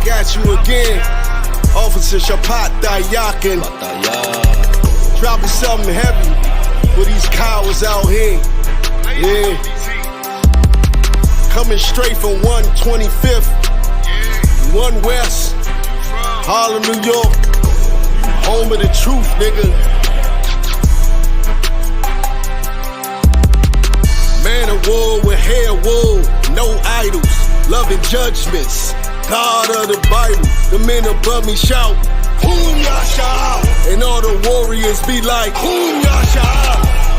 got you again. Officer Shapata Yakin. Dropping something heavy for these cowards out here. Yeah. Coming straight from 125th, 1 West, Harlem, New York. Home of the truth, nigga. Man of war with hair wool, no idols, loving judgments. God of the Bible, the men above me shout, Hum Yasha, and all the warriors be like, Hum Yasha.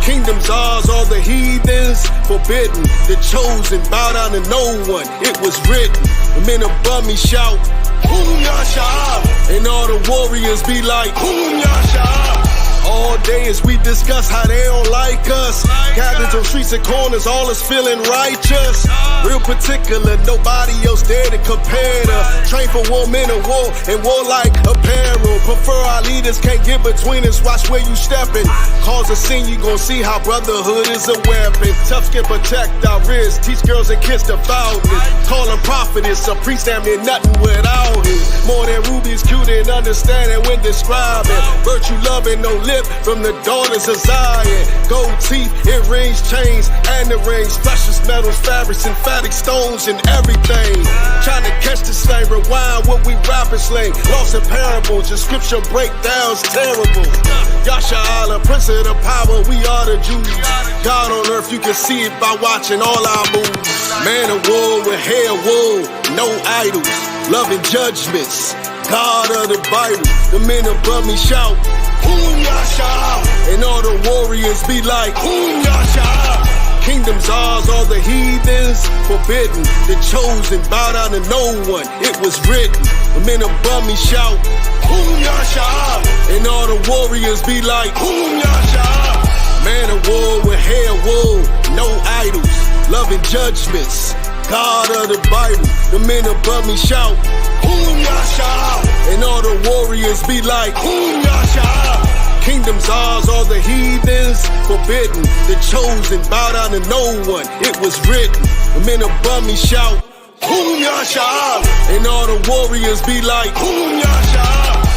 Kingdoms ours, all the heathens forbidden. The chosen bow down to no one, it was written. The men above me shout, Hum Yasha, and all the warriors be like, Hum Yasha. All day as we discuss how they don't like us. Gathered on streets and corners, all is feeling righteous. Real particular, nobody else there to compare to. Train for war, men of war, and warlike apparel. Prefer our leaders, can't get between us, watch where you stepping. Cause a scene, you gon' see how brotherhood is a weapon. Tough skin protect our wrists, teach girls and kids devoutness. Call them prophetess, a priest damn near nothing without it. More than rubies, cute and understanding when describing. Virtue loving, no lip from the daughters of Zion. Gold teeth, earrings, chains, and the rings. Precious metals, fabrics, emphatic stones, and everything. Trying to catch the slang, rewind what we rapping slang. Lost in parables, your scripture breakdowns terrible. Yasha Allah, Prince of the power, we are the Jews. God on earth, you can see it by watching all our moves. Man of war with hair wool, no idols, loving judgments. God of the Bible, the men above me shout, Hum Yasha, and all the warriors be like, Hum Yasha. Kingdoms ours, all the heathens forbidden. The chosen bow down to no one, it was written. The men above me shout, Hum Yasha, and all the warriors be like, Hum Yasha. Man of war with hair wool, no idols, loving judgments. God of the Bible, the men above me shout, Hum Yasha, and all the warriors be like, Hum Yasha. Kingdoms ours, all the heathens forbidden. The chosen bow down to no one, it was written. The men above me shout, Hum Yasha, and all the warriors be like, Hum Yasha.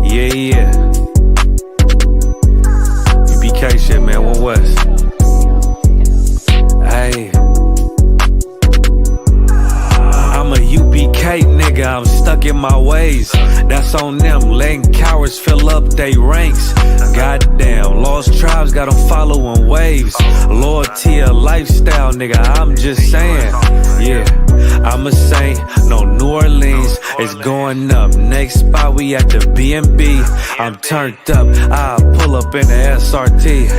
Yeah. I.S.U.P.K shit, man, 1 West. Hey. I'm a U.P.K nigga, I'm stuck in my ways. That's on them, letting cowards fill up they ranks. Goddamn, lost tribes got them following waves. Loyalty a lifestyle, nigga, I'm just saying. Yeah, I'm a saint, no New Orleans, it's going up. Next spot, we at the B&B. I'm turned up, I'll pull up in the SRT.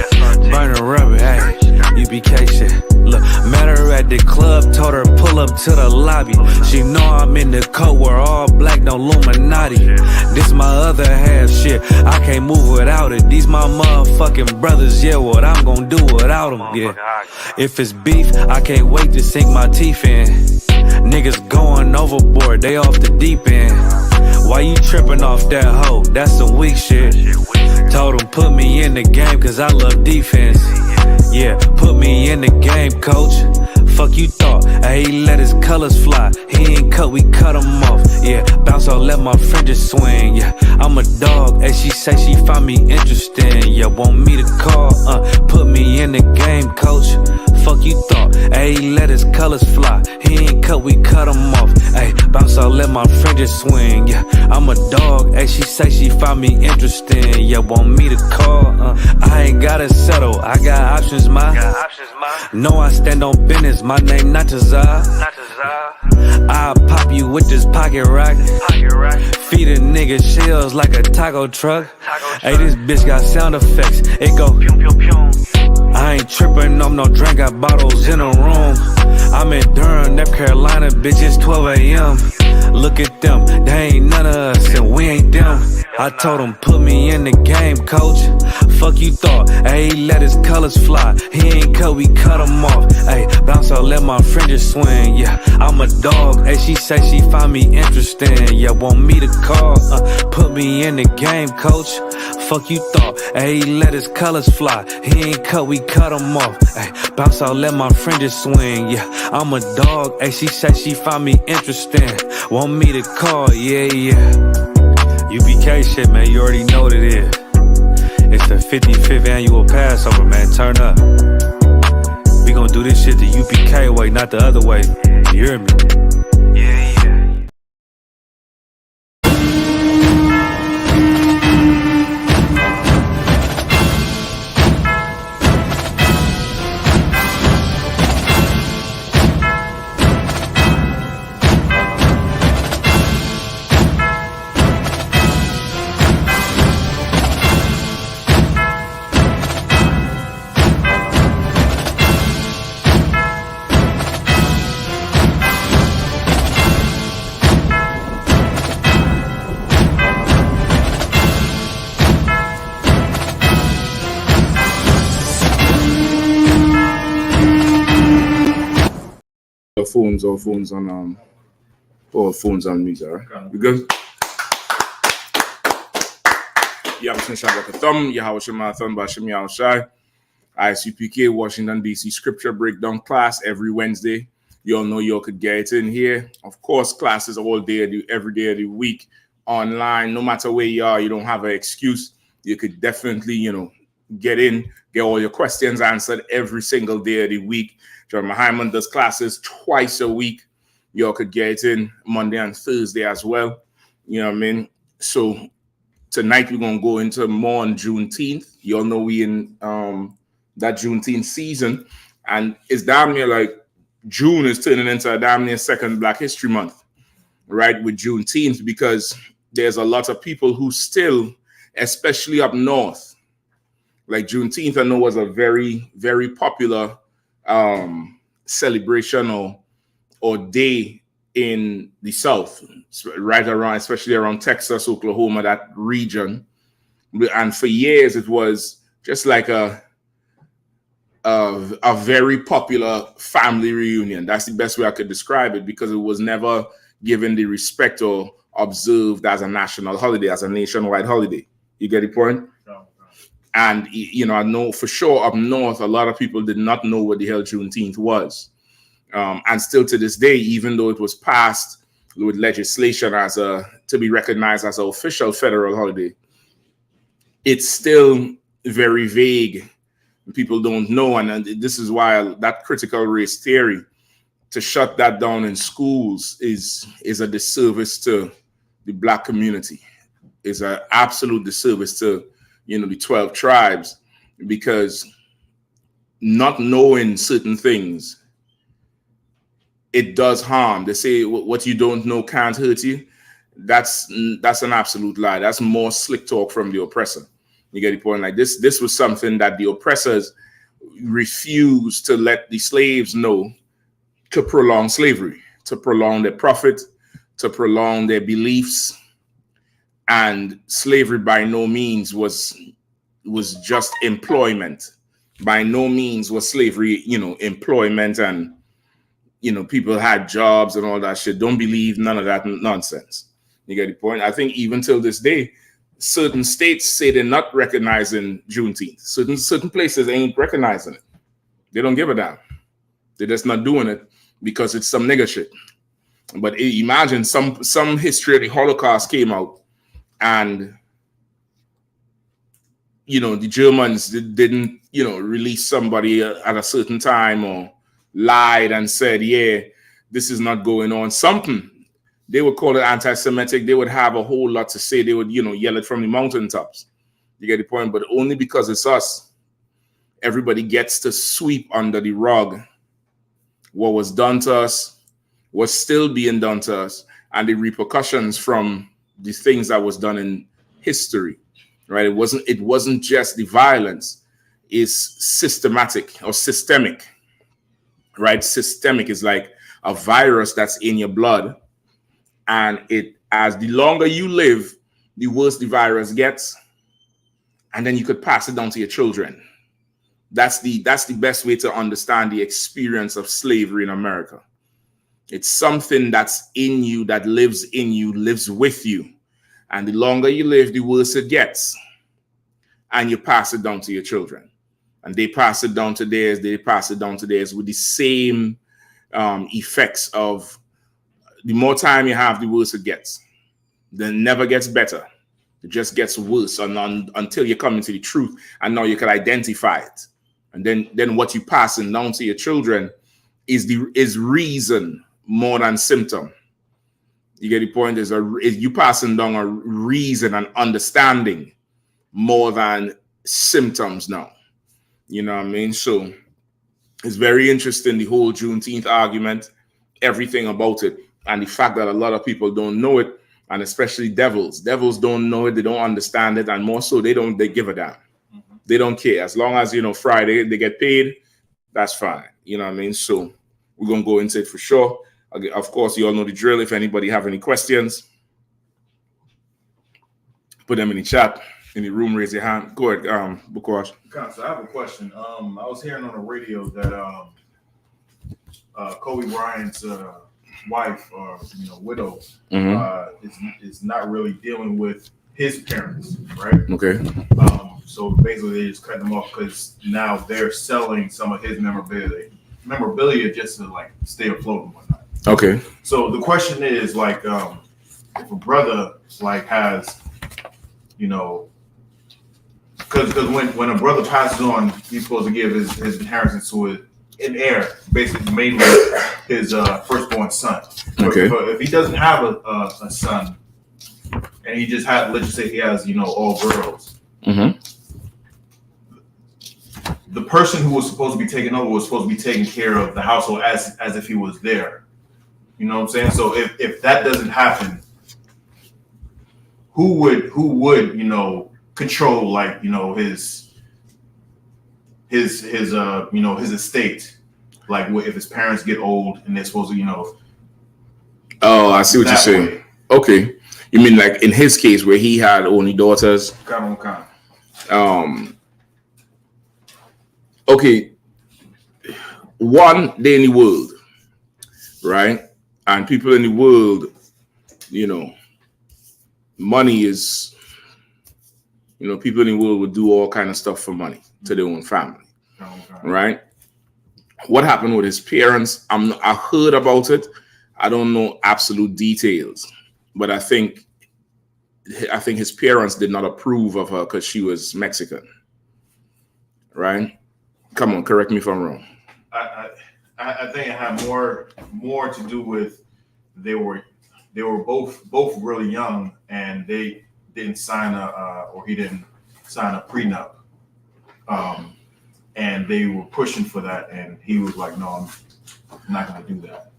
Burning rubber, hey, U.P.K shit. Look, met her at the club, told her pull up to the lobby. She know I'm in the coat, we're all black, no Illuminati. This my other half shit, I can't move without it. These my motherfucking brothers, yeah, what I'm gonna do without them, yeah. If it's beef, I can't wait to sink my teeth in. Niggas going overboard, they off the deep end. Why you tripping off that hoe? That's some weak shit. Told him put me in the game cause I love defense. Yeah, put me in the game, coach. Fuck you thought, he let his colors fly. He ain't cut, we cut him off. Yeah, bounce on, let my fringes swing. Yeah, I'm a dog, and she say she find me interesting. Yeah, want me to call, put me in the game, coach. Fuck you thought, he let his colors fly. He ain't cut, we cut him off. Ay, bounce on, let my fringes swing. Yeah, I'm a dog, and she say she find me interesting. Yeah, want me to call, I ain't gotta settle, I got options, ma. No, I stand on business, my name not Tazar. I'll pop you with this pocket rock. Feed a nigga shells like a taco truck. Hey, this bitch got sound effects, it go. I ain't tripping on no drink, got bottles in a room. I'm in Durham, North Carolina, bitch, it's 12 a.m. Look at them, they ain't none of us, and we ain't them. I told him, put me in the game, coach. Fuck you thought, ayy, let his colors fly. He ain't cut, we cut him off. Ayy, bounce out, let my fringes swing, yeah. I'm a dog, ayy, she say she find me interesting, yeah. Want me to call, put me in the game, coach. Fuck you thought, ayy, let his colors fly. He ain't cut, we cut him off. Ayy, bounce out, let my fringes swing, yeah. I'm a dog, ayy, she say she find me interesting. Want me to call, yeah, yeah. UPK shit, man, you already know what it is. It's the 55th annual Passover, man, turn up. We gon' do this shit the UPK way, not the other way. You hear me? Phones on phones on music, right? Because you have a shot like a thumb, you have a thumb by Shimmy Shai. I.S.U.P.K. Washington DC Scripture Breakdown class every Wednesday. You all know you all could get it in here. Of course, classes all day, every day of the week, online. No matter where you are, you don't have an excuse. You could definitely, get in, get all your questions answered every single day of the week. John Hyman does classes twice a week. Y'all could get it in Monday and Thursday as well. You know what I mean? So tonight we're going to go into more on Juneteenth. Y'all know we in that Juneteenth season. And it's damn near like June is turning into a damn near second Black History Month, right? With Juneteenth, because there's a lot of people who still, especially up north, like Juneteenth, I know was a very, very popular celebration or day in the South, right around, especially around Texas, Oklahoma, that region. And for years, it was just like a very popular family reunion. That's the best way I could describe it, because it was never given the respect or observed as a national holiday, as a nationwide holiday. You get the point? And, I know for sure up north, a lot of people did not know what the hell Juneteenth was. And still to this day, even though it was passed with legislation to be recognized as an official federal holiday, it's still very vague. People don't know. And this is why that critical race theory, to shut that down in schools is a disservice to the Black community. Is an absolute disservice to the 12 tribes, because not knowing certain things, it does harm. They say what you don't know can't hurt you. That's an absolute lie. That's more slick talk from the oppressor. You get the point? Like this was something that the oppressors refused to let the slaves know, to prolong slavery, to prolong their profit, to prolong their beliefs. And slavery by no means was just employment. By no means was slavery, employment and, people had jobs and all that shit. Don't believe none of that nonsense. You get the point? I think even till this day, certain states say they're not recognizing Juneteenth. Certain places ain't recognizing it. They don't give a damn. They're just not doing it because it's some nigger shit. But imagine some history of the Holocaust came out, and the Germans didn't release somebody at a certain time, or lied and said, yeah, this is not going on, something. They would call it anti-Semitic. They would have a whole lot to say. They would yell it from the mountaintops. You get the point? But only because it's us, everybody gets to sweep under the rug what was done to us, what's still being done to us, and the repercussions from the things that was done in history, right? It wasn't just the violence, it's systematic or systemic. right? Systemic is like a virus that's in your blood, and as the longer you live, the worse the virus gets, and then you could pass it down to your children. That's the best way to understand the experience of slavery in America. It's something that's in you, that lives in you, lives with you. And the longer you live, the worse it gets. And you pass it down to your children. And they pass it down to theirs, they pass it down to theirs with the same effects of the more time you have, the worse it gets. Then it never gets better. It just gets worse until you come into the truth, and now you can identify it. And then what you passing down to your children is reason more than symptom. You get the point? Is you passing down a reason and understanding more than symptoms now. You know what I mean? So it's very interesting, the whole Juneteenth argument, everything about it, and the fact that a lot of people don't know it, and especially devils. Devils don't know it, they don't understand it, and more so they give a damn. They don't care. As long as, Friday they get paid, that's fine. You know what I mean? So we're going to go into it for sure. Of course, you all know the drill. If anybody have any questions, put them in the chat. In the room, raise your hand. Go ahead, Bukash. So I have a question. I was hearing on the radio that Kobe Bryant's wife, or widow, is not really dealing with his parents, right? Okay. So basically, they just cut them off because now they're selling some of his memorabilia just to like stay afloat and whatnot. Okay. So the question is like, if a brother like has, because when a brother passes on, he's supposed to give his inheritance to an heir, basically mainly his firstborn son. Okay. But if he doesn't have a son, and he just had, let's just say he has, all girls. Mm-hmm. The person who was supposed to be taking over was supposed to be taking care of the household as if he was there. You know what I'm saying? So if that doesn't happen, who would control like his estate? Like if his parents get old and they're supposed to Oh, I see what you're saying. Way. Okay. You mean like in his case where he had only daughters? Okay. One day in the world, right? And people in the world, money is, people in the world would do all kind of stuff for money to their own family, right? What happened with his parents? I heard about it. I don't know absolute details, but I think his parents did not approve of her because she was Mexican, right? Come on, correct me if I'm wrong. I think it had more to do with they were both really young, and they didn't sign he didn't sign a prenup, and they were pushing for that, and he was like, no, I'm not going to do that.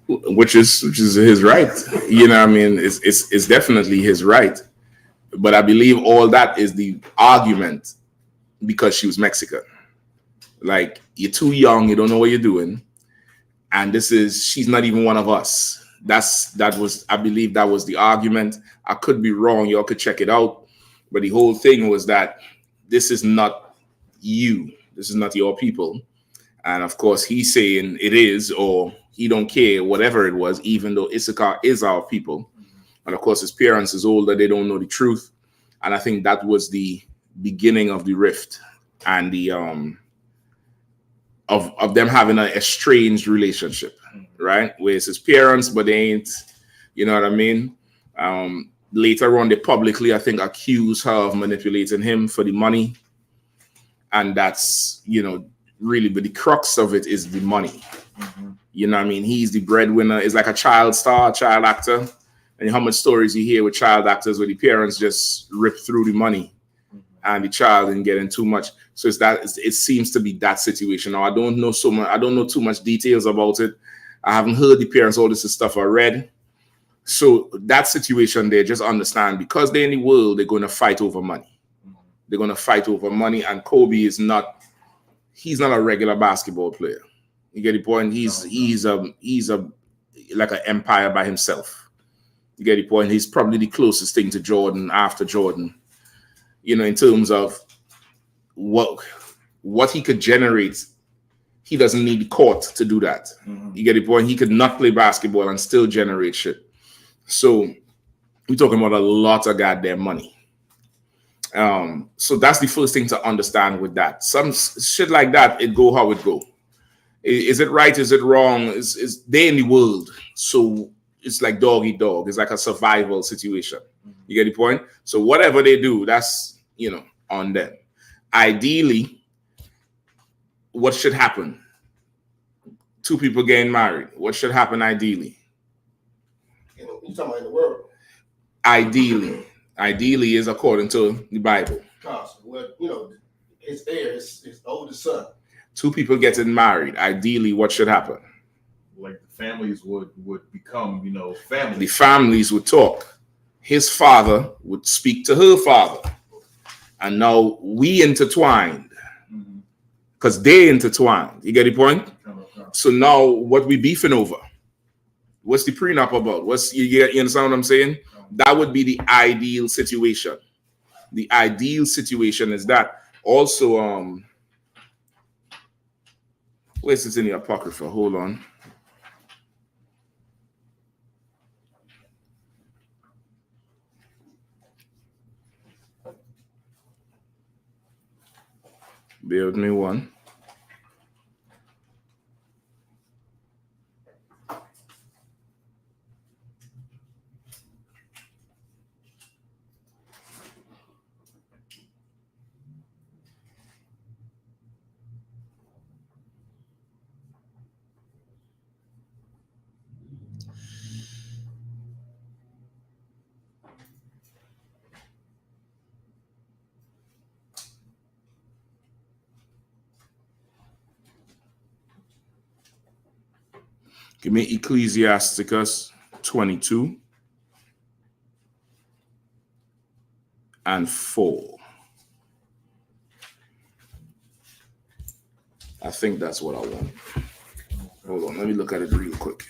Which is his right. You know what I mean? It's definitely his right. But I believe all that is the argument because she was Mexican. Like, you're too young, you don't know what you're doing. And she's not even one of us. I believe that was the argument. I could be wrong. Y'all could check it out. But the whole thing was that this is not you. This is not your people. And of course, he's saying it is, or he don't care, whatever it was, even though Issachar is our people. And of course, his parents is older. They don't know the truth. And I think that was the beginning of the rift and the of them having an estranged relationship, right? Where it's his parents, but they ain't, you know what I mean? Later on, they publicly, I think, accuse her of manipulating him for the money. And that's, really, but the crux of it is the money. Mm-hmm. You know what I mean? He's the breadwinner. It's like a child star, child actor. And how much stories you hear with child actors where the parents just rip through the money and the child didn't get in too much. So it seems to be that situation. Now, I don't know too much details about it. I haven't heard the parents, all this stuff I read. So that situation there, just understand, because they're in the world, they're going to fight over money. They're going to fight over money. And Kobe he's not a regular basketball player. You get the point? He's like an empire by himself. You get the point? He's probably the closest thing to Jordan after Jordan, you know, in terms of what he could generate. He doesn't need the court to do that. Mm-hmm. You get the point? He could not play basketball and still generate shit. So we're talking about a lot of goddamn money. So that's the first thing to understand with that. Some shit like that, it go how it go. Is it right? Is it wrong? Is they in the world? So it's like dog eat dog. It's like a survival situation. Mm-hmm. You get the point? So whatever they do, that's, you know, on them. Ideally, what should happen? Two people getting married. What should happen ideally? You talking about in the world? Ideally is according to the Bible. Well, you know, his heir, his oldest son. Two people getting married. Ideally, what should happen? Like the families would become, you know, families. The families would talk. His father would speak to her father. And now we intertwined. Because they intertwined. You get the point? So now what we beefing over? What's the prenup about? You understand what I'm saying? That would be the ideal situation. The ideal situation is that. Also, where's this in the Apocrypha? Hold on. Bear with me one. Give me Ecclesiasticus 22 and 4. I think that's what I want. Hold on, let me look at it real quick.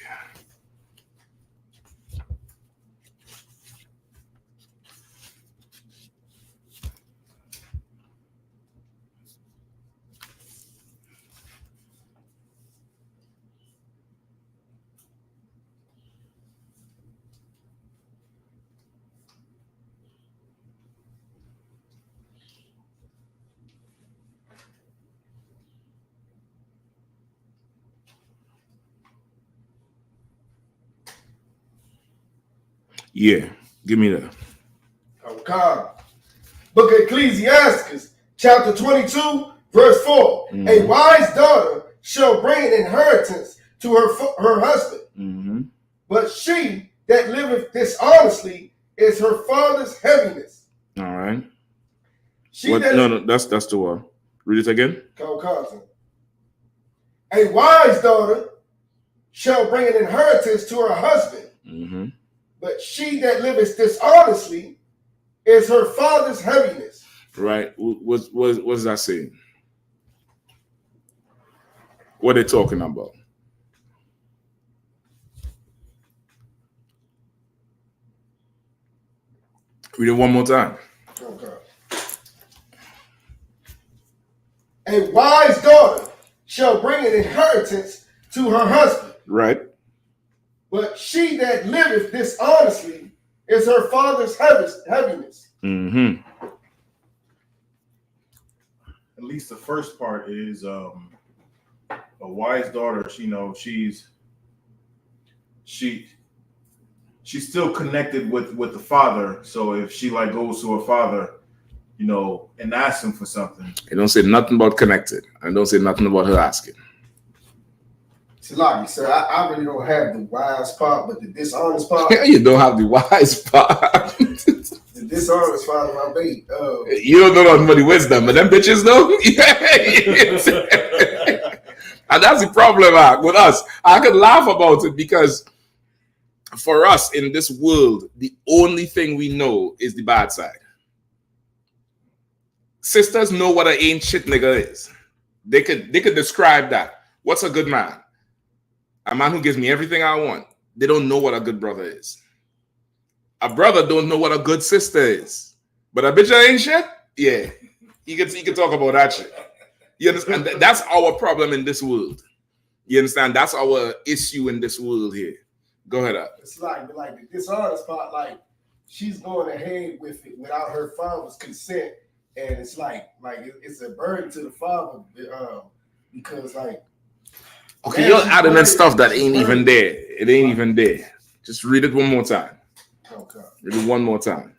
Yeah, give me that. Okay. Book of Ecclesiasticus, chapter 22, verse 4. Mm-hmm. A wise daughter shall bring an inheritance to her husband, mm-hmm. but she that liveth dishonestly is her father's heaviness. All right. No, that's the one. Read it again. A wise daughter shall bring an inheritance to her husband, mm-hmm. but she that liveth dishonestly is her father's heaviness. Right. What's that saying? What are they talking about? Read it one more time. Okay. A wise daughter shall bring an inheritance to her husband. Right. But she that liveth dishonestly is her father's heaviness. Mm-hmm. At least the first part is a wise daughter. She's still connected with the father. So if she goes to her father, and asks him for something, it don't say nothing about connected. I don't say nothing about her asking. Like you said, I really don't have the wise part, but the dishonest part. Yeah, you don't have the wise part. The dishonest part of my bait. You don't know nobody wisdom, but them bitches though. And that's the problem with us. I could laugh about it because for us in this world, the only thing we know is the bad side. Sisters know what an ain't shit nigga is. They could describe that. What's a good man? A man who gives me everything I want. They don't know what a good brother is. A brother don't know what a good sister is. But a bitch that ain't shit, yeah. You can talk about that shit. You understand? That's our problem in this world. You understand? That's our issue in this world here. Go ahead. It's like the dishonest part, like she's going ahead with it without her father's consent, and it's like it's a burden to the father because like. Okay, you're adding in stuff that ain't even there. It ain't even there. Just read it one more time. Okay. Read it one more time.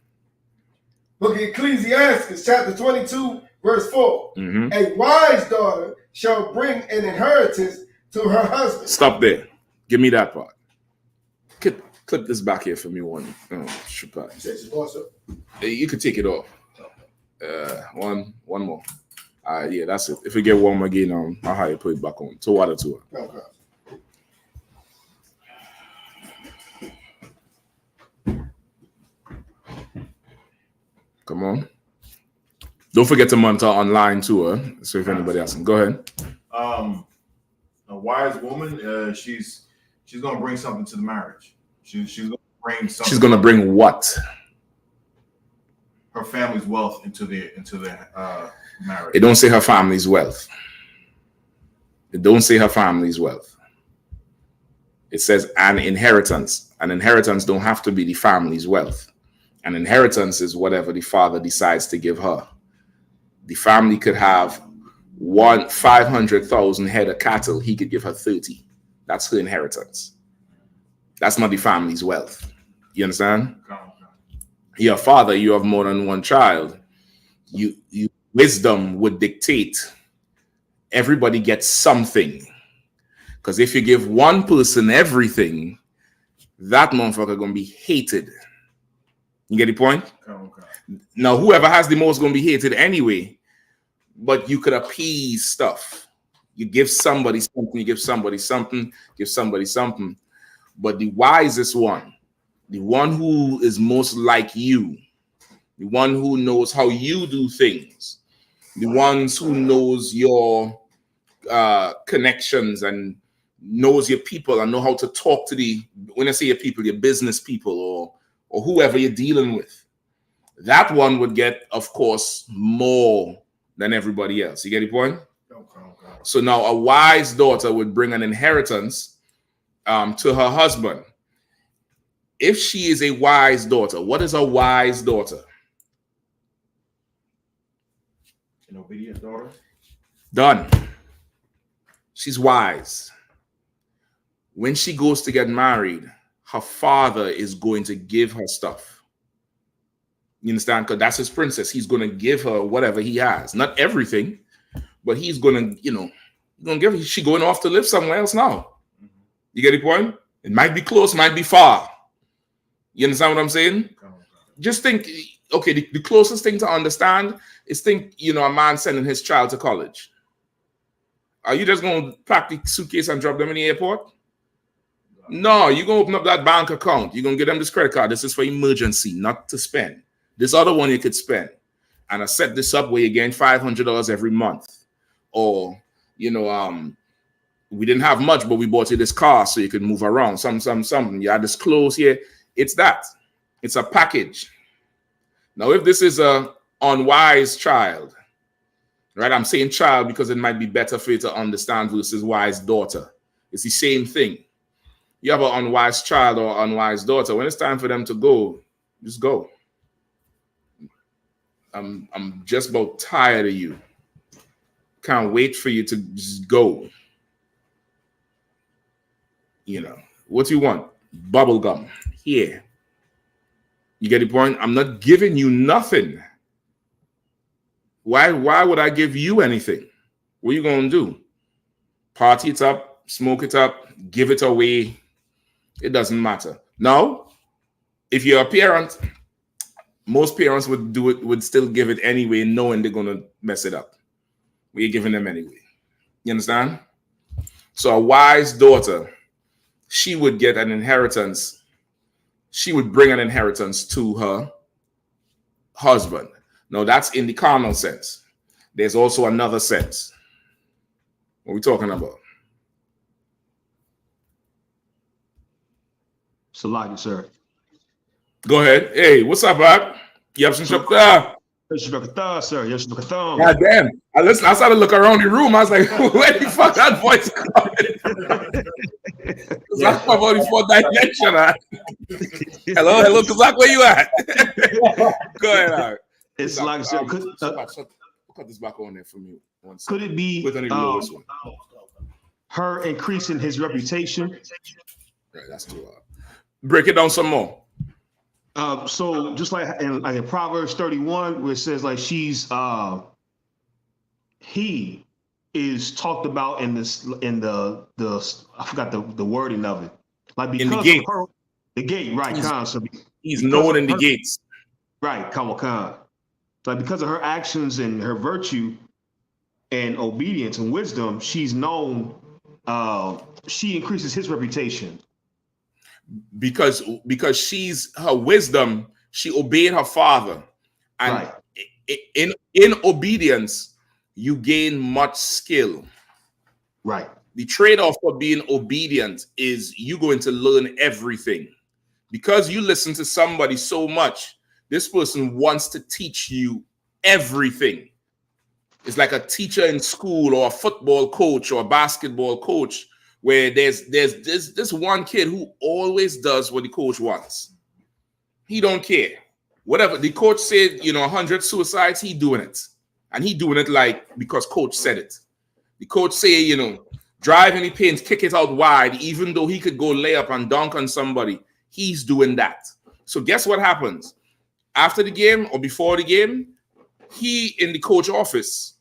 Look at Ecclesiastes chapter 22, verse 4. Mm-hmm. A wise daughter shall bring an inheritance to her husband. Stop there. Give me that part. Clip this back here for me one. You could take it off. One more. Yeah, that's it. If we get one more again, I'll have you put it back on. To water to her. Okay. Come on. Don't forget to monitor online too, so if anybody else can. Go ahead. A wise woman, she's gonna bring something to the marriage. She's gonna bring something. She's gonna bring what? Her family's wealth into the marriage. It don't say her family's wealth. It don't say her family's wealth. It says an inheritance. An inheritance don't have to be the family's wealth. An inheritance is whatever the father decides to give her. The family could have 500,000 head of cattle. He could give her 30. That's her inheritance. That's not the family's wealth. You understand? Your father, you have more than one child. You wisdom would dictate everybody gets something. Because if you give one person everything, that motherfucker gonna be hated. You get the point? Okay. Now, whoever has the most gonna be hated anyway, but you could appease stuff. You give somebody something, you give somebody something, give somebody something. But the wisest one, the one who is most like you, the one who knows how you do things, the ones who knows your connections and knows your people and know how to talk to when I say your people, your business people or whoever you're dealing with. That one would get, of course, more than everybody else. You get the point? Okay. So now a wise daughter would bring an inheritance to her husband. If she is a wise daughter, what is a wise daughter? An obedient daughter? Done. She's wise. When she goes to get married, her father is going to give her stuff. You understand? Because that's his princess. He's going to give her whatever he has. Not everything, but he's going to, give her. She's going off to live somewhere else now. You get the point? It might be close, might be far. You understand what I'm saying? Just think, okay, the closest thing to understand is think, a man sending his child to college. Are you just going to pack the suitcase and drop them in the airport? No, you're going to open up that bank account. You're going to give them this credit card. This is for emergency, not to spend. This other one you could spend. And I set this up where you gain $500 every month. Or, we didn't have much, but we bought you this car so you could move around. Something. You had this clothes here. It's that. It's a package. Now, if this is a unwise child, right? I'm saying child because it might be better for you to understand versus wise daughter. It's the same thing. You have an unwise child or unwise daughter. When it's time for them to go, just go. I'm just about tired of you. Can't wait for you to just go. What do you want? Bubble gum. Here. You get the point? I'm not giving you nothing. Why would I give you anything? What are you going to do? Party it up, smoke it up, give it away. It doesn't matter. Now, if you're a parent, most parents would still give it anyway, knowing they're going to mess it up. We're giving them anyway. You understand? So a wise daughter, she would get an inheritance. She would bring an inheritance to her husband. Now, that's in the carnal sense. There's also another sense. What are we talking about? Salaki, sir. Go ahead. Hey, what's up, Bob? You have some stuff there? I.S.U.P.K, sir. I.S.U.P.K. God damn. I started to look around the room. I was like, where the fuck that voice coming from? Kazak about the fourth dimension. Hello, Kazak, where you at? Go ahead, all right. It's like, Put this back on there for me. Could it be her increasing his reputation? Right, that's too hard. Break it down some more. So just like in Proverbs 31, where it says like he is talked about in the I forgot the wording of it. Like because in the gate. of her, the gate, right? He's known in the gates. Right, Khan. Like because of her actions and her virtue and obedience and wisdom, she's known. She increases his reputation. Because she's her wisdom, she obeyed her father, and in obedience, you gain much skill. Right. The trade-off for being obedient is you going to learn everything. Because you listen to somebody so much, this person wants to teach you everything. It's like a teacher in school or a football coach or a basketball coach, where there's this one kid who always does what the coach wants. He don't care. Whatever the coach said, 100 suicides, he doing it. And he doing it like because coach said it. The coach say, drive any paint, kick it out wide, even though he could go lay up and dunk on somebody. He's doing that. So guess what happens? After the game or before the game, he in the coach office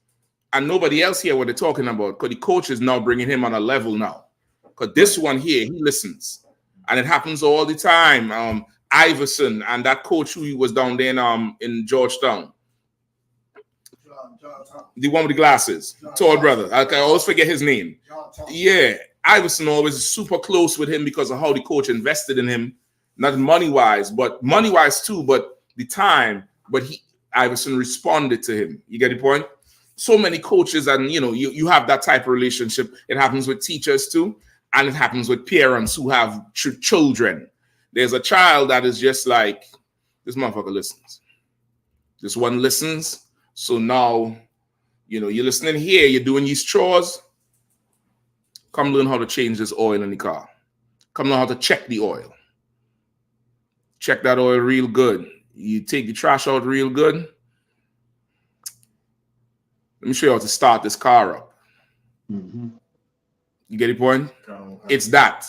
and nobody else here what they're talking about, because the coach is now bringing him on a level now. Because this one here, he listens. And it happens all the time. Iverson and that coach who was down there in Georgetown. The one with the glasses. Tall brother. I always forget his name. Yeah. Iverson always is super close with him because of how the coach invested in him. Not money-wise, but money-wise too, but the time. But Iverson responded to him. You get the point? So many coaches, and you have that type of relationship. It happens with teachers too, and it happens with parents who have children. There's a child that is just like, this motherfucker listens. This one listens. So now, you're listening here, you're doing these chores. Come learn how to change this oil in the car. Come learn how to check the oil. Check that oil real good. You take the trash out real good. Let me show you how to start this car up. Mm-hmm. You get the point? It's that.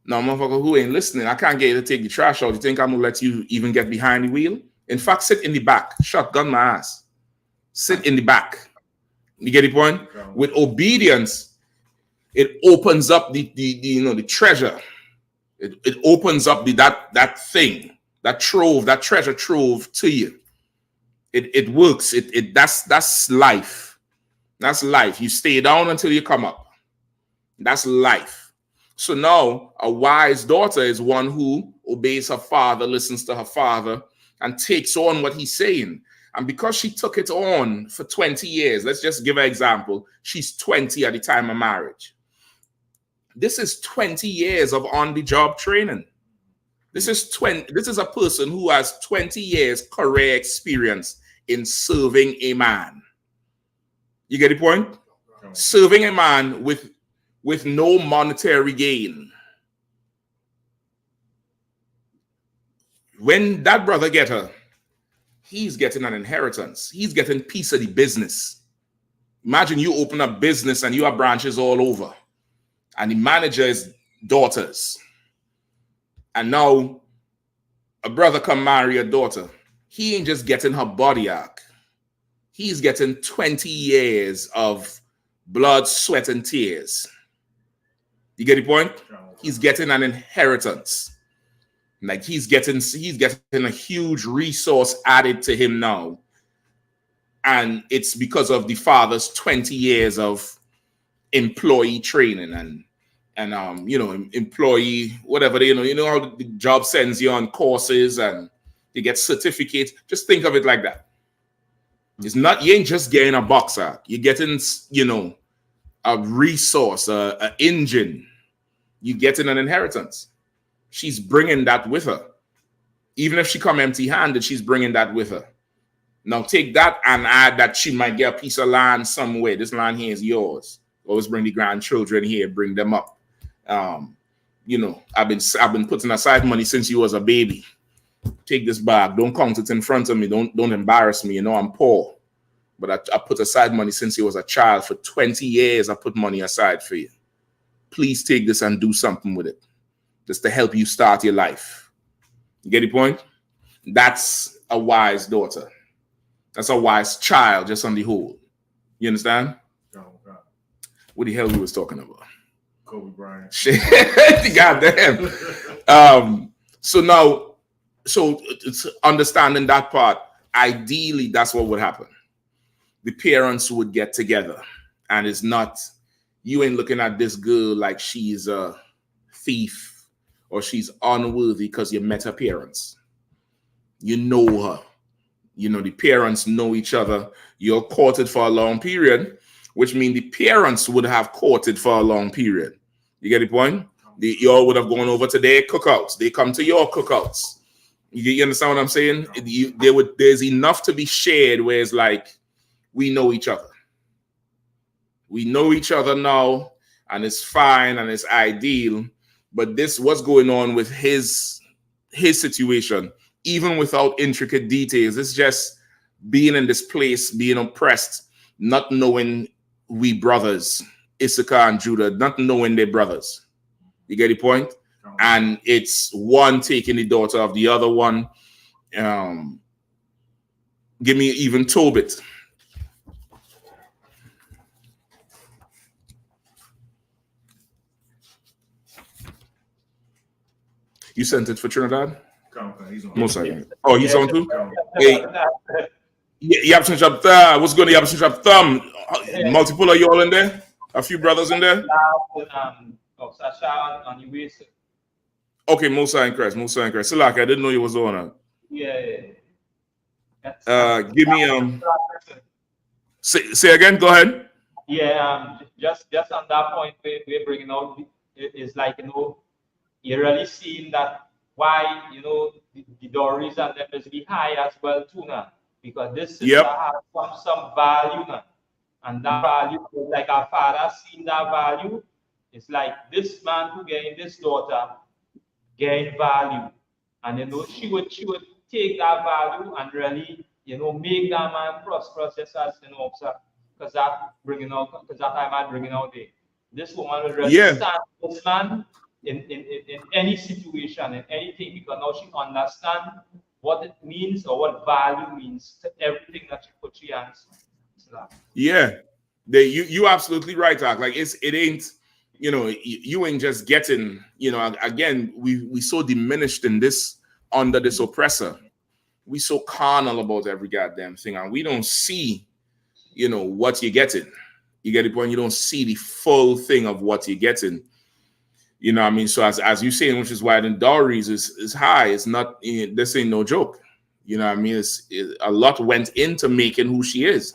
Now, motherfucker who ain't listening, I can't get you to take the trash out. You think I'm going to let you even get behind the wheel? In fact, sit in the back. Shotgun my ass. Sit in the back. You get the point? With obedience, it opens up the treasure. It opens up that thing, that treasure trove to you. It works. That's life. That's life. You stay down until you come up. That's life. So now a wise daughter is one who obeys her father, listens to her father, and takes on what he's saying. And because she took it on for 20 years, let's just give an example. She's 20 at the time of marriage. This is 20 years of on-the-job training. This is a person who has 20 years career experience in serving a man. You get the point? Serving a man with no monetary gain. When that brother get her, he's getting an inheritance. He's getting piece of the business. Imagine you open a business and you have branches all over. And the manager is daughters. And now a brother come marry a daughter. He ain't just getting her body arc. He's getting 20 years of blood, sweat, and tears. You get the point? He's getting an inheritance. Like he's getting a huge resource added to him now. And it's because of the father's 20 years of employee training and employee, whatever, how the job sends you on courses and you get certificates. Just think of it like that. It's not, you ain't just getting a boxer. You're getting, a resource, an engine. You're getting an inheritance. she's bringing that with her. Even if she come empty-handed, she's bringing that with her. Now take that and add that she might get a piece of land somewhere. This land here is yours. Always bring the grandchildren here, bring them up. You know, I've been putting aside money since you was a baby. Take this bag. Don't count it in front of me. Don't embarrass me. You know I'm poor. But I put aside money since you was a child. For 20 years, I put money aside for you. Please take this and do something with it. Just to help you start your life. You get the point? That's a wise daughter. That's a wise child, just on the whole. You understand? What the hell we was talking about? Kobe Bryant. Shit. Goddamn. So it's understanding that part. Ideally, that's what would happen. The parents would get together, and it's not, you ain't looking at this girl like she's a thief or she's unworthy because you met her parents. You know her. You know, the parents know each other. You're courted for a long period, which means the parents would have courted for a long period. You get the point? Y'all would have gone over to their cookouts. They come to your cookouts. You understand what I'm saying? There's enough to be shared where it's like, we know each other. We know each other now, and it's fine and it's ideal. But this, what's going on with his situation, even without intricate details, it's just being in this place, being oppressed, not knowing we brothers, Issachar and Judah, not knowing they're brothers. You get the point? And it's one taking the daughter of the other one. Give me even Tobit. You sent it for Trinidad? He's on. Most likely. Oh, he's on too? Hey, Yapson Shop Thumb. What's going on, Yapson Shop Thumb? Multiple of you all in there? A few brothers in there? Okay, Musa and Christ. Silaki, I didn't know you was on. Yeah. Give me say again. Go ahead. Yeah. Just on that point, we're bringing out. It's like, you know, you're really seeing that why, you know, the dowries and them is be high as well too now, because this sister has some value now, and that value, like our father seen that value. It's like this man who gained this daughter gain value, and you know she would take that value and really, you know, make that man prosperous, just as, you know, because that bringing out, because that time I'm bringing out this woman will really stand this man in any situation, in anything, because now she understands what it means or what value means to everything that she put her hands on. Yeah, you absolutely right, Doc. Like it ain't, you know, you ain't just getting, you know, again, we so diminished in this, under this oppressor. We so carnal about every goddamn thing, and we don't see, you know, what you're getting. You get the point? You don't see the full thing of what you're getting. You know what I mean? So as you saying, which is why the dowries is high. It's not, this ain't no joke. You know what I mean? A lot went into making who she is.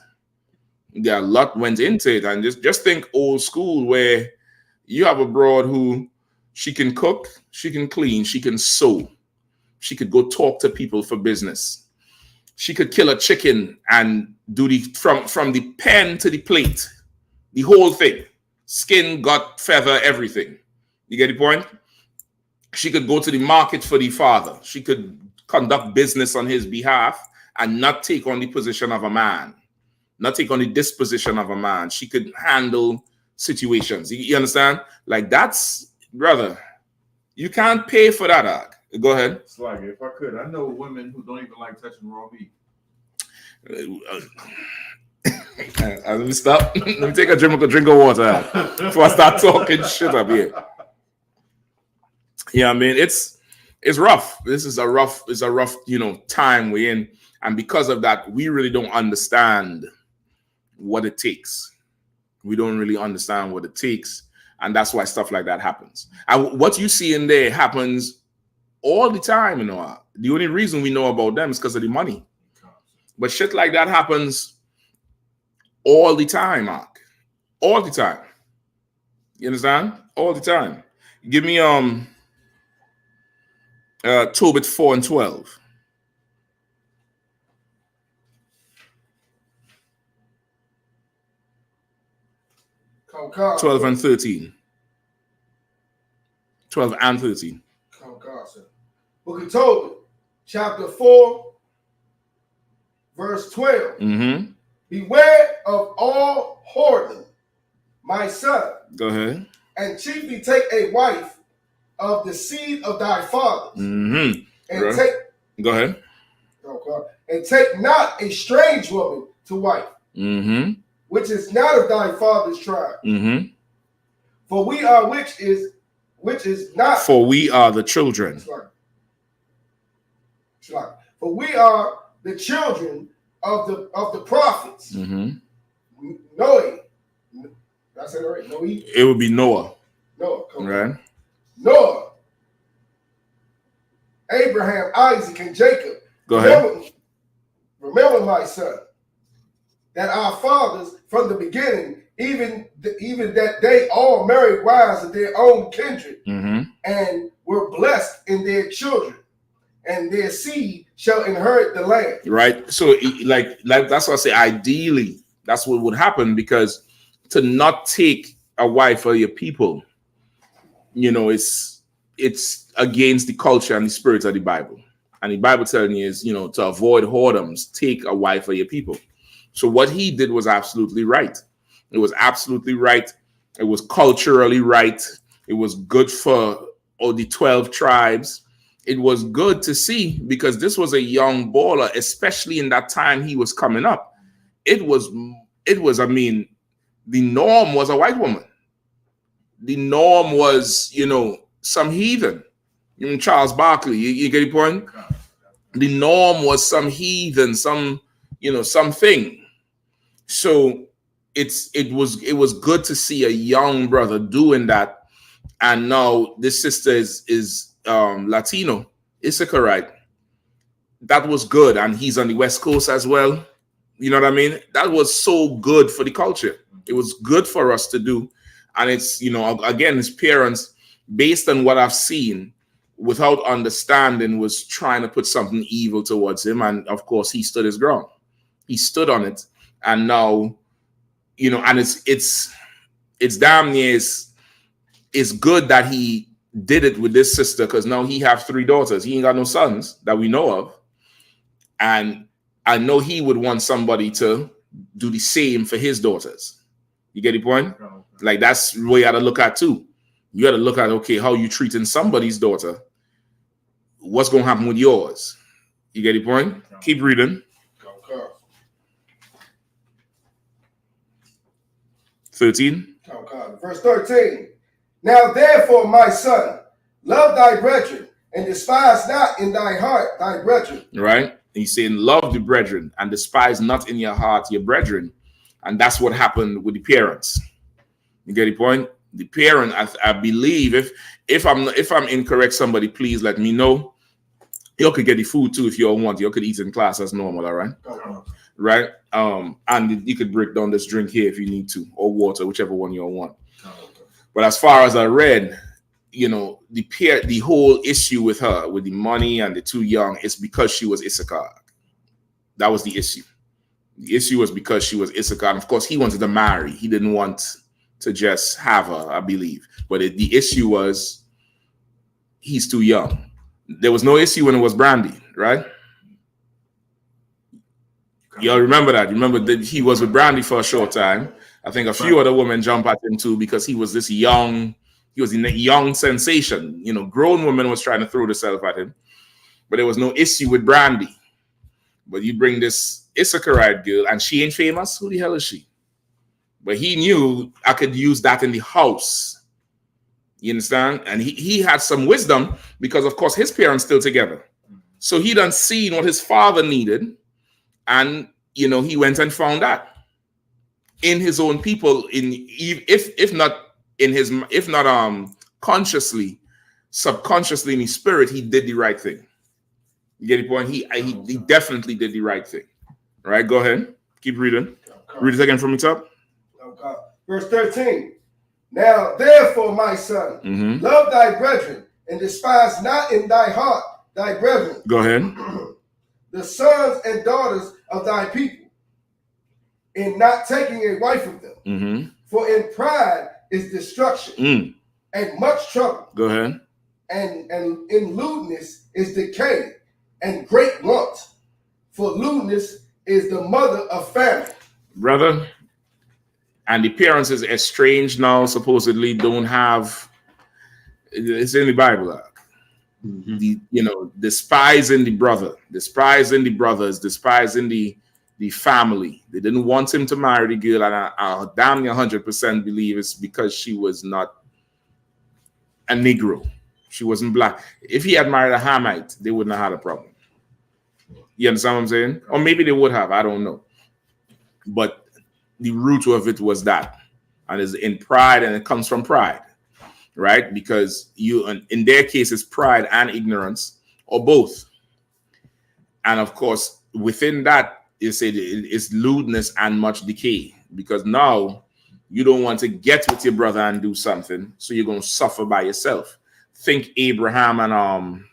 Yeah, a lot went into it. And just think old school, where you have a broad who, she can cook, she can clean, she can sew. She could go talk to people for business. She could kill a chicken and do from the pen to the plate, the whole thing. Skin, gut, feather, everything. You get the point? She could go to the market for the father. She could conduct business on his behalf and not take on the position of a man, not take on the disposition of a man. She could handle situations. You understand? Like, that's, brother, you can't pay for that, Ark. Go ahead. It's like, if I could, I know women who don't even like touching raw meat. Let me stop. Let me take a drink of water before I start talking shit up here. Yeah, I mean, it's rough. This is a rough, you know, time we're in. And because of that, we really don't understand what it takes. We don't really understand what it takes. And that's why stuff like that happens. And what you see in there happens all the time, you know. The only reason we know about them is because of the money. But shit like that happens all the time, Mark. All the time. You understand? All the time. Give me Tobit 4 and 12. Concord. 12 and 13. 12 and 13. Concord, sir. Book of Tobit, chapter 4, verse 12. Mm-hmm. Beware of all whoredom, my son, Go ahead. and chiefly take a wife of the seed of thy fathers, Mm-hmm. and Right. take. Go ahead. And take not a strange woman to wife, Mm-hmm. which is not of thy father's tribe. Mm-hmm. For we are which is not. For we are the children. For we are the children of the prophets. Mm-hmm. Noe. That's it, right? Noe. It would be Noah. Noah. Right. Noah, Abraham, Isaac, and Jacob. Go ahead. Remember, my son, that our fathers from the beginning, even that they all married wives of their own kindred, Mm-hmm. and were blessed in their children, and their seed shall inherit the land. Right. So, like that's what I say. Ideally, that's what would happen, because to not take a wife for your people, it's against the culture and the spirit of the Bible. And the Bible telling you is, to avoid whoredoms, take a wife for your people. So what he did was absolutely right. It was absolutely right. It was culturally right. It was good for all the 12 tribes. It was good to see, because this was a young baller, especially in that time he was coming up. It was, I mean, the norm was a white woman. The norm was, some heathen. Charles Barkley, you get the point? The norm was some heathen, some something. So it was good to see a young brother doing that. And now this sister is Latino, I.S.U.P.K. That was good. And he's on the West Coast as well. You know what I mean? That was so good for the culture. It was good for us to do. And it's, again, his parents, based on what I've seen, without understanding, was trying to put something evil towards him. And of course, he stood his ground. He stood on it. And now, and it's damn near, it's good that he did it with this sister, because now he have 3 daughters. He ain't got no sons that we know of. And I know he would want somebody to do the same for his daughters. You get the point? Like, that's the way you got to look at too. You got to look at, okay, how you treating somebody's daughter. What's going to happen with yours? You get the point? Keep reading. 13. Verse 13. Now therefore, my son, love thy brethren, and despise not in thy heart thy brethren. Right? He's saying, love the brethren, and despise not in your heart your brethren. And that's what happened with the parents. You get the point? The parent, I believe, if I'm incorrect, somebody please let me know. You could get the food too if you all want. You could eat in class as normal, all right? Right? And you could break down this drink here if you need to, or water, whichever one you all want. But as far as I read, the whole issue with her, with the money and the too young, is because she was I.S.U.P.K. That was the issue. The issue was because she was I.S.U.P.K. And of course, he wanted to marry. He didn't want to just have her, I believe. But the issue was he's too young. There was no issue when it was Brandy, right? Y'all remember that? Remember that he was with Brandy for a short time. I think a few other women jumped at him too, because he was this young, he was a young sensation. Grown women was trying to throw themselves at him. But there was no issue with Brandy. But you bring this I.S.U.P.K. girl, and she ain't famous. Who the hell is she? But he knew I could use that in the house. You understand? And he had some wisdom, because, of course, his parents still together. So he done seen what his father needed. And, he went and found that in his own people, if not consciously, subconsciously in his spirit, he did the right thing. You get the point? He definitely did the right thing. All right, go ahead. Keep reading. Read it again from the top. Verse 13. Now, therefore, my son, love thy brethren, and despise not in thy heart thy brethren, Go ahead. the sons and daughters of thy people, in not taking a wife of them. Mm-hmm. For in pride is destruction, and much trouble. Go ahead. And in lewdness is decay, and great want. For lewdness is the mother of famine. Brother, and the parents is estranged now, supposedly don't have, it's in the Bible. Despising the brother, despising the brothers, despising the family. They didn't want him to marry the girl, and I damn near 100% believe it's because she was not a Negro. She wasn't black. If he had married a Hamite, they wouldn't have had a problem. You understand what I'm saying? Or maybe they would have, I don't know. But the root of it was that. And it's in pride, and it comes from pride, right? Because in their case, it's pride and ignorance, or both. And of course, within that, you say it's lewdness and much decay, because now you don't want to get with your brother and do something, so you're going to suffer by yourself. Think Abraham and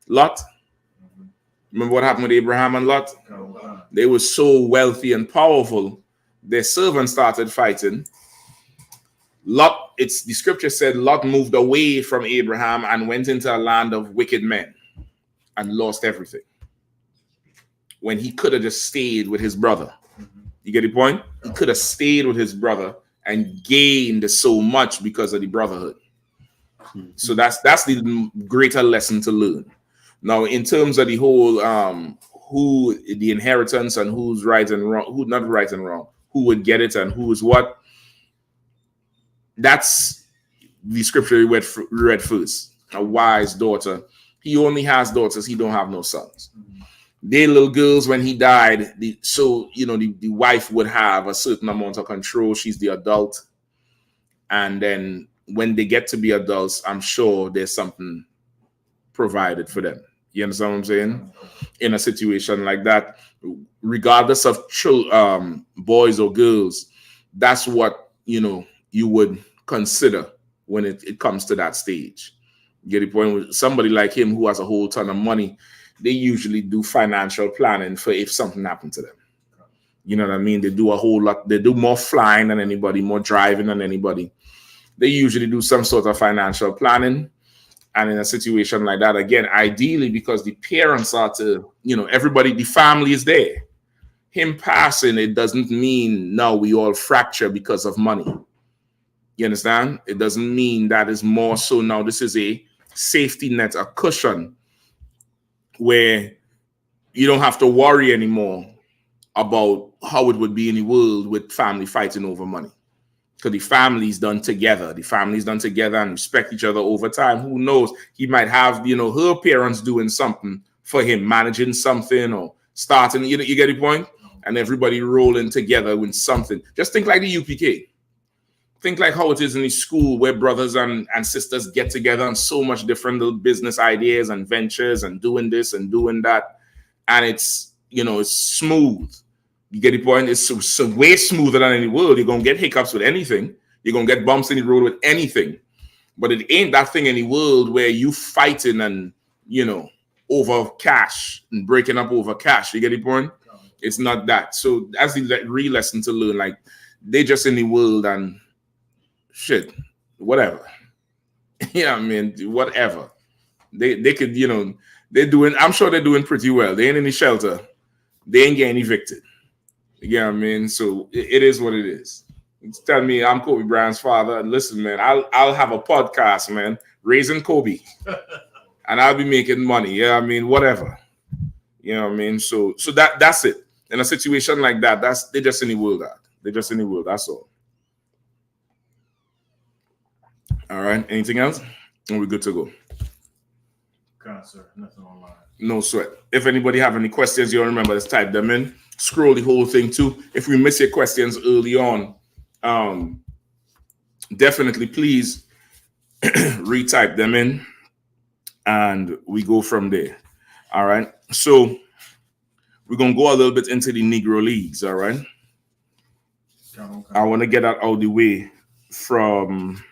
Lot. Remember what happened with Abraham and Lot? They were so wealthy and powerful, their servants started fighting. Lot, the scripture said Lot moved away from Abraham and went into a land of wicked men and lost everything, when he could have just stayed with his brother. You get the point? He could have stayed with his brother and gained so much because of the brotherhood. So that's the greater lesson to learn. Now, in terms of the whole who the inheritance and who's right and wrong, who not right and wrong, who would get it and who's what, that's the scripture we read first. A wise daughter. He only has daughters, he don't have no sons. They little girls, when he died, the wife would have a certain amount of control. She's the adult. And then when they get to be adults, I'm sure there's something provided for them. You understand what I'm saying? In a situation like that, regardless of boys or girls, that's what you would consider when it comes to that stage. You get the point? With somebody like him who has a whole ton of money, they usually do financial planning for if something happened to them. You know what I mean? They do a whole lot. They do more flying than anybody, more driving than anybody. They usually do some sort of financial planning. And in a situation like that, again, ideally, because the parents are to, everybody, the family is there. Him passing, it doesn't mean now we all fracture because of money. You understand? It doesn't mean that is more so now this is a safety net, a cushion, where you don't have to worry anymore about how it would be in the world with family fighting over money. Because the family's done together. The family's done together and respect each other over time. Who knows? He might have, her parents doing something for him, managing something or starting, you get the point? And everybody rolling together with something. Just think like the UPK. Think like how it is in the school where brothers and sisters get together on so much different little business ideas and ventures and doing this and doing that. And it's, it's smooth. You get the point? It's so way smoother than in the world. You're going to get hiccups with anything. You're going to get bumps in the road with anything. But it ain't that thing in the world where you fighting and, over cash and breaking up over cash. You get the point? It's not that. So that's the real lesson to learn. Like, they just in the world and shit, whatever. Yeah, I mean, whatever. They could, they're doing, I'm sure they're doing pretty well. They ain't in the shelter. They ain't getting evicted. You know what I mean? So it is what it is. Tell me I'm Kobe Bryant's father. Listen, man, I'll have a podcast, man, raising Kobe. And I'll be making money. Yeah, I mean, whatever. You know what I mean? So that's it. In a situation like that, they're just in the world. They're just in the world. That's all. All right. Anything else? Are we good to go? Sir, nothing online. No sweat. If anybody have any questions, you'll remember, let's type them in. Scroll the whole thing too. If we miss your questions early on, definitely please retype them in and we go from there. All right. So we're going to go a little bit into the Negro Leagues. All right. I want to get that out of the way from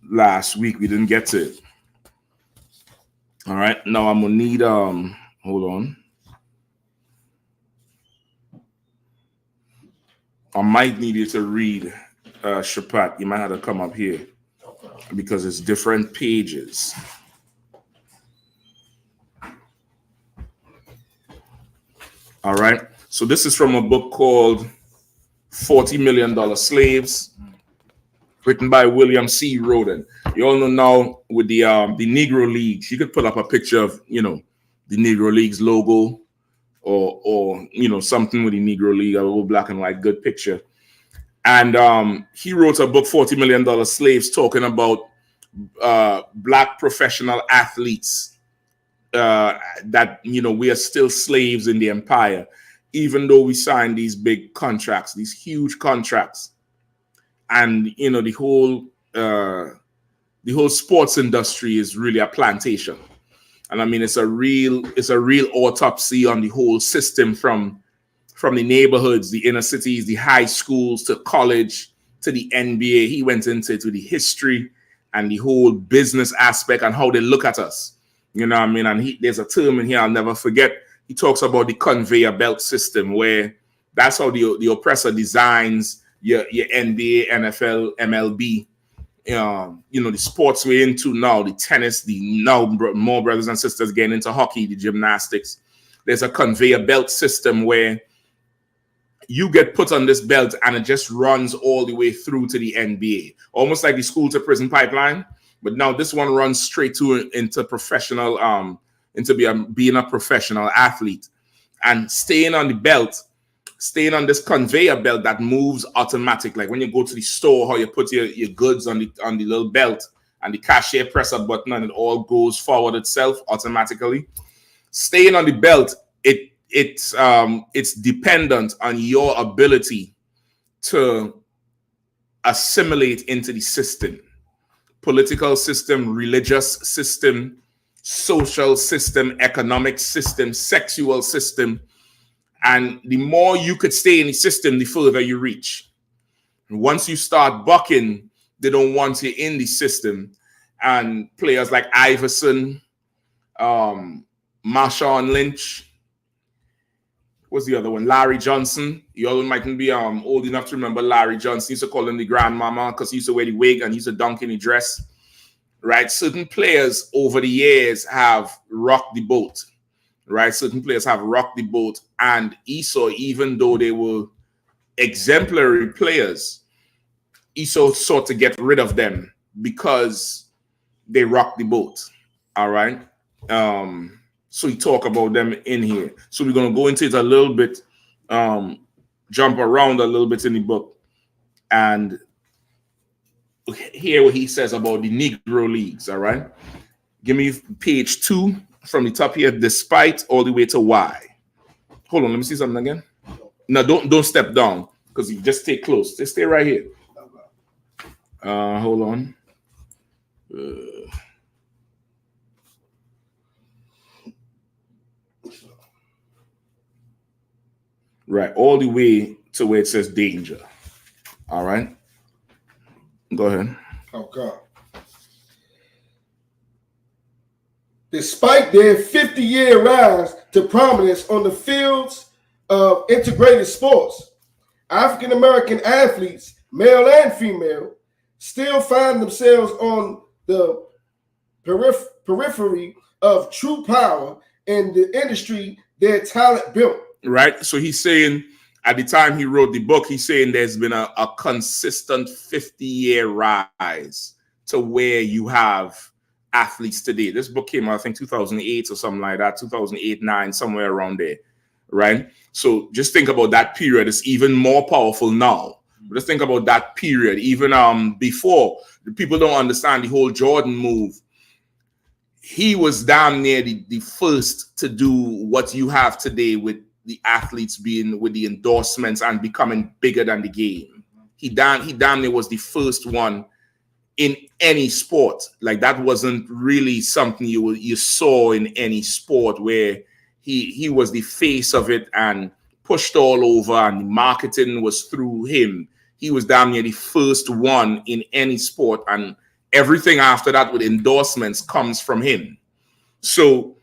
last week. We didn't get to it. All right. Now I'm gonna need hold on. I might need you to read Shapat. You might have to come up here because it's different pages. All right. So this is from a book called $40 Million Slaves, written by William C. Roden. You all know now with the Negro Leagues, you could put up a picture of, you know, the Negro Leagues logo or you know, something with the Negro League, a little black and white, good picture. And he wrote a book, $40 Million Slaves, talking about black professional athletes that, you know, we are still slaves in the empire, even though we signed these big contracts, these huge contracts. And, you know, the whole sports industry is really a plantation. And I mean, it's a real autopsy on the whole system from the neighborhoods, the inner cities, the high schools, to college, to the NBA. He went into the history and the whole business aspect and how they look at us. You know what I mean? And there's a term in here I'll never forget. He talks about the conveyor belt system, where that's how the oppressor designs your NBA, NFL, MLB. You know, the sports we're into now, the tennis, now more brothers and sisters getting into hockey, the gymnastics. There's a conveyor belt system where you get put on this belt and it just runs all the way through to the NBA, almost like the school to prison pipeline. But now this one runs straight into professional, being a professional athlete, and staying on the belt, staying on this conveyor belt that moves automatic. Like when you go to the store, how you put your goods on the little belt and the cashier press a button and it all goes forward itself automatically. Staying on the belt, it's dependent on your ability to assimilate into the system. Political system, religious system, social system, economic system, sexual system. And the more you could stay in the system, the further you reach. And once you start bucking, they don't want you in the system. And players like Iverson, Marshawn Lynch, what's the other one? Larry Johnson. You all mightn't be old enough to remember Larry Johnson. He used to call him the grandmama because he used to wear the wig and he used to dunk in the dress. Right? Certain players over the years have rocked the boat. Right? Certain players have rocked the boat. And Esau, even though they were exemplary players, Esau sought to get rid of them because they rocked the boat. All right? So we talk about them in here. So we're going to go into it a little bit, jump around a little bit in the book, and hear what he says about the Negro Leagues, all right? Give me page 2 from the top here, despite all the way to Y. Hold on, let me see something again. No, don't step down, because you just stay close. Just stay right here. Hold on. Right, all the way to where it says danger. All right. Go ahead. Okay. Despite their 50-year rise to prominence on the fields of integrated sports, African-American athletes, male and female, still find themselves on the periphery of true power in the industry their talent built. Right. So he's saying at the time he wrote the book, he's saying there's been a consistent 50-year rise to where you have athletes today. This book came out, I think, 2008 or something like that, 2008, 9, somewhere around there. Right. So just think about that period. It's even more powerful now. But just think about that period. Even before, the people don't understand the whole Jordan move. He was damn near the first to do what you have today with the athletes being with the endorsements and becoming bigger than the game. He damn near was the first one in any sport. Like that wasn't really something you saw in any sport, where he was the face of it and pushed all over, and the marketing was through him. He was damn near the first one in any sport, and everything after that with endorsements comes from him. So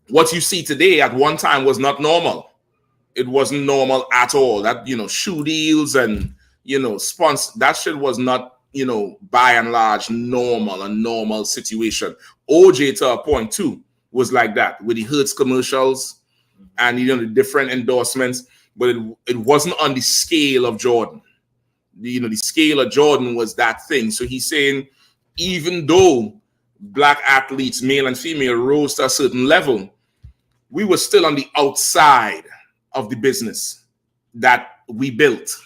what you see today at one time was not normal. It wasn't normal at all. That, shoe deals and, sponsor, that shit was not, by and large, a normal situation. OJ, to a point too, was like that with the Hertz commercials and, the different endorsements, but it wasn't on the scale of Jordan. The scale of Jordan was that thing. So he's saying, even though black athletes, male and female, rose to a certain level, we were still on the outside of the business that we built.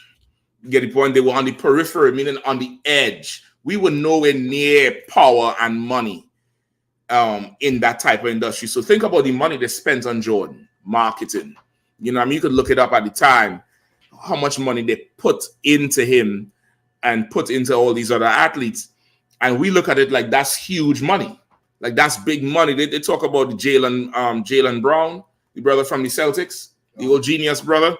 You get the point? They were on the periphery, meaning on the edge. We were nowhere near power and money in that type of industry. So think about the money they spent on Jordan, marketing. You could look it up at the time, how much money they put into him and put into all these other athletes. And we look at it like that's huge money. Like that's big money. They talk about the Jaylen Brown, the brother from the Celtics, the old genius brother.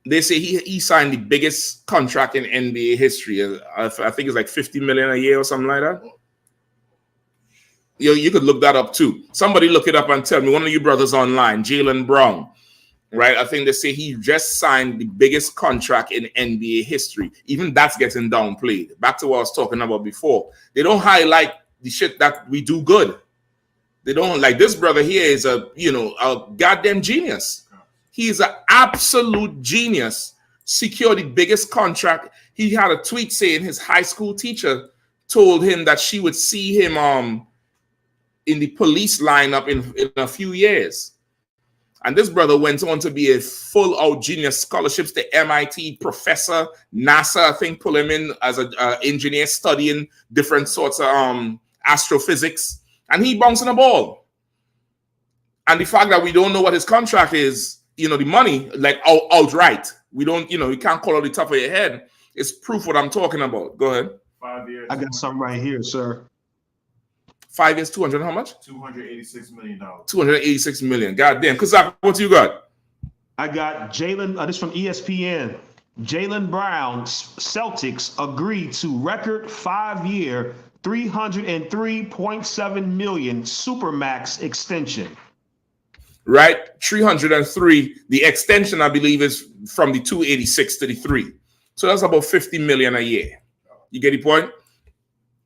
They say he signed the biggest contract in NBA history. I think it's like $50 million a year or something like that. You could look that up too. Somebody look it up and tell me. One of you brothers online, Jaylen Brown, right? I think they say he just signed the biggest contract in NBA history. Even that's getting downplayed. Back to what I was talking about before. They don't highlight the shit that we do good. They don't, like this brother here is a goddamn genius. He's an absolute genius. Secured the biggest contract. He had a tweet saying his high school teacher told him that she would see him in the police lineup in a few years. And this brother went on to be a full-out genius, scholarships to MIT, professor, NASA, I think, pull him in as an engineer studying different sorts of astrophysics. And he bouncing a ball. And the fact that we don't know what his contract is, the money, like outright, we don't, you can't call out the top of your head. It's proof what I'm talking about. Go ahead. 5 years. I got something right here, sir. 5 years, 200, how much? $286 million. 286 million. Goddamn. Kazak, what you got? I got Jaylen, this from ESPN. Jaylen Brown, Celtics agreed to record 5-year, $303.7 million Supermax extension. Right? 303. The extension, I believe, is from the 286 to the 3. So that's about 50 million a year. You get the point?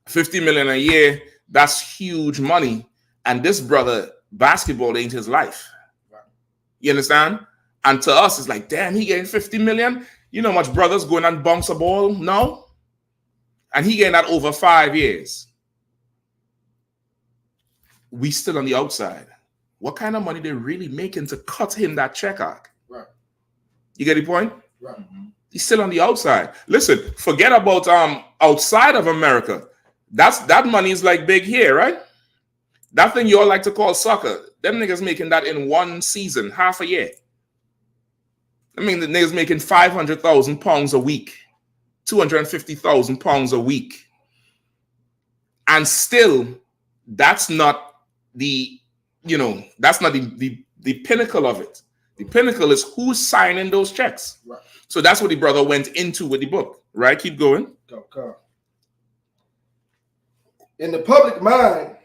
50 million a year. That's huge money. And this brother, basketball ain't his life. You understand? And to us, it's like, damn, he getting 50 million. You know how much brothers going and bounce a ball? No. And he getting that over 5 years. We still on the outside. What kind of money they really making to cut him that check out? Right. You get the point? Right. He's still on the outside. Listen, forget about outside of America. That money is like big here, right? That thing you all like to call soccer, them niggas making that in one season, half a year. I mean, the niggas making 500,000 pounds a week, 250,000 pounds a week. And still, that's not the, that's not the pinnacle of it. The pinnacle is who's signing those checks. Right. So that's what the brother went into with the book, right? Keep going. Go. In the public mind,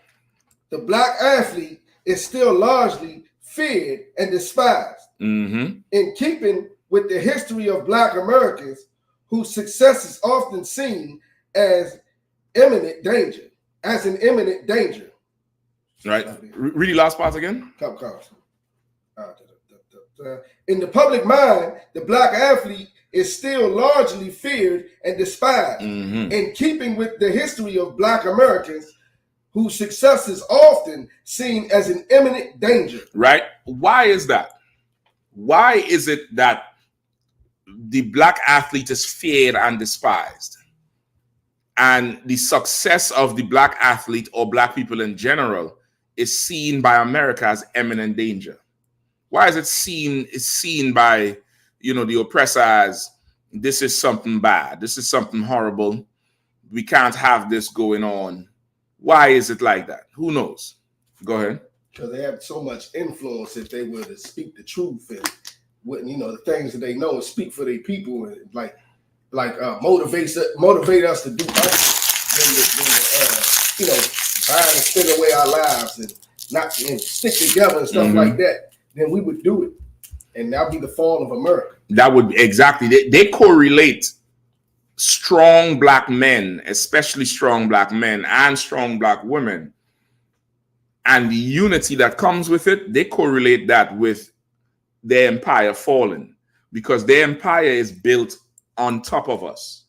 the black athlete is still largely feared and despised. Mm-hmm. In keeping with the history of black Americans, whose success is often seen as imminent danger, Right. Read the last part again. Come. In the public mind, the black athlete is still largely feared and despised. Mm-hmm. In keeping with the history of black Americans, whose success is often seen as an imminent danger. Right? Why is that? Why is it that the black athlete is feared and despised? And the success of the black athlete or black people in general is seen by America as imminent danger. Why is it seen? It's seen by, the oppressor as this is something bad. This is something horrible. We can't have this going on. Why is it like that? Who knows? Go ahead. Because they have so much influence if they were to speak the truth and the things that they know and speak for their people and motivate us to do right. buying and spending away our lives and not and stick together and stuff like that, then we would do it. And that'll be the fall of America. That would exactly they correlate strong black men, especially strong black men and strong black women, and the unity that comes with it. They correlate that with their empire falling, because their empire is built on top of us.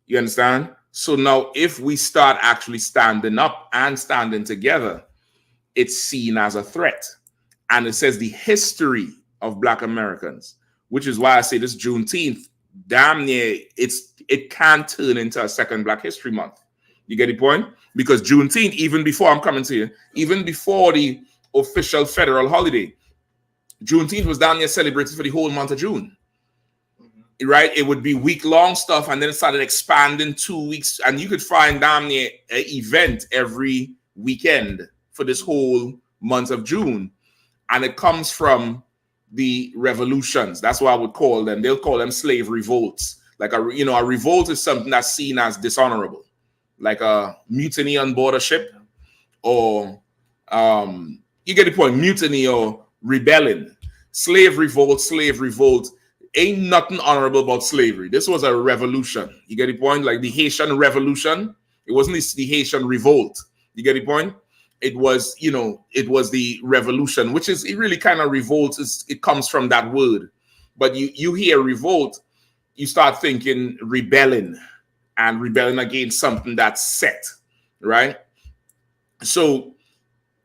You understand? So now if we start actually standing up and standing together, it's seen as a threat. And it says the history of Black Americans, which is why I say this Juneteenth, damn near, it can turn into a second Black History Month. You get the point? Because Juneteenth, even before I'm coming to you, even before the official federal holiday, Juneteenth was damn near celebrated for the whole month of June. Right? It would be week-long stuff, and then it started expanding 2 weeks, and you could find damn near an event every weekend for this whole month of June. And it comes from the revolutions. That's what I would call them. They'll call them slave revolts. Like a revolt is something that's seen as dishonorable, like a mutiny on board a ship, or you get the point, mutiny or rebellion. Slave revolt. Ain't nothing honorable about slavery. This was a revolution. You get the point? Like the Haitian Revolution. It wasn't the Haitian Revolt. You get the point? It was, it was the revolution, which is, it really kind of revolt. It comes from that word. But you hear revolt, you start thinking rebelling, and rebelling against something that's set, right? So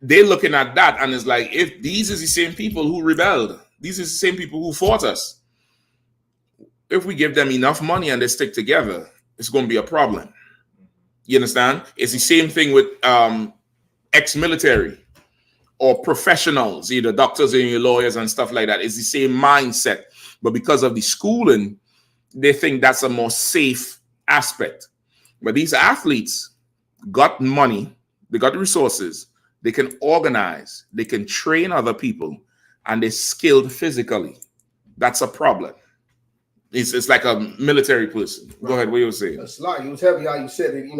they're looking at that, and it's like, if these are the same people who rebelled, these are the same people who fought us, if we give them enough money and they stick together, it's going to be a problem. You understand? It's the same thing with ex-military or professionals, either doctors and your lawyers and stuff like that. It's the same mindset. But because of the schooling, they think that's a more safe aspect. But these athletes got money, they got the resources, they can organize, they can train other people, and they're skilled physically. That's a problem. It's like a military person. Go ahead, what you were saying? It's like you was heavy how you said it,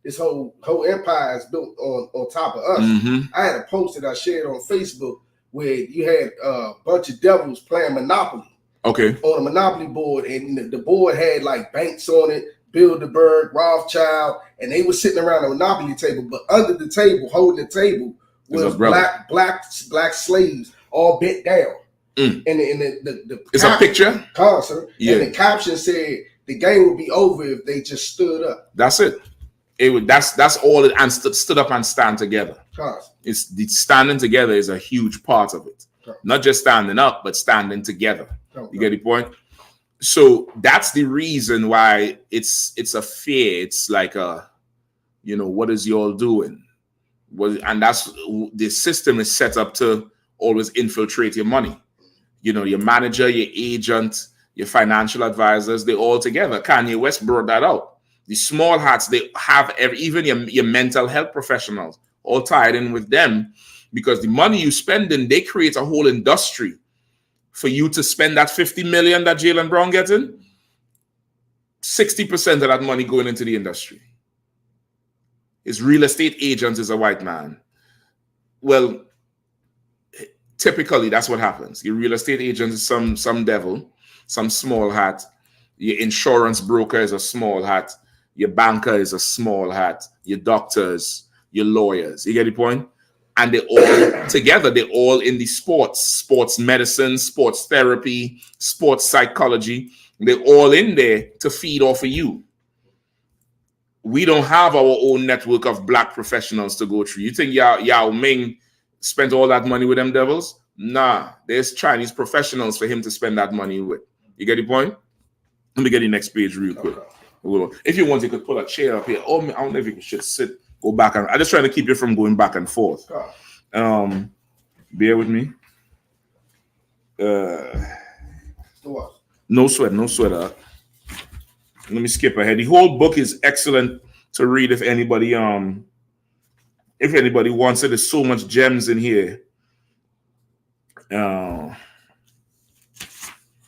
this whole empire is built on top of us. I had a post that I shared on Facebook where you had a bunch of devils playing Monopoly. Okay. On a Monopoly board, and the board had like banks on it, Bilderberg, Rothschild, and they were sitting around the Monopoly table, but under the table, holding the table, was black slaves all bent down. And the it's a picture concert, and the caption said the game would be over if they just stood up. That's it. That's all it, and stood up and stand together. It's the standing together is a huge part of it. Not just standing up, but standing together. You get the point? So that's the reason why it's a fear. It's like what is y'all doing? And that's the system is set up to always infiltrate your money. Your manager, your agent, your financial advisors, they're all together. Kanye West brought that out. The small hats, they have even your mental health professionals all tied in with them, because the money you spending, they create a whole industry for you to spend that $50 million that Jalen Brown gets in. 60% of that money going into the industry. His real estate agent is a white man. Well, typically, that's what happens. Your real estate agent is some devil, some small hat. Your insurance broker is a small hat. Your banker is a small hat. Your doctors, your lawyers. You get the point? And they're all together. They're all in the sports medicine, sports therapy, sports psychology. They're all in there to feed off of you. We don't have our own network of black professionals to go through. You think Yao Ming spent all that money with them devils? Nah, there's Chinese professionals for him to spend that money with. You get the point? Let me get the next page real quick. If you want, you could pull a chair up here. Oh, I don't know if you should sit, go back. I'm just trying to keep you from going back and forth. Bear with me. No sweat. Let me skip ahead. The whole book is excellent to read if anybody wants it. There's so much gems in here. Hold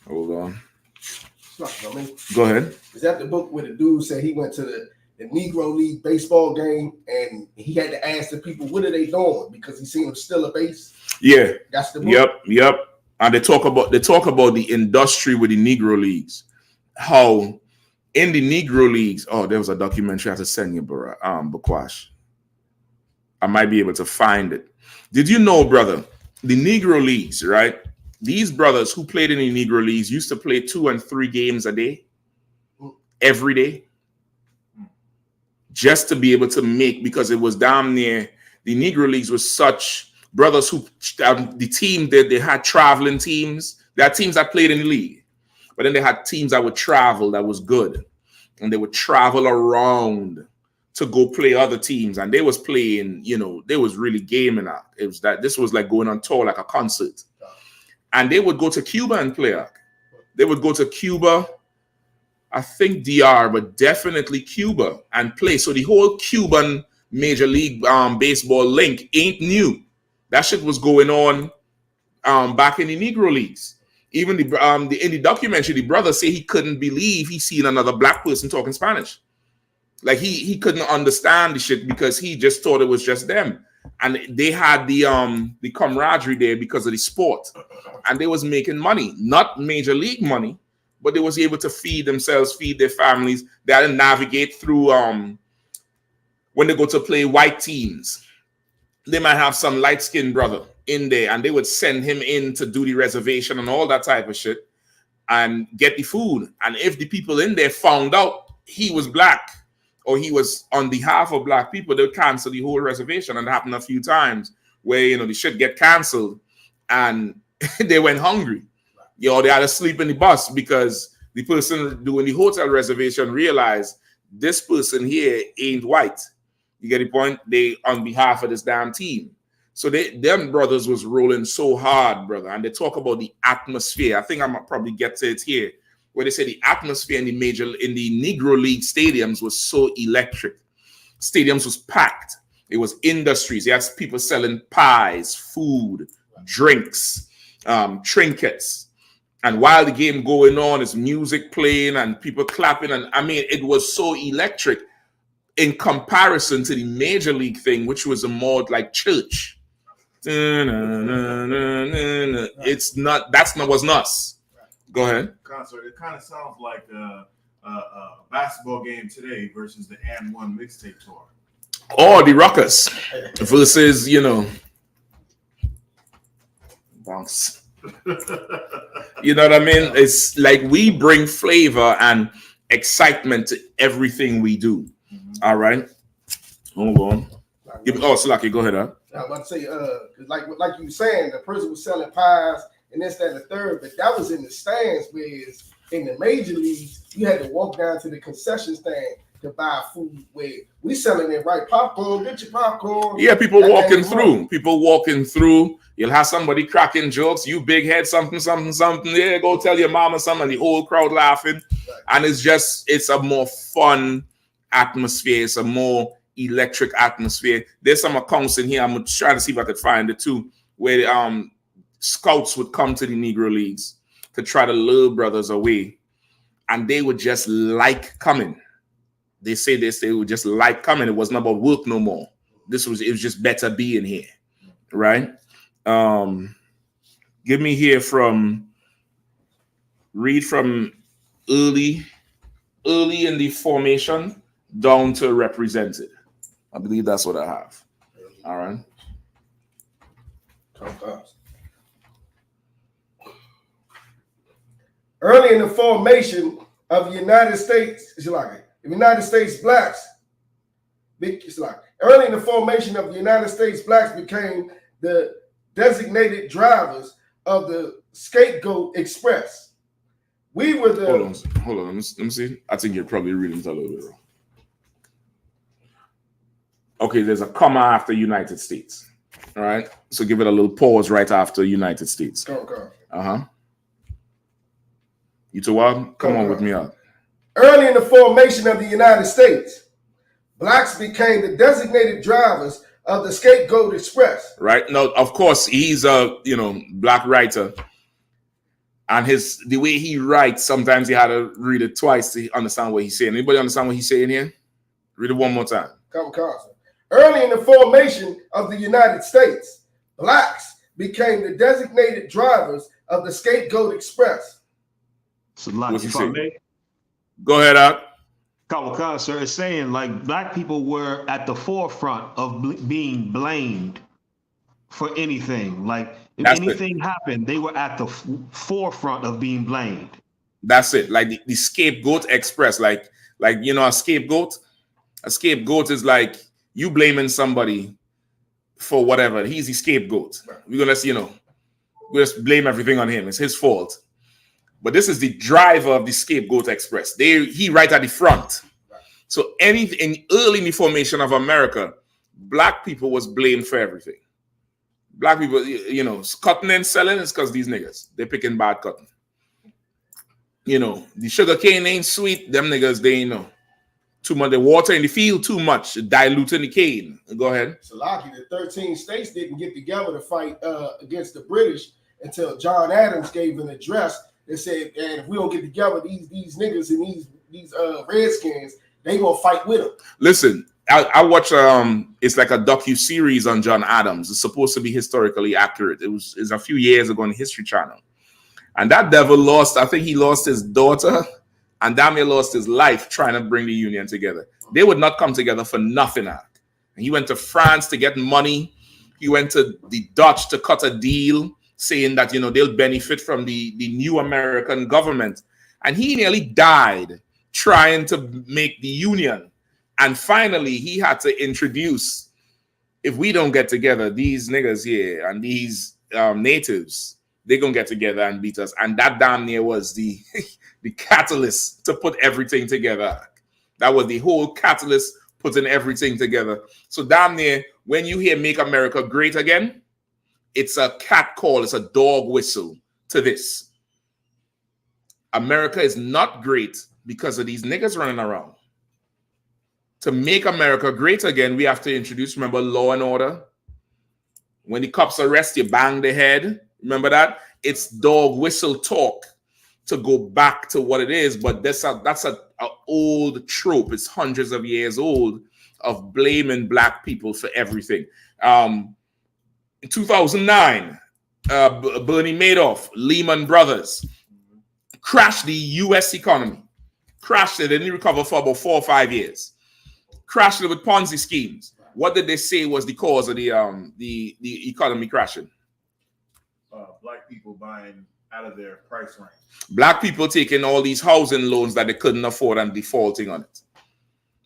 on. Go ahead. Is that the book where the dude said he went to the Negro League baseball game, and he had to ask the people, what are they doing? Because he seen them steal a base. Yeah. That's the book. Yep. And they talk about the industry with the Negro Leagues. How in the Negro Leagues, there was a documentary I had to send you, Bakwash. I might be able to find it. Did you know, brother, the Negro Leagues, right? These brothers who played in the Negro Leagues used to play 2 and 3 games a day, every day, just to be able to make, because it was damn near, the Negro Leagues was such, brothers who, the team, they had traveling teams. There are teams that played in the league, but then they had teams that would travel that was good. And they would travel around to go play other teams, and they was playing, they was really gaming out. It was that this was like going on tour, like a concert. And they would go to Cuba and play out. They would go to Cuba, I think DR, but definitely Cuba, and play. So the whole Cuban Major League Baseball link ain't new. That shit was going on back in the Negro Leagues. Even in the documentary, the brother said he couldn't believe he seen another black person talking Spanish. Like he couldn't understand the shit because he just thought it was just them. And they had the camaraderie there because of the sport. And they was making money, not major league money, but they was able to feed themselves, feed their families. They had to navigate through when they go to play white teams. They might have some light-skinned brother in there, and they would send him in to do the reservation and all that type of shit and get the food. And if the people in there found out he was black or he was on behalf of black people, they would cancel the whole reservation. And it happened a few times where, the shit get canceled and they went hungry. They had to sleep in the bus because the person doing the hotel reservation realized this person here ain't white. You get the point? They on behalf of this damn team. So them brothers was rolling so hard, brother. And they talk about the atmosphere. I think I might probably get to it here, where they say the atmosphere in the Negro League stadiums was so electric. Stadiums was packed. It was industries. You had people selling pies, food, drinks, trinkets. And while the game going on, there's music playing and people clapping. And I mean, it was so electric in comparison to the major league thing, which was a more like church. It's not, was us. Go ahead. Concert. It kind of sounds like a basketball game today versus the And1 mixtape tour. Or the Rockers versus, bounce. You know what I mean? It's like we bring flavor and excitement to everything we do. All right. Hold on. Slaki, go ahead. I was about to say, like you were saying, the person was selling pies and this, that, and the third, but that was in the stands. Whereas in the major leagues, you had to walk down to the concession stand to buy food. Where we selling it right, popcorn, get your popcorn. Yeah, people walking through. You'll have somebody cracking jokes. You big head, something. Yeah, go tell your mama something. The whole crowd laughing, and it's a more fun atmosphere. It's a more electric atmosphere. There's some accounts in here. I'm gonna try to see if I could find it too, where scouts would come to the Negro Leagues to try to lure brothers away, and they would just like coming. They say this, they would just like coming. It wasn't about work no more. It was just better being here, right? Give me here read from early in the formation down to represented. I believe that's what I have. All right. Early in the formation of the United States, blacks. Early in the formation of the United States, blacks became the designated drivers of the Scapegoat Express. We were the. Hold on. Let me see. I think you're probably reading it a little bit wrong. Okay, there's a comma after United States. All right. So give it a little pause right after United States. Okay. You two up? Come on with me up. Early in the formation of the United States, blacks became the designated drivers of the Scapegoat Express. Right. Now, of course, he's a black writer. And the way he writes, sometimes you had to read it twice to understand what he's saying. Anybody understand what he's saying here? Read it one more time. Early in the formation of the United States, blacks became the designated drivers of the Scapegoat Express. So, like, What's he if I saying? may, Go ahead, Ak. Kawakar, sir, is saying like black people were at the forefront of being blamed for anything. Like if That's anything happened, they were at the forefront of being blamed. That's it. Like the Scapegoat Express. Like you know, a scapegoat. A scapegoat is like you blaming somebody for whatever. He's the scapegoat. We're gonna see, you know, we just blame everything on him. It's his fault. But this is the driver of the Scapegoat Express. He right at the front. So anything early in the formation of America, black people was blamed for everything. Black people, you know, cotton and selling is because these niggas, they're picking bad cotton. You know, the sugar cane ain't sweet. Them niggas, they ain't know. Too much, the water in the field, too much, diluting the cane. Go ahead. So lucky the 13 states didn't get together to fight against the British until John Adams gave an address that said, and if we don't get together, these niggas and these redskins, they gonna fight with them. Listen, I watch it's like a docu-series on John Adams. It's supposed to be historically accurate. It's a few years ago on the History Channel. And that devil lost, I think he lost his daughter, and damn near lost his life trying to bring the Union together. They would not come together for nothing. And he went to France to get money. He went to the Dutch to cut a deal, saying that, you know, they'll benefit from the new American government. And he nearly died trying to make the Union. And finally, he had to introduce, if we don't get together, these niggas here and these natives, they're going to get together and beat us. And that damn near was the catalyst to put everything together. That was the whole catalyst putting everything together. So damn near, when you hear Make America Great Again, it's a cat call, it's a dog whistle to this. America is not great because of these niggas running around. To make America great again, we have to introduce, remember, law and order. When the cops arrest you, bang the head. Remember that? It's dog whistle talk to go back to what it is. But that's a old trope. It's hundreds of years old of blaming black people for everything. In 2009, Bernie Madoff, Lehman Brothers, crashed the U.S. economy. Crashed it, didn't recover for about 4 or 5 years. Crashed it with Ponzi schemes. What did they say was the cause of the economy crashing? Black people buying out of their price range. Black people taking all these housing loans that they couldn't afford and defaulting on it.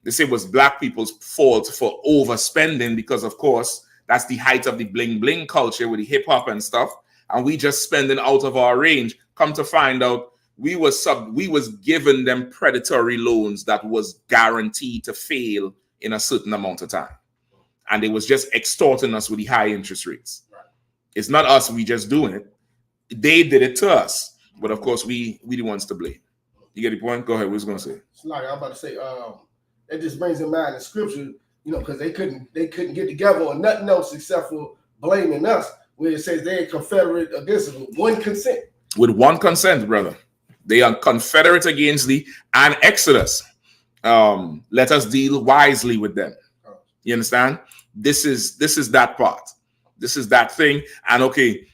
They say it was black people's fault for overspending because, of course, that's the height of the bling bling culture with the hip hop and stuff. And we just spending out of our range. Come to find out, we was giving them predatory loans that was guaranteed to fail in a certain amount of time. And they was just extorting us with the high interest rates. Right. It's not us, we just doing it. They did it to us. But of course, we the ones to blame. You get the point? Go ahead, what was going to say? It's like I'm about to say, that just brings in mind the scripture, you know, because they couldn't get together on nothing else except for blaming us, where it says they're confederate against us with one consent. With one consent, brother. They are confederate against thee and Exodus. Let us deal wisely with them. You understand? This is that part. This is that thing. And okay,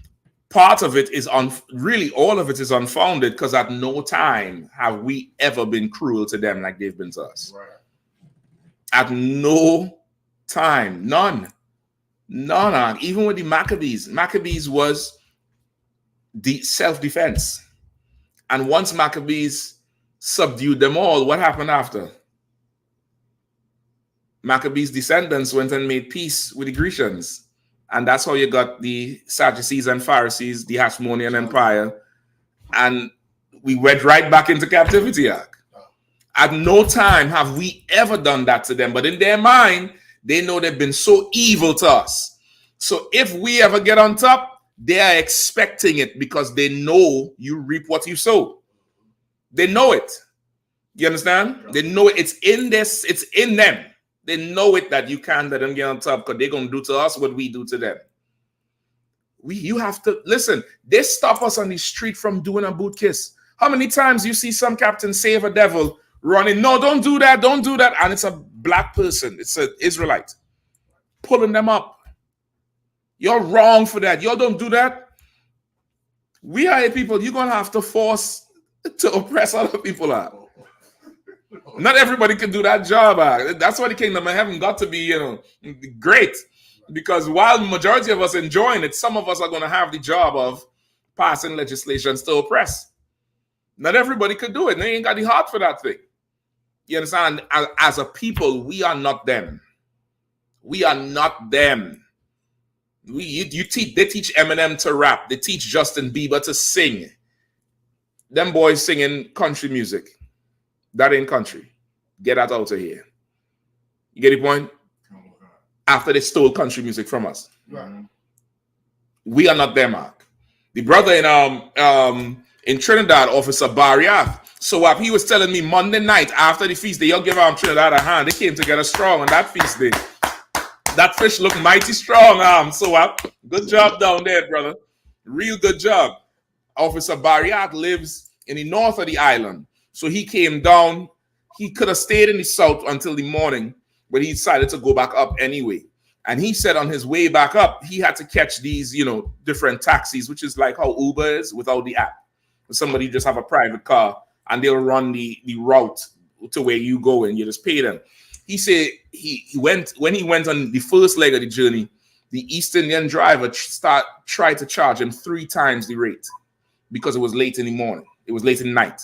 part of it is really all of it is unfounded because at no time have we ever been cruel to them like they've been to us. Right. At no time, none. Even with the Maccabees was the self-defense. And once Maccabees subdued them all, what happened after? Maccabees' descendants went and made peace with the Grecians. And that's how you got the Sadducees and Pharisees, the Hasmonean Empire. And we went right back into captivity. At no time have we ever done that to them. But in their mind, they know they've been so evil to us. So if we ever get on top, they are expecting it because they know you reap what you sow. They know it. You understand? They know it. It's in this. It's in them. They know it that you can't let them get on top because they're going to do to us what we do to them. You have to listen. They stop us on the street from doing a boot kiss. How many times you see some captain save a devil running? No, don't do that. Don't do that. And it's a black person, it's an Israelite, pulling them up. You're wrong for that. Y'all don't do that. We are people, you're going to have to force to oppress other people out. Not everybody can do that job. That's why the kingdom of heaven got to be, great. Because while the majority of us enjoying it, some of us are going to have the job of passing legislation to oppress. Not everybody could do it. They ain't got the heart for that thing. You understand? As a people, we are not them. We are not them. They teach Eminem to rap. They teach Justin Bieber to sing. Them boys singing country music. That ain't country. Get that out of here. You get the point? After they stole country music from us. Right. We are not them, Mark. The brother in Trinidad, Officer Bariath. So he was telling me Monday night after the feast day, y'all give Trinidad a hand. They came together strong on that feast day. That fish looked mighty strong. Good job down there, brother. Real good job. Officer Bariath lives in the north of the island. So he came down. He could have stayed in the south until the morning, but he decided to go back up anyway. And he said on his way back up, he had to catch these, different taxis, which is like how Uber is without the app. Somebody just have a private car and they'll run the route to where you go and you just pay them. He said when he went on the first leg of the journey, the East Indian driver tried to charge him 3 times the rate because it was late in the morning. It was late in the night.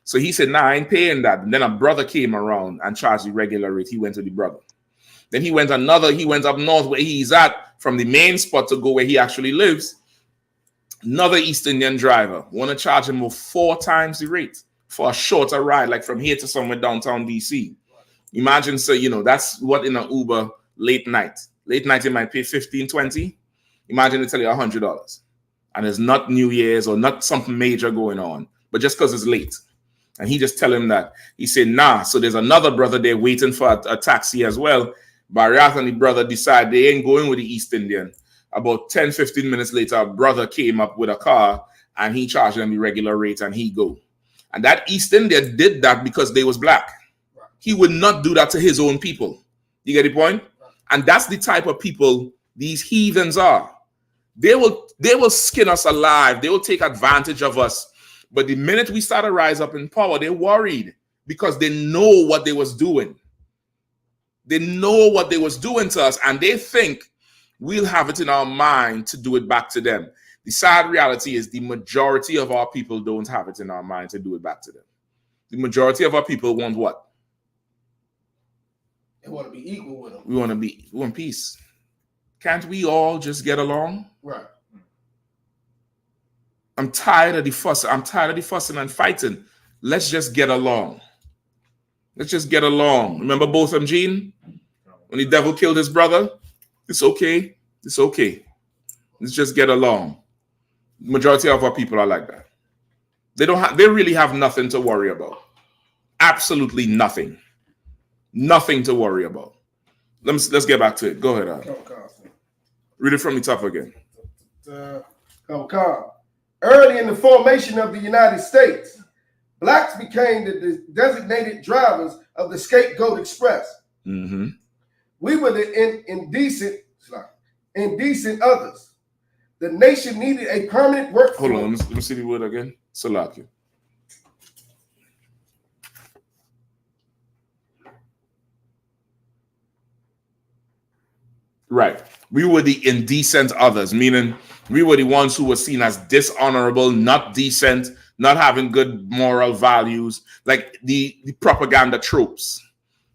So he said, I ain't paying that. And then a brother came around and charged the regular rate. He went to the brother. Then he went up north where he's at from the main spot to go where he actually lives. Another East Indian driver want to charge him with 4 times the rate for a shorter ride, like from here to somewhere downtown DC. Imagine, that's what in an Uber late night. Late night, you might pay $15, $20. Imagine they tell you $100. And it's not New Year's or not something major going on, but just because it's late. And he just tell him that. He said, nah. So there's another brother there waiting for a taxi as well. Bariath and the brother decide they ain't going with the East Indian. About 10, 15 minutes later, a brother came up with a car and he charged them the regular rate and he go. And that East Indian did that because they was black. He would not do that to his own people. You get the point? And that's the type of people these heathens are. They will skin us alive. They will take advantage of us. But the minute we start to rise up in power, they're worried because they know what they was doing. They know what they was doing to us, and they think we'll have it in our mind to do it back to them. The sad reality is the majority of our people don't have it in our mind to do it back to them. The majority of our people want what? They want to be equal with them. We want peace. Can't we all just get along? Right. I'm tired of the fussing. I'm tired of the fussing and fighting. Let's just get along. Let's just get along. Remember Botham Jean? When the devil killed his brother? It's okay. It's okay. Let's just get along. The majority of our people are like that. They really have nothing to worry about. Absolutely nothing. Nothing to worry about. Let's get back to it. Go ahead. Read it from the top again. Early in the formation of the United States, blacks became the designated drivers of the Scapegoat Express. Mm-hmm. We were the indecent others. The nation needed a permanent workforce. Hold on, let me see the word again. Salaki. Right. We were the indecent others, meaning we were the ones who were seen as dishonorable, not decent, not having good moral values, like the propaganda tropes.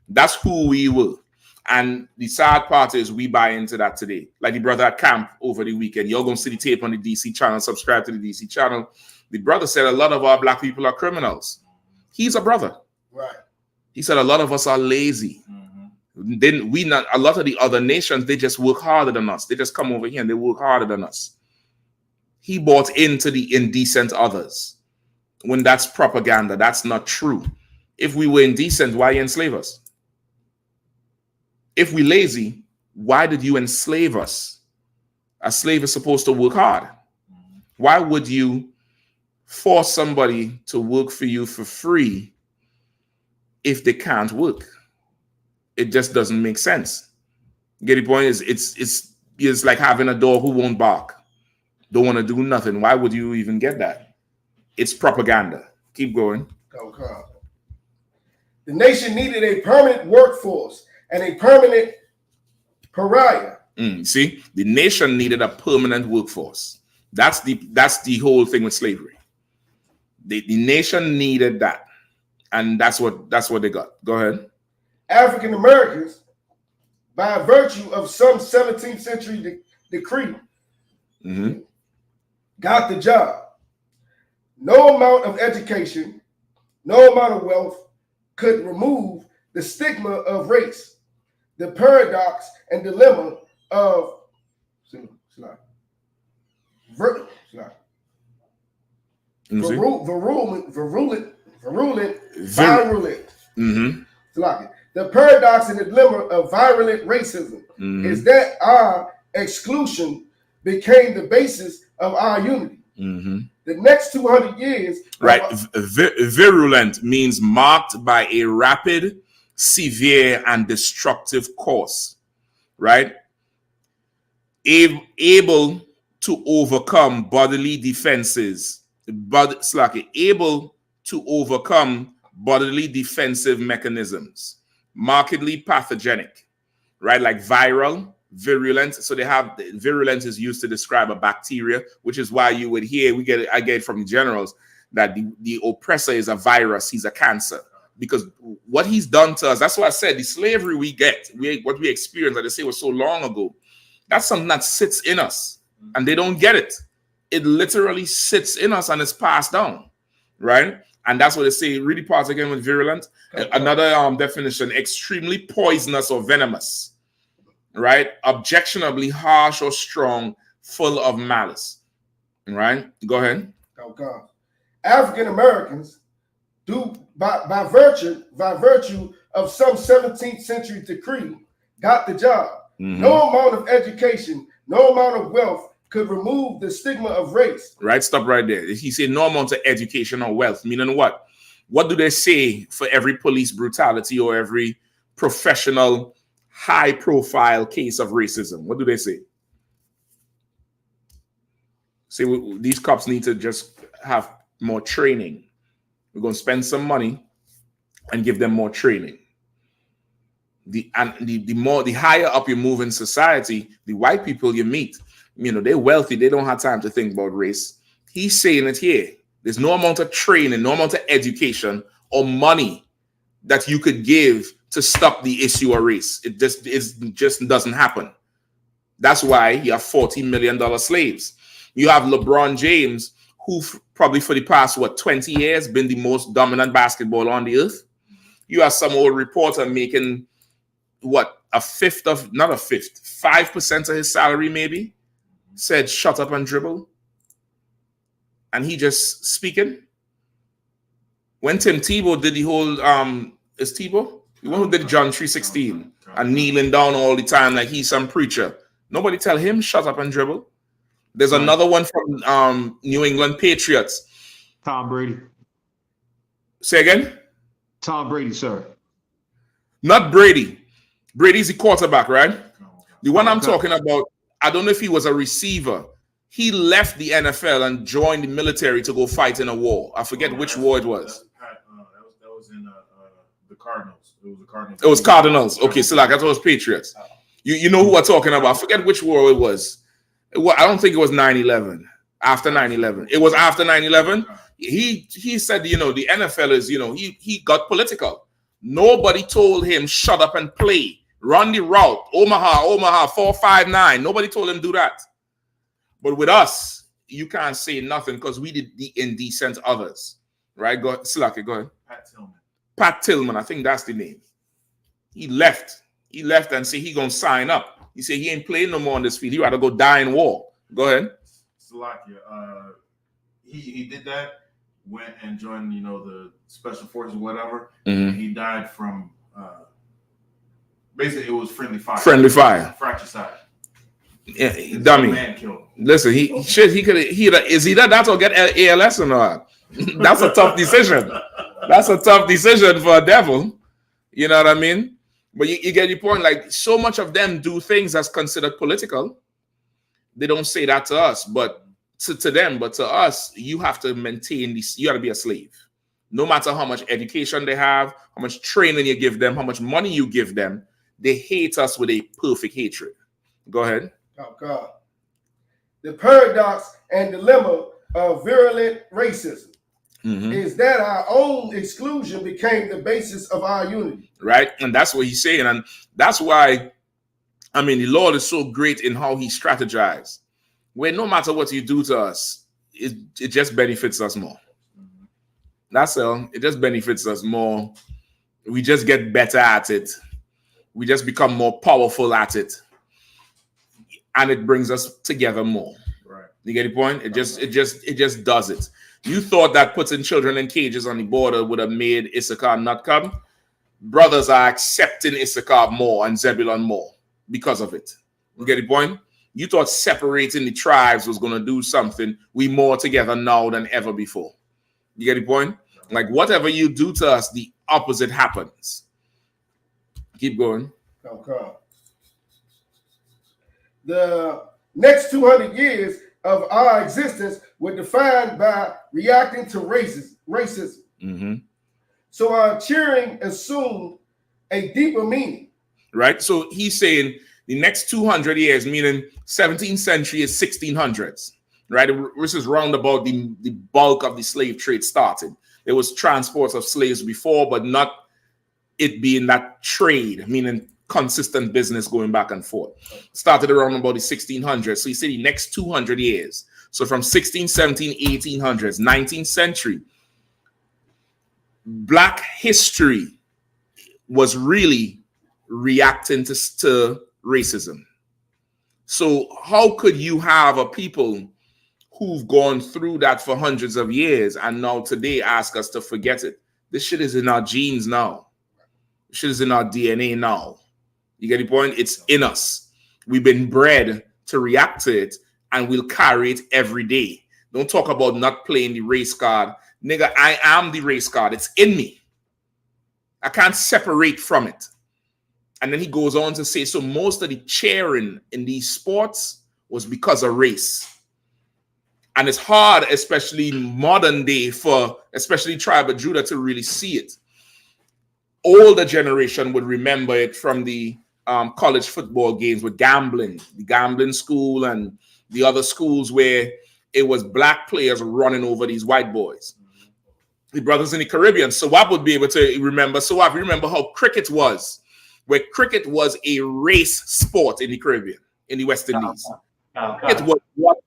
That's who we were. And the sad part is we buy into that today. Like the brother at camp over the weekend. You're going to see the tape on the DC channel, subscribe to the DC channel. The brother said a lot of our black people are criminals. He's a brother. Right. He said a lot of us are lazy. Then a lot of the other nations, they just work harder than us. They just come over here and they work harder than us. He bought into the indecent others. When that's propaganda, that's not true. If we were indecent, why enslave us? If we lazy, why did you enslave us? A slave is supposed to work hard. Why would you force somebody to work for you for free if they can't work? It just doesn't make sense. Get the point? It's like having a dog who won't bark, don't want to do nothing. Why would you even get that? It's propaganda. Keep going. Okay. The nation needed a permanent workforce and a permanent pariah. See, the nation needed a permanent workforce. That's the whole thing with slavery. The nation needed that, and that's what they got. Go ahead. African Americans, by virtue of some 17th century decree, got the job. No amount of education, no amount of wealth could remove the stigma of race, the paradox and dilemma of the paradox and the dilemma of virulent racism is that our exclusion became the basis of our unity. The next 200 years, right? Virulent means marked by a rapid, severe, and destructive course, right? Able to overcome bodily defenses, able to overcome bodily defensive mechanisms, markedly pathogenic, right? Like viral, virulent. So they have virulence is used to describe a bacteria, which is why you would hear I get it from generals that the oppressor is a virus, he's a cancer, because what he's done to us. That's why I said the slavery what we experienced, like they say, was so long ago. That's something that sits in us, and they don't get it. It literally sits in us and it's passed down, right? And that's what they say. Really pause again with virulent. Another definition: extremely poisonous or venomous. Right? Objectionably harsh or strong, full of malice. Right? Go ahead. Okay. African Americans do by virtue of some 17th century decree got the job. No amount of education, no amount of wealth could remove the stigma of race. Right? Stop right there. He said no amount of education or wealth. Meaning what? What do they say for every police brutality or every professional high-profile case of racism? What do they say? Say these cops need to just have more training. We're going to spend some money and give them more training. The higher up you move in society, the white people you meet, they're wealthy. They don't have time to think about race. He's saying it here. There's no amount of training, no amount of education or money that you could give to stop the issue of race. It just doesn't happen. That's why you have $40 million slaves. You have LeBron James, who probably for the past 20 years been the most dominant basketballer on the earth. You have some old reporter making 5% of his salary maybe, said shut up and dribble, and he just speaking. When Tim Tebow did the whole is Tebow? The one who did John 3:16 and kneeling down all the time like he's some preacher. Nobody tell him shut up and dribble. There's another one from New England Patriots. Tom Brady. Say again? Tom Brady, sir. Not Brady. Brady's the quarterback, right? The one I'm talking about, I don't know if he was a receiver. He left the NFL and joined the military to go fight in a war. I forget which war it was. That was in the Cardinals. It was the Cardinals. It was Cardinals. Okay, so like I thought it was Patriots. You know who I'm talking about. I forget which war it was. I don't think it was 9/11. After 9/11. It was after 9/11. He said, the NFL is, he got political. Nobody told him shut up and play. Run the route. Omaha, 459. Nobody told him do that. But with us, you can't say nothing because we did the indecent others. Right? Go ahead. Slaki, go ahead. Pat Tillman, I think that's the name. He left. He left and said he gonna sign up. He said he ain't playing no more on this field. He rather go die in war. Go ahead. Salakia, he did that, went and joined, the special forces, whatever. And he died from basically it was friendly fire. Friendly fire. Fratricide. Yeah, dummy. Man killed. Listen, he is either that or get ALS or not. That's a tough decision. That's a tough decision for a devil. You know what I mean? But you get the point. Like, so much of them do things that's considered political. They don't say that to us, but to them, but to us, you have to maintain this. You got to be a slave. No matter how much education they have, how much training you give them, how much money you give them, they hate us with a perfect hatred. Go ahead. Oh, God. The paradox and dilemma of virulent racism is that our own exclusion became the basis of our unity. Right? And that's what he's saying. And that's why, I mean, the Lord is so great in how he strategized. Where no matter what you do to us, it just benefits us more. That's all. It just benefits us more. We just get better at it. We just become more powerful at it. And it brings us together more. Right. You get the point? It just does it. You thought that putting children in cages on the border would have made Issachar not come? Brothers are accepting Issachar more and Zebulun more because of it. You get the point? You thought separating the tribes was going to do something. We more together now than ever before. You get the point? Like, whatever you do to us, the opposite happens. Keep going. Okay. The next 200 years of our existence were defined by reacting to racism. So our cheering assumed a deeper meaning. Right? So he's saying the next 200 years, meaning 17th century is 1600s. Right? This is round about the bulk of the slave trade started. There was transports of slaves before, but not it being that trade, meaning consistent business going back and forth. Started around about the 1600s. So you see the next 200 years. So from 16, 17, 1800s, 19th century, Black history was really reacting to racism. So how could you have a people who've gone through that for hundreds of years and now today ask us to forget it? This shit is in our genes now. This shit is in our DNA now. You get the point? It's in us. We've been bred to react to it, and we'll carry it every day. Don't talk about not playing the race card. Nigga, I am the race card. It's in me. I can't separate from it. And then he goes on to say, so most of the cheering in these sports was because of race. And it's hard, especially modern day, for especially Tribe of Judah to really see it. Older generation would remember it from the college football games with gambling, the gambling school and the other schools where it was black players running over these white boys. The brothers in the Caribbean. So I would be able to remember. So I remember how cricket was, where cricket was a race sport in the Caribbean, in the West Indies. It was what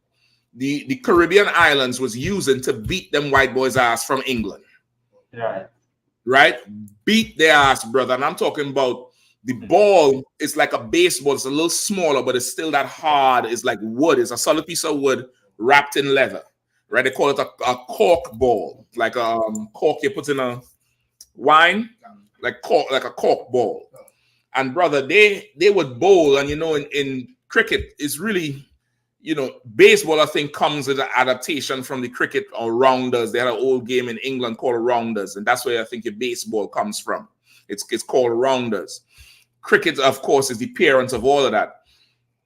the Caribbean islands was using to beat them white boys' ass from England. Right? Beat their ass, brother. And I'm talking about the ball is like a baseball. It's a little smaller, but it's still that hard. It's like wood. It's a solid piece of wood wrapped in leather. Right? They call it a cork ball. Like a cork you put in a wine. Like a cork ball. And brother, they would bowl. And you know, in cricket, it's really, you know, baseball, I think, comes with an adaptation from the cricket or rounders. They had an old game in England called rounders. And that's where I think your baseball comes from. It's called rounders. Cricket, of course, is the parent of all of that.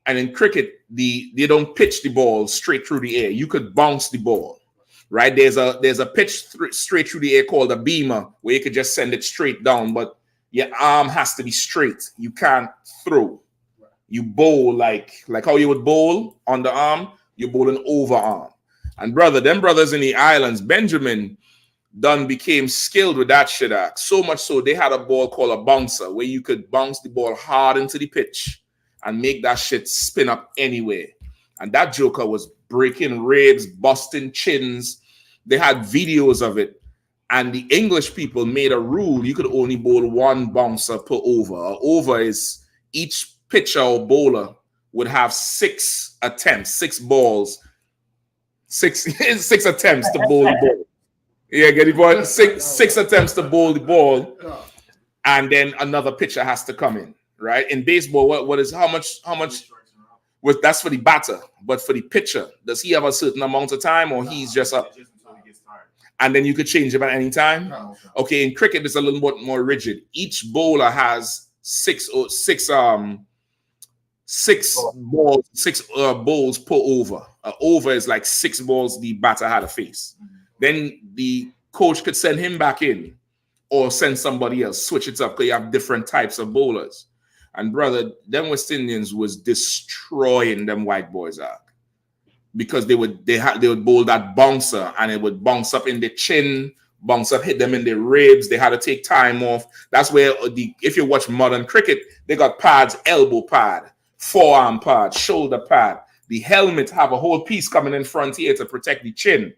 And in cricket, they don't pitch the ball straight through the air. You could bounce the ball, right? There's a pitch straight through the air called a beamer, where you could just send it straight down, but your arm has to be straight. You can't throw. You bowl like how you would bowl on the arm. You're bowling over arm. And brother, them brothers in the islands, Benjamin Dunn became skilled with that shit. So much so they had a ball called a bouncer, where you could bounce the ball hard into the pitch and make that shit spin up anywhere. And that joker was breaking ribs, busting chins. They had videos of it. And the English people made a rule. You could only bowl one bouncer per over. An over is each pitcher or bowler would have 6 attempts, 6 balls, 6 attempts to bowl the ball. Yeah, get it, boy. 6 attempts to bowl the ball, and then another pitcher has to come in. Right? In baseball, what is how much? That's for the batter, but for the pitcher, does he have a certain amount of time, or he's just up? And then you could change him at any time. Okay, in cricket, it's a little bit more rigid. Each bowler has six balls per over. Over is like 6 balls the batter had to face. Then the coach could send him back in or send somebody else, switch it up because you have different types of bowlers. And brother, them West Indians was destroying them white boys out because they would bowl that bouncer and it would bounce up in the chin, bounce up, hit them in the ribs. They had to take time off. That's where if you watch modern cricket, they got pads, elbow pad, forearm pad, shoulder pad. The helmet have a whole piece coming in front here to protect the chin.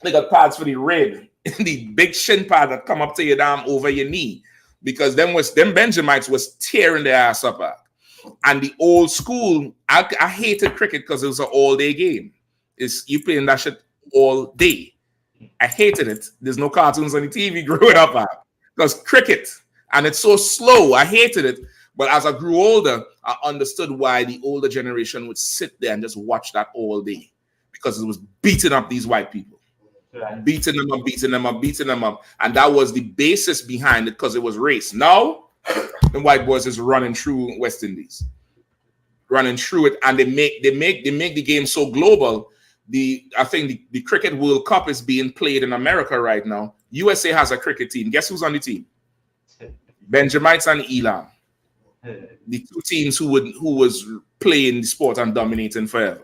They got pads for the rib, the big shin pad that come up to your damn over your knee. Because them Benjamites was tearing their ass up. And the old school, I hated cricket because it was an all-day game. You playing that shit all day. I hated it. There's no cartoons on the TV growing up because cricket, and it's so slow. I hated it. But as I grew older, I understood why the older generation would sit there and just watch that all day because it was beating up these white people. Beating them up. And that was the basis behind it because it was race. Now, the white boys is running through West Indies. Running through it. And they make the game so global. I think the Cricket World Cup is being played in America right now. USA has a cricket team. Guess who's on the team? Benjamites and Elam. The two teams who was playing the sport and dominating forever.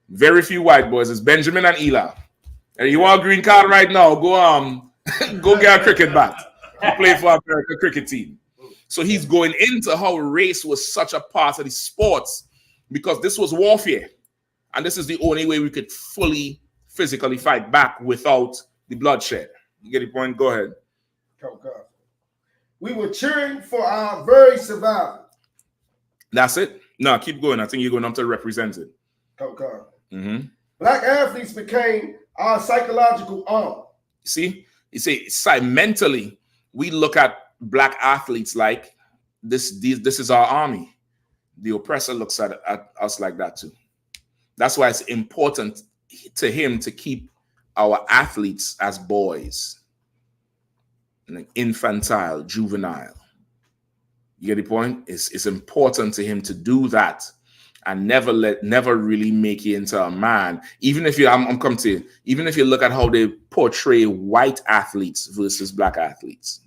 Very few white boys. It's Benjamin and Elam. And you want a green card right now, go get a cricket bat. Play for America cricket team. So he's going into how race was such a part of the sports because this was warfare. And this is the only way we could fully physically fight back without the bloodshed. You get the point? Go ahead. We were cheering for our very survival. That's it. No, keep going. I think you're going up to represent it. Mm-hmm. Black athletes became our psychological arm. See, you say mentally, we look at black athletes like this is our army. The oppressor looks at us like that too. That's why it's important to him to keep our athletes as boys, like infantile, juvenile. You get the point? It's important to him to do that and never really make you into a man. Even if I'm coming to you, even if you look at how they portray white athletes versus black athletes.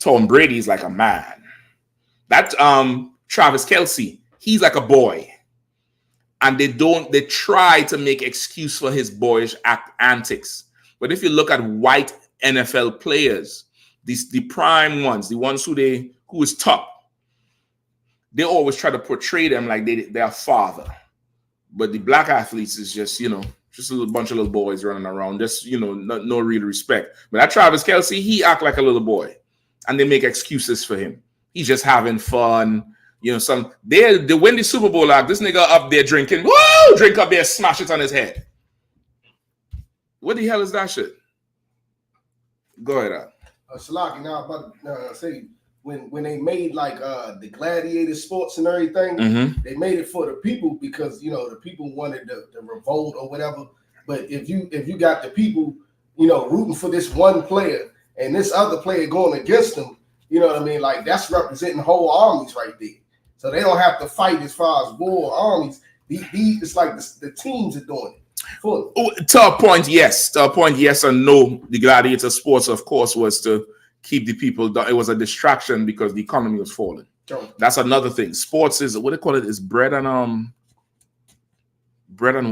Tom Brady's like a man. That Travis Kelce, he's like a boy. And they try to make excuse for his boyish antics. But if you look at white NFL players, the prime ones, the ones who is top, they always try to portray them like they're father. But the black athletes is just a little bunch of little boys running around, just, no real respect. But that Travis Kelce, he act like a little boy. And they make excuses for him. He's just having fun. They win the Super Bowl, like this nigga up there drinking, woo, drink up there, smash it on his head. What the hell is that shit? Go ahead, Shalaki, now I'm about to say, when they made like the gladiator sports and everything, they made it for the people because the people wanted the revolt or whatever. But if you got the people rooting for this one player and this other player going against them, you know what I mean? Like that's representing whole armies right there. So they don't have to fight as far as war armies. It's like the teams are doing it. Fully. To a point, yes. To a point, yes and no. The gladiator sports, of course, was to keep the people down. It was a distraction because the economy was falling. That's another thing. Sports is what they call it is bread and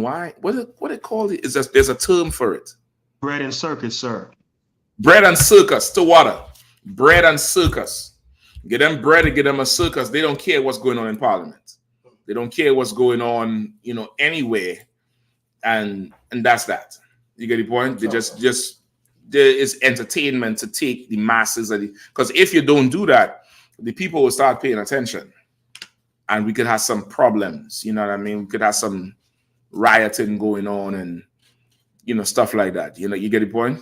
wine. What they call it? There's a term for it. Bread and circus, sir. Bread and circus to water. Bread and circus. Get them bread and get them a circus. They don't care what's going on in Parliament. They don't care what's going on, anywhere. And that's that. You get the point? They just there is entertainment to take the masses because if you don't do that, the people will start paying attention. And we could have some problems. You know what I mean? We could have some rioting going on and stuff like that. You get the point?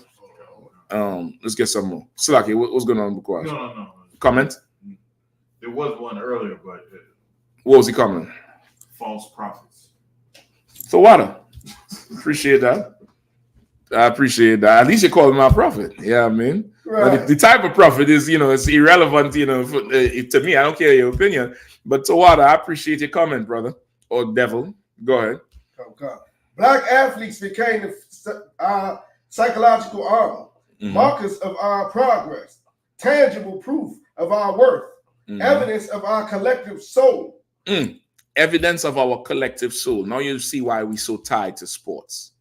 Let's get some more. Slaki, what's going on? No. Comment? There was one earlier, but what was he comment? False prophets. So what? Appreciate that. I appreciate that. At least you call him my prophet. Yeah, I mean, Right. but the type of prophet is, it's irrelevant, to me. I don't care your opinion. But Tawada, I appreciate your comment, brother. Or devil. Go ahead. Okay. Black athletes became our psychological armor, markers of our progress, tangible proof of our worth, evidence of our collective soul. Evidence of our collective soul. Now you see why we're so tied to sports.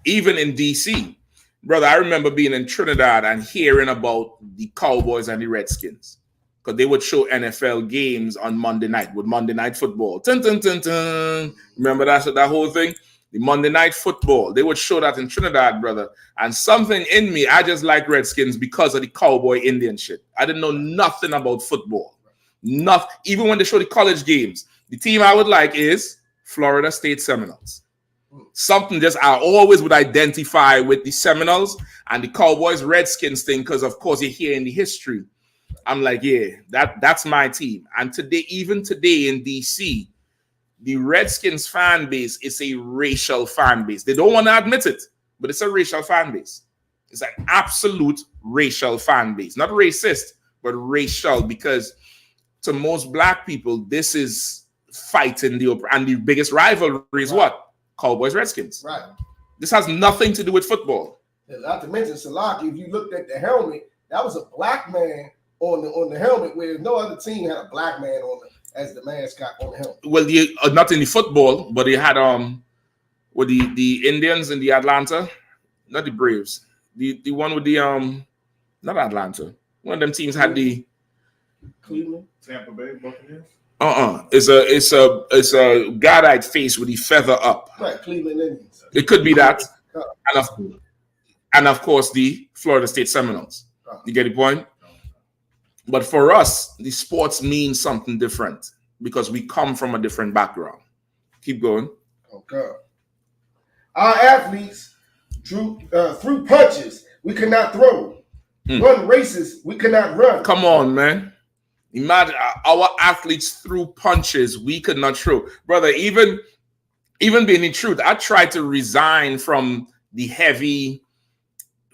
Even in DC, brother, I remember being in Trinidad and hearing about the Cowboys and the Redskins, because they would show NFL games on Monday night with Monday Night Football. Dun, dun, dun, dun. Remember that whole thing? The Monday Night Football. They would show that in Trinidad, brother. And something in me, I just like Redskins because of the cowboy Indian shit. I didn't know nothing about football. Nothing. Even when they show the college games, the team I would like is Florida State Seminoles. Something just I always would identify with the Seminoles and the Cowboys Redskins thing, because of course you're hearing the history. I'm like, yeah, that's my team. And today, even today in DC, the Redskins fan base is a racial fan base. They don't want to admit it, but it's a racial fan base. It's an absolute racial fan base. Not racist, but racial, because to most black people, this is fighting and the biggest rivalry is what? Cowboys Redskins. Right. This has nothing to do with football. And not to mention, Salaki, if you looked at the helmet, that was a black man on the helmet, where no other team had a black man as the mascot on the helmet. Well, not in the football, but they had with the Indians in the Atlanta, not the Braves, the one with the not Atlanta. One of them teams had the Cleveland, Tampa Bay Buccaneers. It's a godite face with the feather up. Right, Cleveland Indians. It could be that, and of course the Florida State Seminoles. You get the point? But for us, the sports mean something different because we come from a different background. Keep going. Okay. Our athletes threw punches we could not throw. Run races we could not run. Come on, man. Imagine our athletes threw punches we could not throw. Brother, even being the truth, I tried to resign from the heavy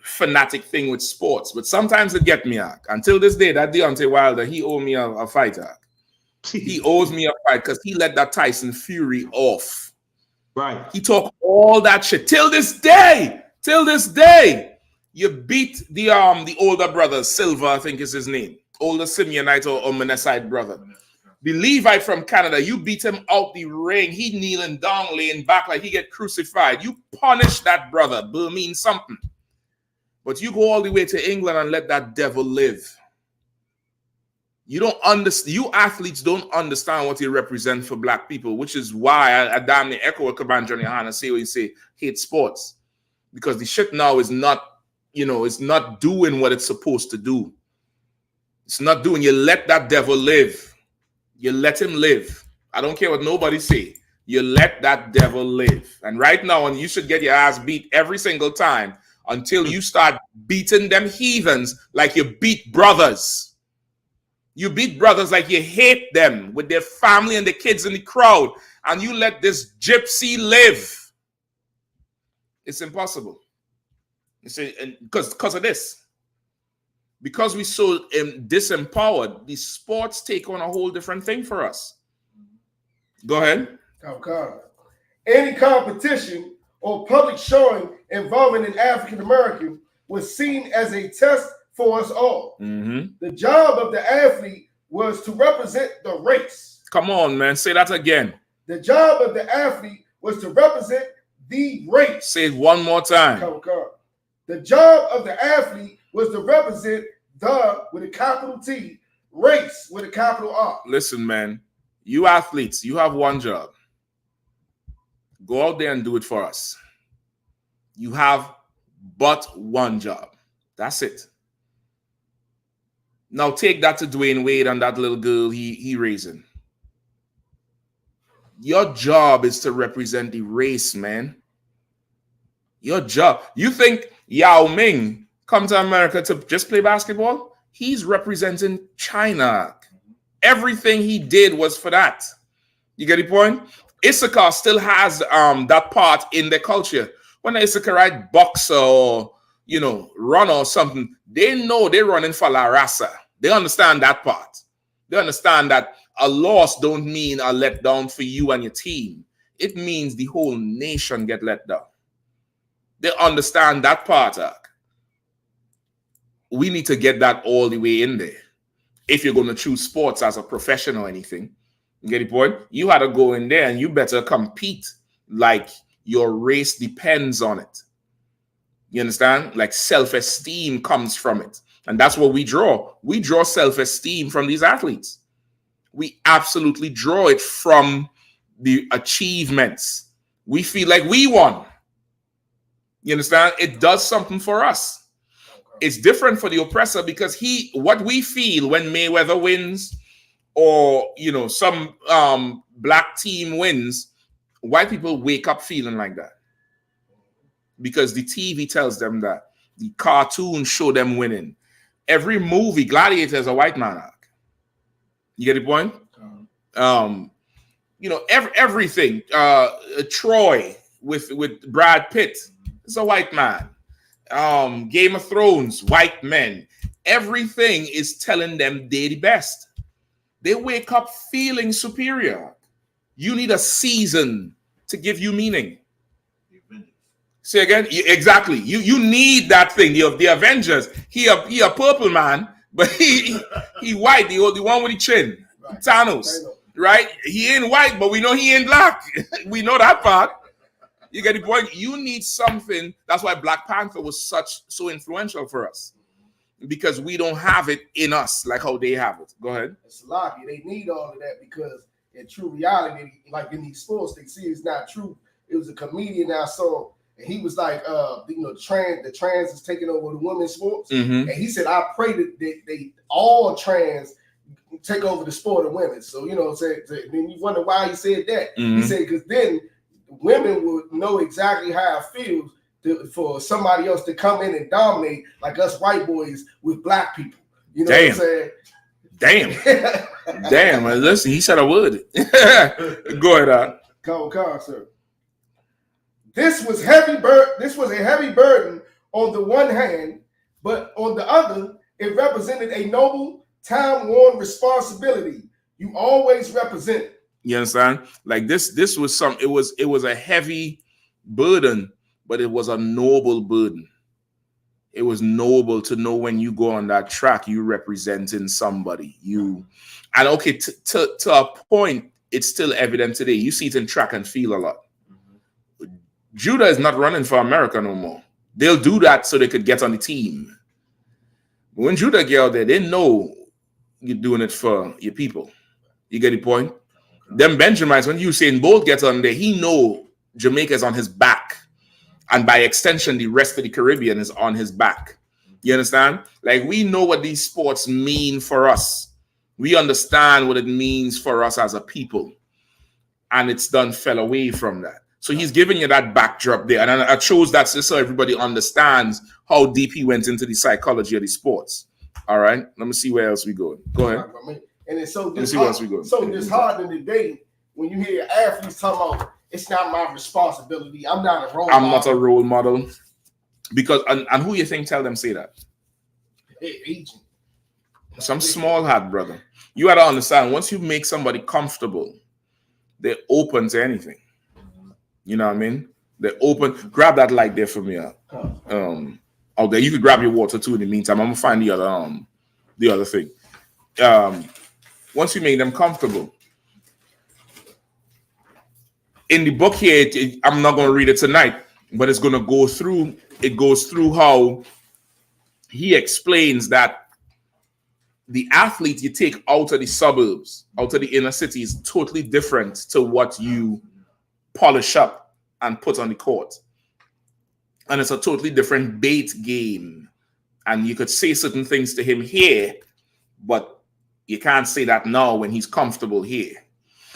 fanatic thing with sports, but sometimes it get me out. Until this day, that Deontay Wilder, he owed me a fight. He owes me a fight because he let that Tyson Fury off. Right. He talked all that shit. Till this day, you beat the older brother, Silva, I think is his name. Older Simeonite or Manassite brother. The Levite from Canada, you beat him out the ring. He kneeling down, laying back like he get crucified. You punish that brother. Will mean something. But you go all the way to England and let that devil live. You don't understand. You athletes don't understand what you represent for black people, which is why I damn near echo what Kaban Johnny Yahanna say when you say hate sports. Because the shit now is not, it's not doing what it's supposed to do. It's not doing. You let that devil live. You let him live. I don't care what nobody say. You let that devil live. And right now, and you should get your ass beat every single time until you start beating them heathens like you beat brothers. You beat brothers like you hate them with their family and the kids in the crowd, and you let this gypsy live. It's impossible. Because of this. Because we're so disempowered, the sports take on a whole different thing for us. Go ahead. Okay. Any competition or public showing involving an African American was seen as a test for us all. The job of the athlete was to represent the race. Come on, man. Say that again. The job of the athlete was to represent the race. Say it one more time. Okay. The job of the athlete was to represent the, with a capital T, race with a capital R. Listen, man, you athletes, you have one job. Go out there and do it for us. You have but one job. That's it. Now take that to Dwayne Wade and that little girl he raising. Your job is to represent the race, man. Your job. You think Yao Ming come to America to just play basketball? He's representing China. Everything he did was for that. You get the point? Issachar still has that part in their culture. When I used to ride boxer or, run or something, they know they're running for La Raza. They understand that part. They understand that a loss don't mean a letdown for you and your team. It means the whole nation get let down. They understand that part. We need to get that all the way in there. If you're going to choose sports as a profession or anything, you get the point? You had to go in there and you better compete like your race depends on it. You understand? Like self-esteem comes from it. And that's what we draw. We draw self-esteem from these athletes. We absolutely draw it from the achievements. We feel like we won. You understand? It does something for us. It's different for the oppressor because what we feel when Mayweather wins or, some black team wins, white people wake up feeling like that. Because the TV tells them that. The cartoons show them winning. Every movie, Gladiator is a white man arc. You get the point? Everything. Troy with Brad Pitt is a white man. Game of Thrones, white men. Everything is telling them they're the best. They wake up feeling superior. You need a season to give you meaning. Say again? Exactly. You need that thing. The Avengers. He a purple man, but he white. The one with the chin. Right. Thanos. Right? He ain't white, but we know he ain't black. We know that part. You get the point? You need something. That's why Black Panther was so influential for us. Because we don't have it in us like how they have it. Go ahead. It's lucky. They need all of that because in true reality, like in these sports, they see it's not true. It was a comedian I saw. And he was like, the trans is taking over the women's sports. Mm-hmm. And he said, I pray that they all trans take over the sport of women. So, then you wonder why he said that. Mm-hmm. He said, because then women would know exactly how it feels for somebody else to come in and dominate like us white boys with black people. You know what I'm saying? Damn. Damn. Listen, he said I would. Go ahead, Come, sir. This was a heavy burden on the one hand, but on the other, it represented a noble, time-worn responsibility. You always represent it. You understand? Like this was it was a heavy burden, but it was a noble burden. It was noble to know when you go on that track, you representing somebody. And okay, to a point, it's still evident today. You see it in track and field a lot. Judah is not running for America no more. They'll do that so they could get on the team. But when Judah get out there, they know you're doing it for your people. You get the point? Them Benjamites, when Usain Bolt gets on there, he know Jamaica's on his back. And by extension, the rest of the Caribbean is on his back. You understand? Like, we know what these sports mean for us. We understand what it means for us as a people. And it's done fell away from that. So he's giving you that backdrop there. And I chose that so everybody understands how deep he went into the psychology of the sports. All right? Let me see where else we go. Go ahead. And it's so disheartening today when you hear athletes talking about, it's not my responsibility. I'm not a role model. I'm not a role model. Because, and who you think tell them say that? Agent. Some small hat, brother. You got to understand, once you make somebody comfortable, they're open to anything. You know what I mean? They're open. Grab that light there for me. Out there. You could grab your water too in the meantime. I'm going to find the other thing. Once you make them comfortable. In the book here, I'm not going to read it tonight, but it's going to go through. It goes through how he explains that the athlete you take out of the suburbs, out of the inner city is totally different to what you polish up and put on the court. And it's a totally different bait game. And you could say certain things to him here, but you can't say that now when he's comfortable here.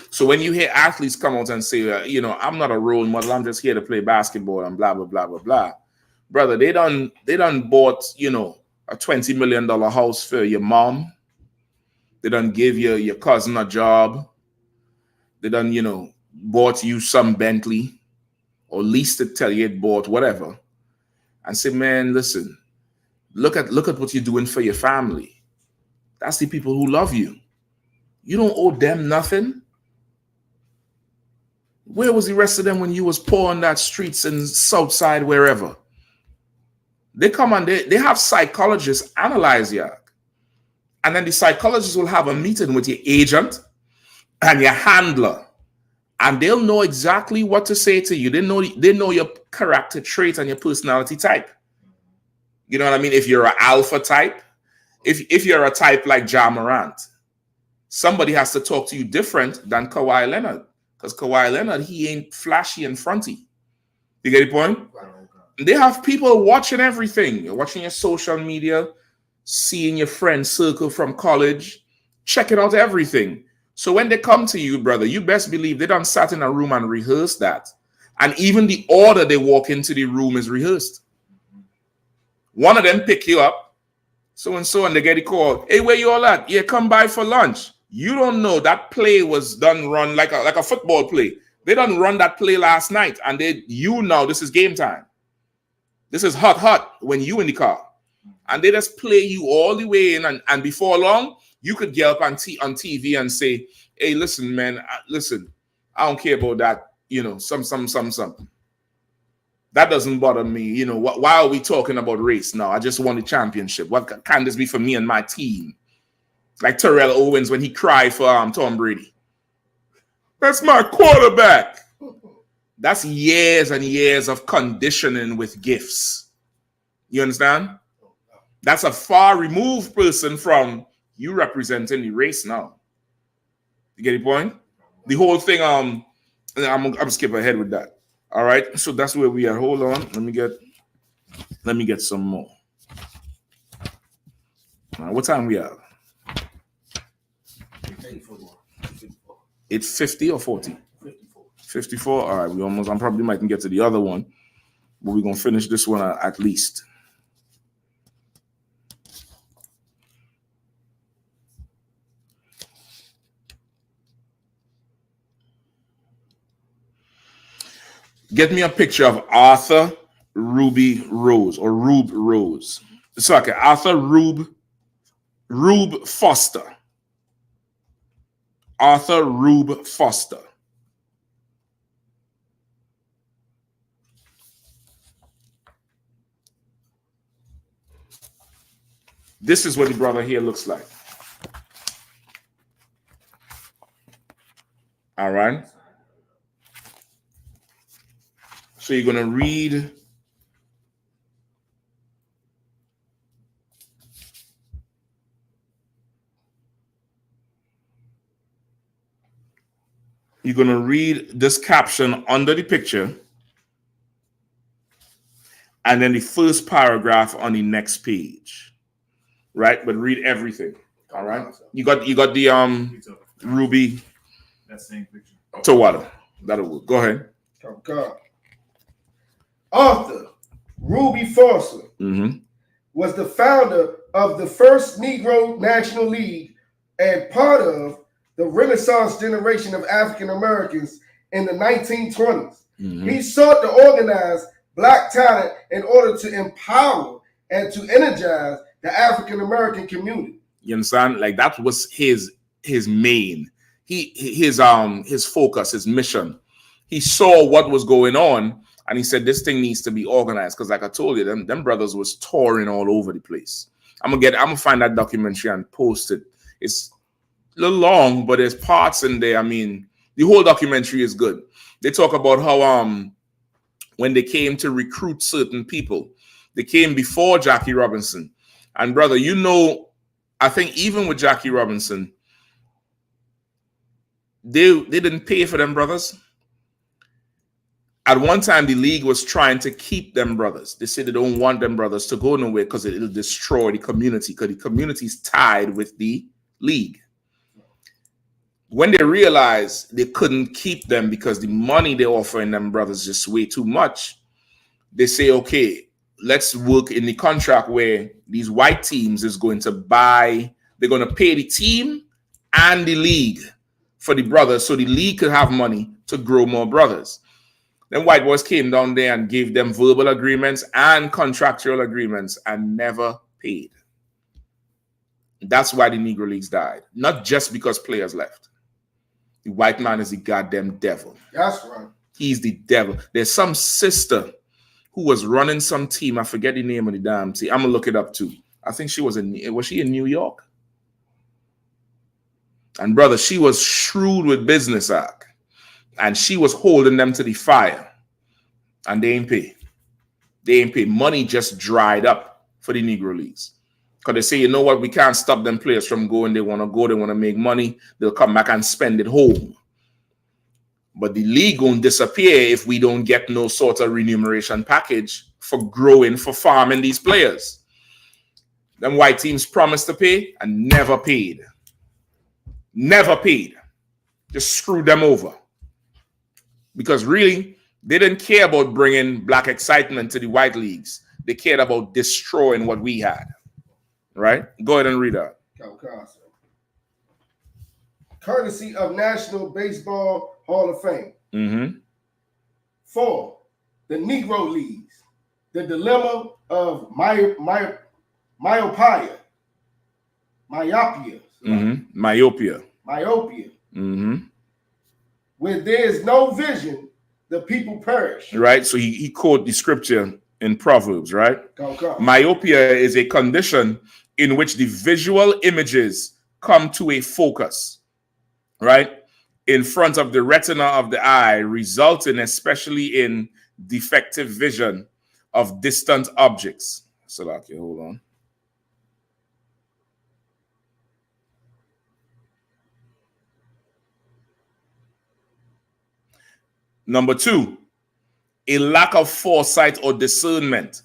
So when you hear athletes come out and say, I'm not a role model, I'm just here to play basketball and blah, blah, blah, blah, blah. Brother, they done bought, a $20 million house for your mom. They done give your cousin a job. They done, bought you some Bentley. or leased it till you get bought, whatever, and say, man, listen, look at what you're doing for your family. That's the people who love you. You don't owe them nothing. Where was the rest of them when you was poor on that streets in Southside, wherever? They come and they have psychologists analyze you. And then the psychologist will have a meeting with your agent and your handler. And they'll know exactly what to say to you. They know your character trait and your personality type. You know what I mean? If you're an alpha type, if you're a type like Ja Morant, somebody has to talk to you different than Kawhi Leonard. Because Kawhi Leonard, he ain't flashy and fronty. You get the point? They have people watching everything. You're watching your social media, seeing your friend circle from college, checking out everything. So when they come to you, brother, you best believe they done sat in a room and rehearsed that. And even the order they walk into the room is rehearsed. One of them pick you up, so and they get a call. Hey, where you all at? Yeah, come by for lunch. You don't know that play was done run like a football play. They done run that play last night, and this is game time. This is hot when you in the car. And they just play you all the way in, and before long, you could get up on TV and say, hey, listen, man, I don't care about that, some. That doesn't bother me. Why are we talking about race now? I just won the championship. What can this be for me and my team? Like Terrell Owens when he cried for Tom Brady. That's my quarterback. That's years and years of conditioning with gifts. You understand? That's a far removed person from you representing the race now. You get the point? The whole thing, I'm skipping ahead with that. All right, so that's where we are. Hold on, let me get some more. All right, what time we have? 8:50 or 40? 54. All right, I probably might get to the other one, but we're gonna finish this one at least. Get me a picture of Arthur Ruby Rose or Rube Rose. It's okay, Arthur Rube Foster. Arthur Rube Foster. This is what the brother here looks like. All right. So you're going to read this caption under the picture and then the first paragraph on the next page. Right? But read everything. All right? You got the Ruby that same picture. To water. That'll work. Go ahead. Okay. Arthur Ruby Foster was the founder of the first Negro National League and part of the Renaissance generation of African Americans in the 1920s. He sought to organize Black talent in order to empower and to energize the African American community. You understand? Like that was his main, his focus, his mission. He saw what was going on. And he said, this thing needs to be organized. Because like I told you, them brothers was touring all over the place. I'm gonna find that documentary and post it. It's a little long, but there's parts in there. I mean, the whole documentary is good. They talk about how when they came to recruit certain people, they came before Jackie Robinson. And brother, I think even with Jackie Robinson, they didn't pay for them brothers. At one time, the league was trying to keep them brothers. They said they don't want them brothers to go nowhere because it'll destroy the community, because the community is tied with the league. When they realized they couldn't keep them because the money they're offering them brothers is just way too much, they say, okay, let's work in the contract where these white teams is going to they're going to pay the team and the league for the brothers so the league could have money to grow more brothers. Then white boys came down there and gave them verbal agreements and contractual agreements and never paid. That's why the Negro Leagues died. Not just because players left. The white man is the goddamn devil. That's right. He's the devil. There's some sister who was running some team. I forget the name of the damn team. I'm going to look it up too. I think was she in New York? And brother, she was shrewd with business, Ark. And she was holding them to the fire. And they ain't pay. They ain't pay. Money just dried up for the Negro Leagues. Because they say, you know what, we can't stop them players from going. They want to go, they want to make money. They'll come back and spend it home. But the league won't disappear if we don't get no sort of remuneration package for growing, for farming these players. Them white teams promised to pay and never paid. Never paid. Just screwed them over. Because really, they didn't care about bringing black excitement to the white leagues. They cared about destroying what we had. Right? Go ahead and read that. Courtesy of National Baseball Hall of Fame. Mm-hmm. 4. The Negro Leagues. The dilemma of myopia. Mm-hmm. Myopia. Mm-hmm. Where there is no vision, the people perish. Right? So he quoted the scripture in Proverbs, right? Myopia is a condition in which the visual images come to a focus, right, in front of the retina of the eye, resulting especially in defective vision of distant objects. So, okay, hold on. Number 2, a lack of foresight or discernment,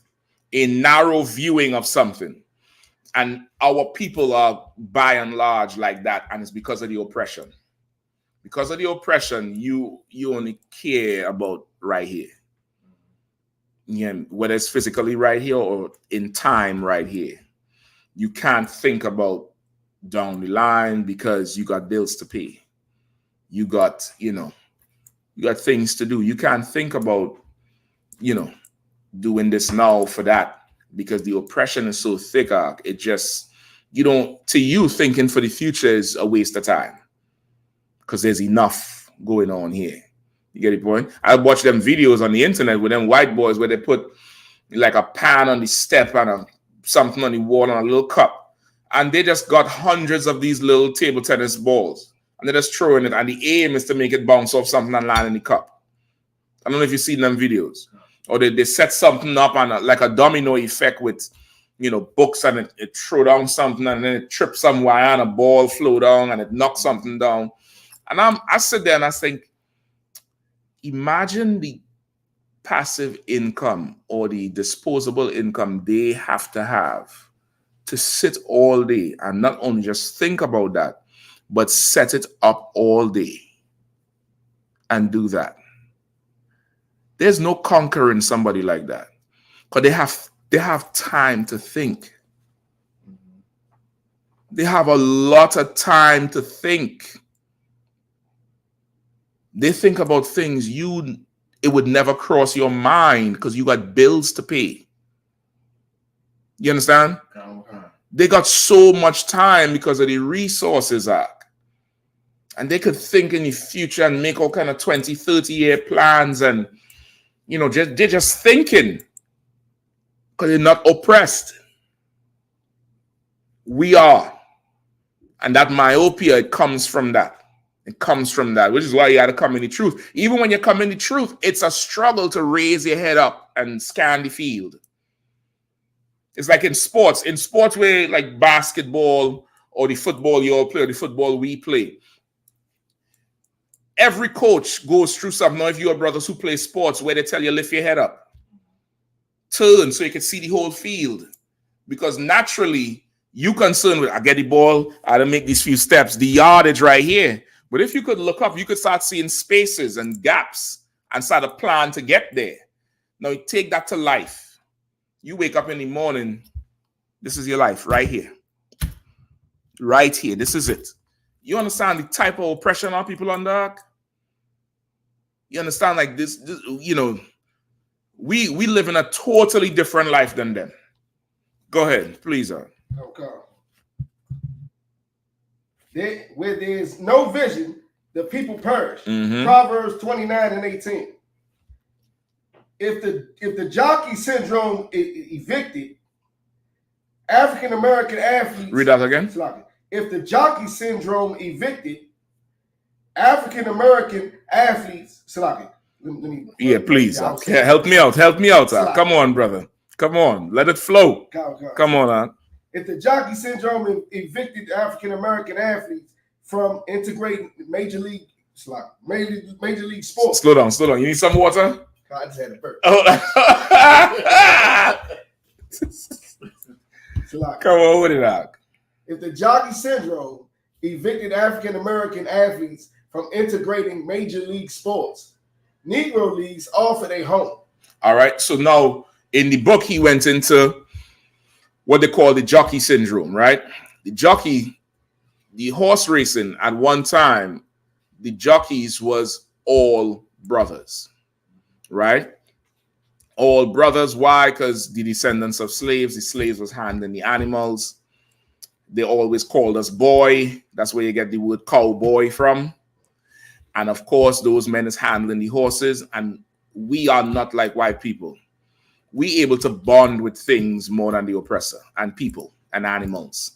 a narrow viewing of something. And our people are by and large like that, and it's because of the oppression. Because of the oppression, you only care about right here. Yeah, whether it's physically right here or in time right here. You can't think about down the line because you got bills to pay. You got things to do. You can't think about, doing this now for that. Because the oppression is so thick, it just, thinking for the future is a waste of time. Because there's enough going on here. You get the point? I watch them videos on the internet with them white boys where they put like a pan on the step and something on the wall and a little cup. And they just got hundreds of these little table tennis balls. And they're just throwing it. And the aim is to make it bounce off something and land in the cup. I don't know if you've seen them videos. Or they set something up on like a domino effect with, books, and it throw down something and then it trips somewhere and a ball flow down and it knocks something down. And I sit there and I think, imagine the passive income or the disposable income they have to sit all day and not only just think about that, but set it up all day and do that. There's no conquering somebody like that, because they have time to think. They have a lot of time to think. They think about things it would never cross your mind because you got bills to pay. You understand? They got so much time because of the resources act. And they could think in the future and make all kind of 20, 30-year plans and they're just thinking because they're not oppressed. We are. And that myopia, it comes from that. It comes from that, which is why you got to come in the truth. Even when you come in the truth, it's a struggle to raise your head up and scan the field. It's like in sports. In sports where like basketball or the football you all play or the football we play, every coach goes through something. Now, if you have brothers who play sports where they tell you lift your head up, turn so you can see the whole field, because naturally you concerned with I get the ball, I don't make these few steps, the yardage right here. But if you could look up, you could start seeing spaces and gaps and start a plan to get there. Now you take that to life. You wake up in the morning, this is your life right here. Right here, this is it. You understand the type of oppression our people under? You understand? Like this, you know, we live in a totally different life than them. Go ahead, please. Okay. Where there's no vision, the people perish. Proverbs 29:18. If the jockey syndrome evicted African American athletes. Read that again. If the jockey syndrome evicted African American athletes, yeah, please. Help me out. Help me out. Come on, brother. Come on. Let it flow. Come on. If the jockey syndrome evicted African American athletes from integrating major league sports. Slow down. You need some water? I just had a burp. Come on with it, Doc. If the jockey syndrome evicted African American athletes from integrating major league sports, Negro leagues offered a home. All right. So now in the book, he went into what they call the jockey syndrome, right? The horse racing at one time, the jockeys was all brothers, right? All brothers. Why? Because the descendants of slaves, the slaves was handling the animals. They always called us boy. That's where you get the word cowboy from. And of course, those men is handling the horses. And we are not like white people. We able to bond with things more than the oppressor and people and animals.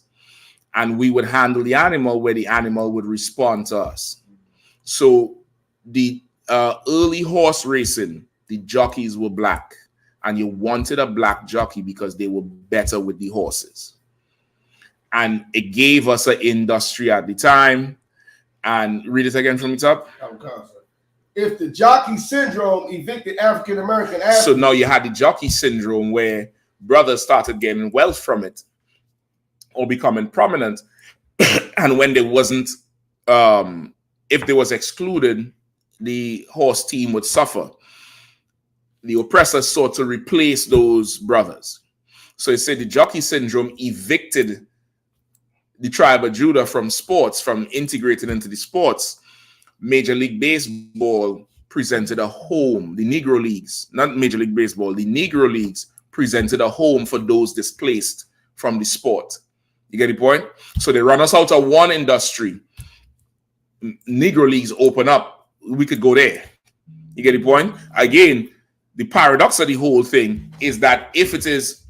And we would handle the animal where the animal would respond to us. So the early horse racing, the jockeys were black. And you wanted a black jockey because they were better with the horses. And it gave us an industry at the time. And read it again from the top. If the jockey syndrome evicted African American athletes. So now you had the jockey syndrome where brothers started getting wealth from it or becoming prominent. And when there wasn't, if there was excluded, the horse team would suffer. The oppressors sought to replace those brothers. So it said the jockey syndrome evicted the tribe of Judah from sports, from integrating into the sports. Major League Baseball presented a home. The Negro Leagues, not Major League Baseball, the Negro Leagues presented a home for those displaced from the sport. You get the point? So they run us out of one industry. Negro Leagues open up. We could go there. You get the point? Again, the paradox of the whole thing is that if it is...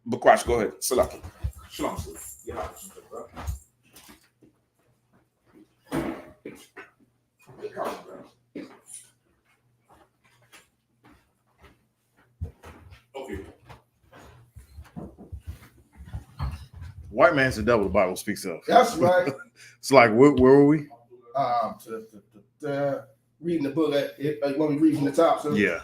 Bakwash, go ahead. Salaki. Shalom. Okay. White man's the devil, the Bible speaks of. That's right. It's like, where were we? Reading the book, when we read from the top. So Yeah.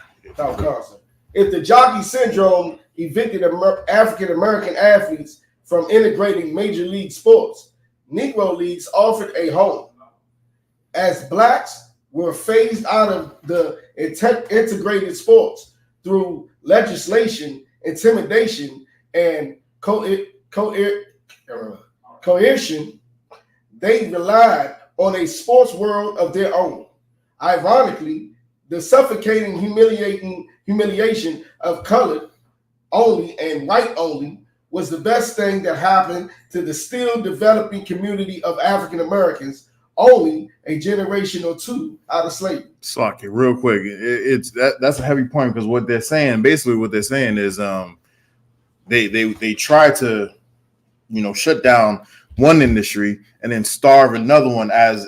If the jockey syndrome evicted African American athletes from integrating major league sports, Negro leagues offered a home. As blacks were phased out of the integrated sports through legislation, intimidation, and coercion, they relied on a sports world of their own. Ironically, the suffocating humiliation of colored only and white only was the best thing that happened to the still developing community of African Americans only a generation or two out of slavery. Slocky, real quick. That's a heavy point because what they're saying, basically what they're saying is they try to, shut down one industry and then starve another one as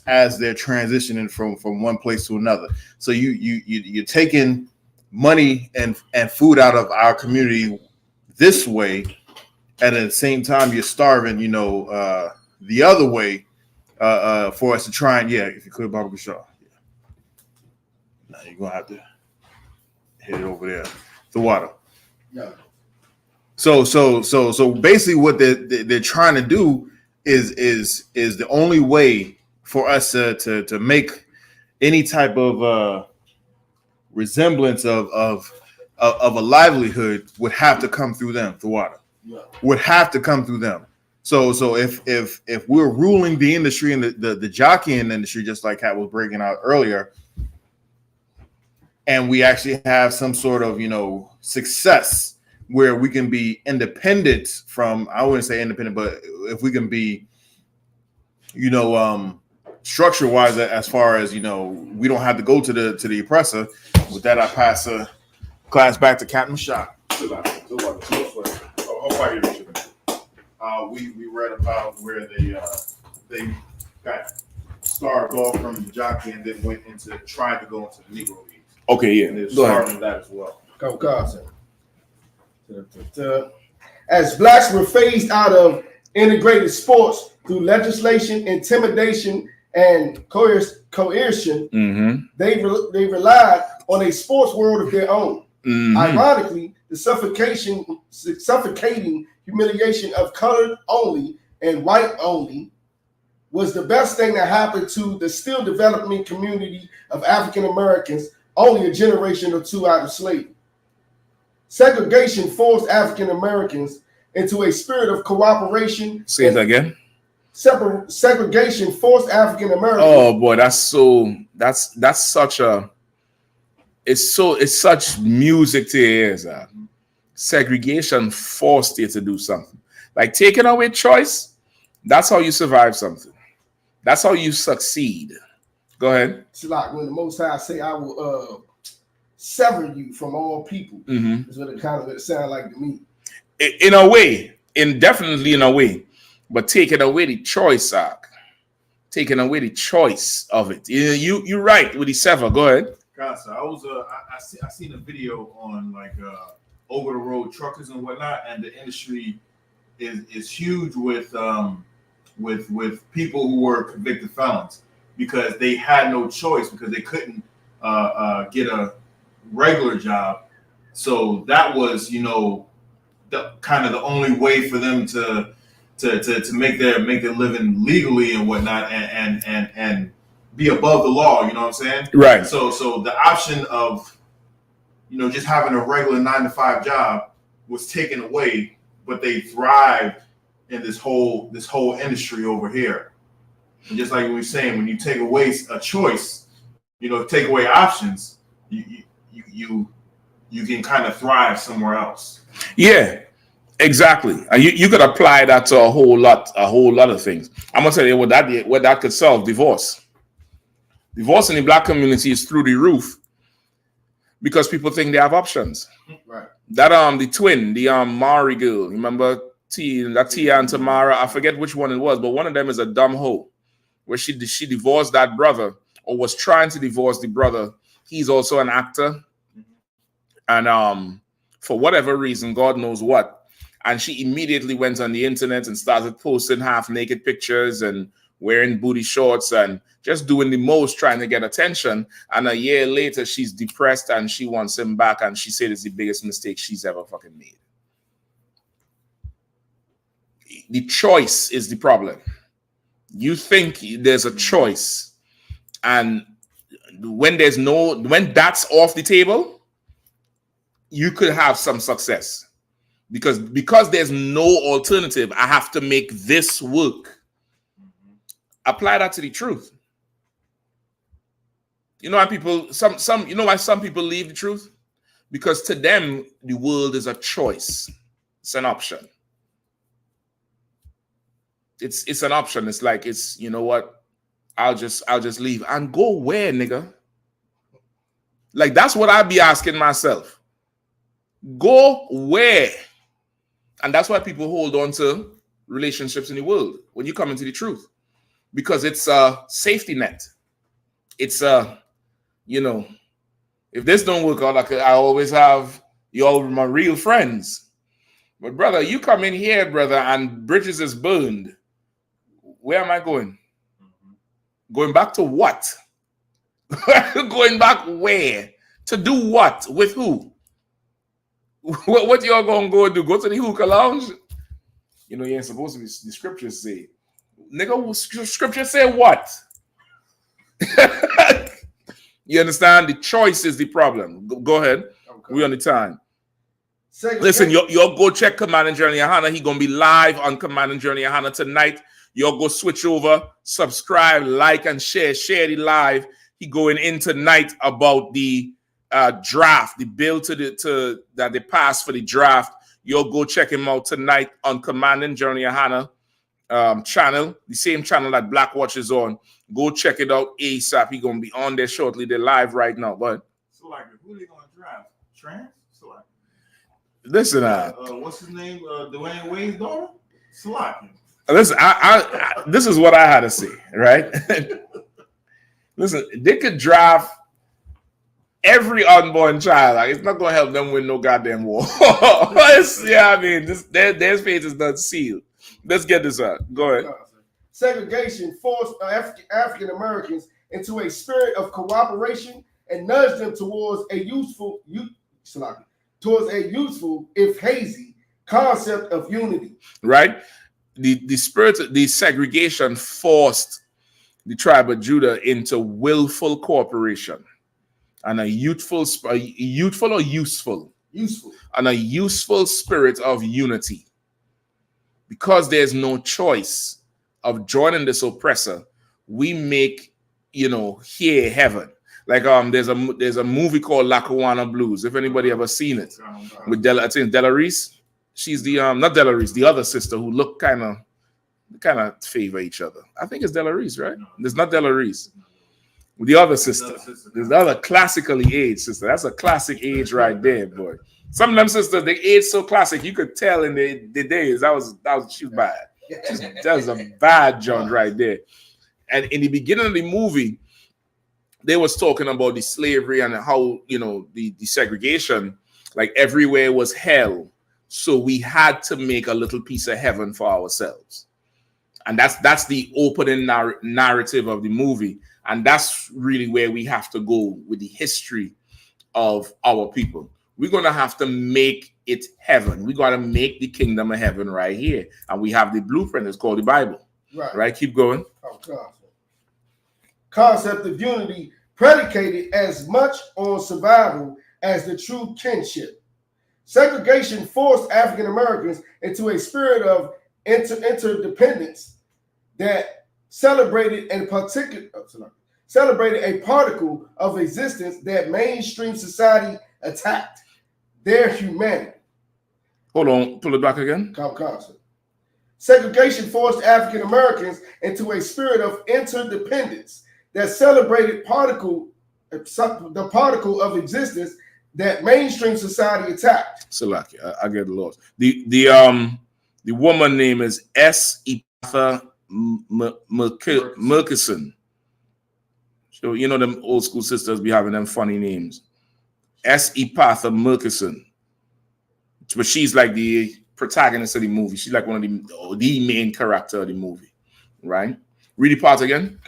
they're transitioning from one place to another. So you're taking money and food out of our community this way, and at the same time you're starving, the other way for us to try and if you could, Baba Shaw. Now you're gonna have to hit it over there. The water. Yeah. So basically what they're trying to do is the only way for us to make any type of resemblance of a livelihood would have to come through them. The water would have to come through them. So if we're ruling the industry and the jockeying industry, just like Kat was breaking out earlier, and we actually have some sort of, success where we can be independent from, I wouldn't say independent, but if we can be, structure wise, as far as, we don't have to go to the oppressor. With that, I pass the class back to Captain Shot. We read about where they got starved off from the jockey and then tried to go into the Negro Leagues. Okay, yeah. And they're Go starving ahead. that as well. Go, Carson. As blacks were phased out of integrated sports through legislation, intimidation, and coercion, they relied on a sports world of their own. Ironically, the suffocating humiliation of colored only and white only was the best thing that happened to the still developing community of African Americans only a generation or two out of slavery. Segregation forced African Americans into a spirit of cooperation. Say it again. Segregation forced African Americans. Oh boy, that's such a it's such music to your ears. Segregation forced you to do something. Like taking away choice, that's how you survive something. That's how you succeed. Go ahead. It's like when the Most High say, I will sever you from all people. Is what it kind of sounds like to me. In a way, definitely in a way, but taking away the choice, taking away the choice of it. You're right with the sever. Go ahead. So I was I seen a video on like over the road truckers and whatnot, and the industry is huge with people who were convicted felons because they had no choice because they couldn't get a regular job. So that was the kind of the only way for them to make their living legally and whatnot and be above the law, you know what I'm saying? Right. So the option of just having a regular 9-to-5 job was taken away, but they thrived in this whole industry over here. And just like we were saying, when you take away a choice, take away options, you can kind of thrive somewhere else. Yeah, exactly. And you could apply that to a whole lot of things. I'm gonna tell you what that could solve: divorce. Divorce in the black community is through the roof because people think they have options. Right. That the twin, the Mari girl, remember Tia and Tamara? I forget which one it was, but one of them is a dumb hoe, where she divorced that brother or was trying to divorce the brother. He's also an actor, and for whatever reason, God knows what, and she immediately went on the internet and started posting half-naked pictures and wearing booty shorts and just doing the most, trying to get attention. And a year later, she's depressed and she wants him back. And she said it's the biggest mistake she's ever fucking made. The choice is the problem. You think there's a choice. And when that's off the table, you could have some success. Because there's no alternative, I have to make this work. Apply that to the truth. You know why some people leave the truth? Because to them, the world is a choice. It's an option. It's an option. It's like, you know what? I'll just leave. And go where, nigga? Like, that's what I'd be asking myself. Go where? And that's why people hold on to relationships in the world when you come into the truth. Because it's a safety net. It's if this don't work out, I always have y'all my real friends. But brother, you come in here, brother, and bridges is burned. Where am I going? Going back to what? Going back where? To do what? With who? What y'all gonna go do? Go to the hookah lounge? You ain't supposed to be. The scriptures say. Nigga, scripture say what? You understand? The choice is the problem. Go ahead. Okay. We on the time. Listen, y'all go check Command and Journey Yahanna. He gonna be live on Command and Journey Yahanna tonight. Y'all go switch over, subscribe, like, and share. Share the live. He going in tonight about the draft, the bill that they passed for the draft. You'll go check him out tonight on Commanding General Yahanna channel, the same channel that Black Watch is on. Go check it out ASAP. He's gonna be on there shortly. They're live right now. But so like, who they gonna draft? Trans? So like, listen, what's his name? Dwayne Wade's daughter? Salaki. Listen, this is what I had to say, right? Listen, they could draft every unborn child. Like, it's not gonna help them win no goddamn war. Yeah, I mean, their fate is not sealed. Let's get this out. Go ahead. Segregation forced African Americans into a spirit of cooperation and nudged them towards a useful, if hazy, concept of unity. Right? The spirit, the segregation forced the tribe of Judah into willful cooperation and a useful spirit of unity. Because there's no choice of joining this oppressor, we make, here heaven. Like there's a movie called Lackawanna Blues. If anybody ever seen it, with I think Della Reese. She's the not Della Reese, the other sister who look kind of favor each other. I think it's Della Reese, right? There's not Della Reese. The other sister. There's the other classically aged sister. That's a classic age right there, boy. Some of them sisters, they age so classic, you could tell in the days that was she was bad. That was a bad joint right there. And in the beginning of the movie, they was talking about the slavery and how the segregation, like everywhere was hell. So we had to make a little piece of heaven for ourselves. And that's the opening narrative of the movie. And that's really where we have to go with the history of our people. We're going to have to make it heaven. We got to make the kingdom of heaven right here. And we have the blueprint. It's called the Bible. Right? Keep going. Concept of unity predicated as much on survival as the true kinship. Segregation forced African Americans into a spirit of interdependence that celebrated a particle of existence that mainstream society attacked: their humanity. Hold on, pull it back again. Segregation forced African Americans into a spirit of interdependence that celebrated the particle of existence that mainstream society attacked. Salaki, I get lost. The woman name is S.H.A.P.K. Murkison. So them old school sisters be having them funny names. S.H.A.P.K. Murkison. But she's like the protagonist of the movie. She's like one of the main character of the movie, right? Read the part again.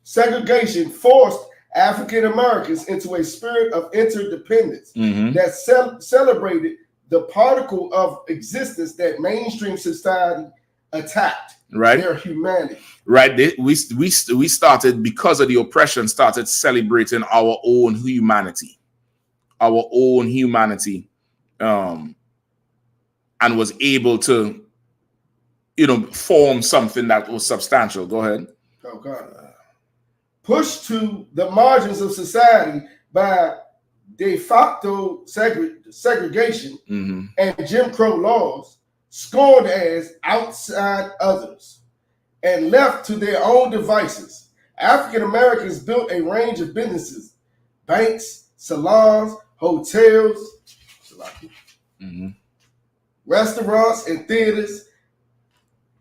Segregation forced African Americans into a spirit of interdependence that celebrated the particle of existence that mainstream society attacked. Right, their humanity. Right, we started, because of the oppression, started celebrating our own humanity, and was able to, form something that was substantial. Go ahead. Pushed to the margins of society by de facto segregation and Jim Crow laws, scorned as outside others, and left to their own devices, African Americans built a range of businesses: banks, salons, hotels, restaurants, and theaters.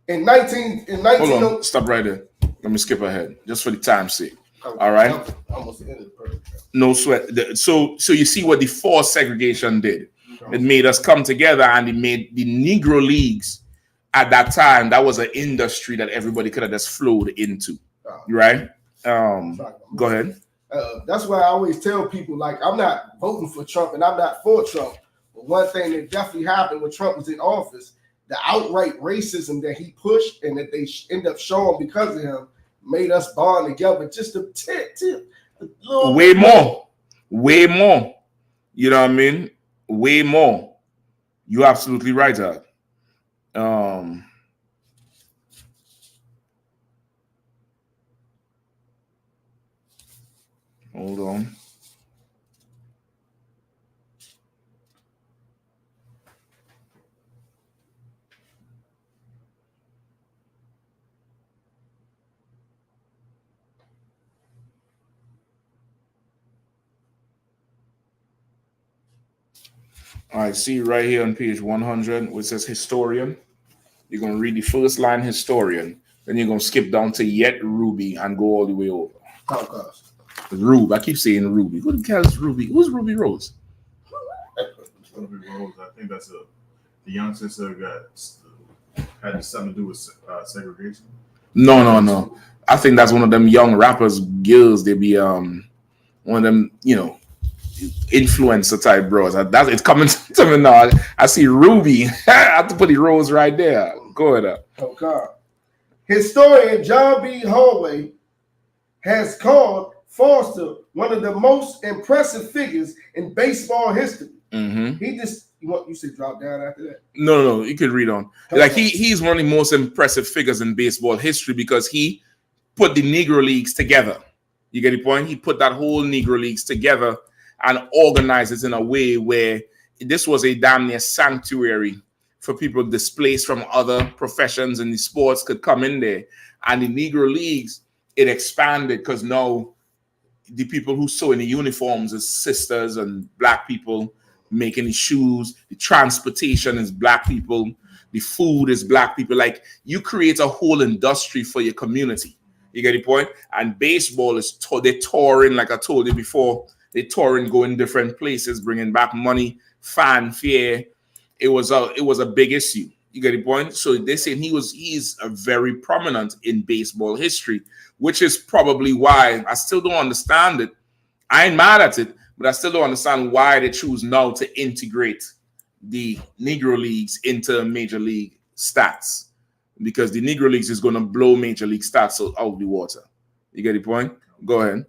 In 19 Hold on, stop right there. Let me skip ahead, just for the time's sake. All right. Almost ended perfect. No sweat. So you see what the forced segregation did. It made us come together, and it made the Negro Leagues at that time. That was an industry that everybody could have just flowed into, right? Go ahead. That's why I always tell people, like, I'm not voting for Trump and I'm not for Trump. But one thing that definitely happened when Trump was in office, the outright racism that he pushed and that they end up showing because of him, made us bond together just a way more. You know what I mean? Way more. You're absolutely right, Dad. Hold on. All right, see right here on page 100, which says historian. You're going to read the first line, historian. Then you're going to skip down to yet Ruby and go all the way over. Holocaust. Rube. I keep saying Ruby. Who the hell is Ruby? Who's Ruby Rose? Ruby Rose. I think that's the young sister had something to do with segregation. No. I think that's one of them young rappers, girls. They be one of them, influencer type bros. It's coming to me now. I see Ruby. I have to put the Rose right there. Go ahead. Okay. Historian John B. Hallway has called Foster one of the most impressive figures in baseball history. Mm-hmm. You said drop down after that? No, you could read on. Like he's one of the most impressive figures in baseball history because he put the Negro Leagues together. You get the point? He put that whole Negro Leagues together and organized it in a way where this was a damn near sanctuary for people displaced from other professions in the sports could come in there. And the Negro Leagues, it expanded because now the people who sew in the uniforms is sisters and black people making the shoes. The transportation is black people. The food is black people. Like you create a whole industry for your community. You get the point? And baseball is they're touring, like I told you before. They touring, going different places, bringing back money, fanfare. It was a big issue. You get the point? So they say he's a very prominent in baseball history, which is probably why I still don't understand it. I ain't mad at it, but I still don't understand why they choose now to integrate the Negro Leagues into Major League stats. Because the Negro Leagues is going to blow Major League stats out of the water. You get the point? Go ahead.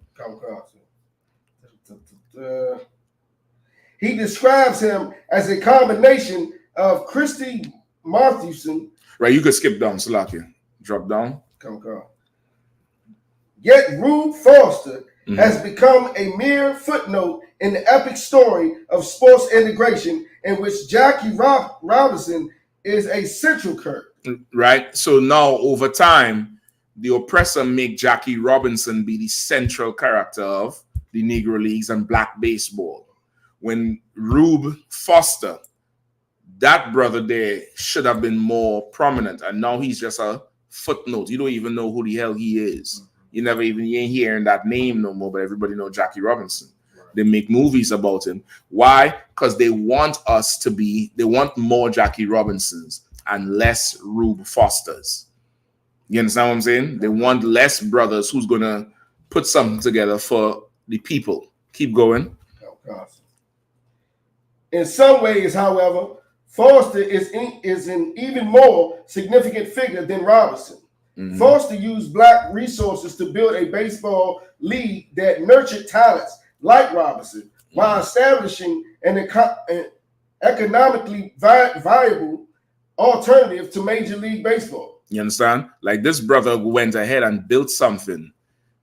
He describes him as a combination of Christy Mathewson. Right, you could skip down, Salakia. Drop down. Yet Rube Foster has become a mere footnote in the epic story of sports integration in which Jackie Robinson is a central character. Right? So now, over time, the oppressor make Jackie Robinson be the central character of the Negro Leagues and black baseball. When Rube Foster, that brother there, should have been more prominent, and now he's just a footnote. You don't even know who the hell he is. You ain't hearing that name no more, but everybody know Jackie Robinson. They make movies about him. Why? Because they want more Jackie Robinsons and less Rube Fosters. You understand what I'm saying? They want less brothers who's going to put something together for the people. Keep going. In some ways, however, Foster is an even more significant figure than Robinson. Mm-hmm. Foster used black resources to build a baseball league that nurtured talents like Robinson while establishing an economically viable alternative to Major League Baseball. You understand? Like this brother went ahead and built something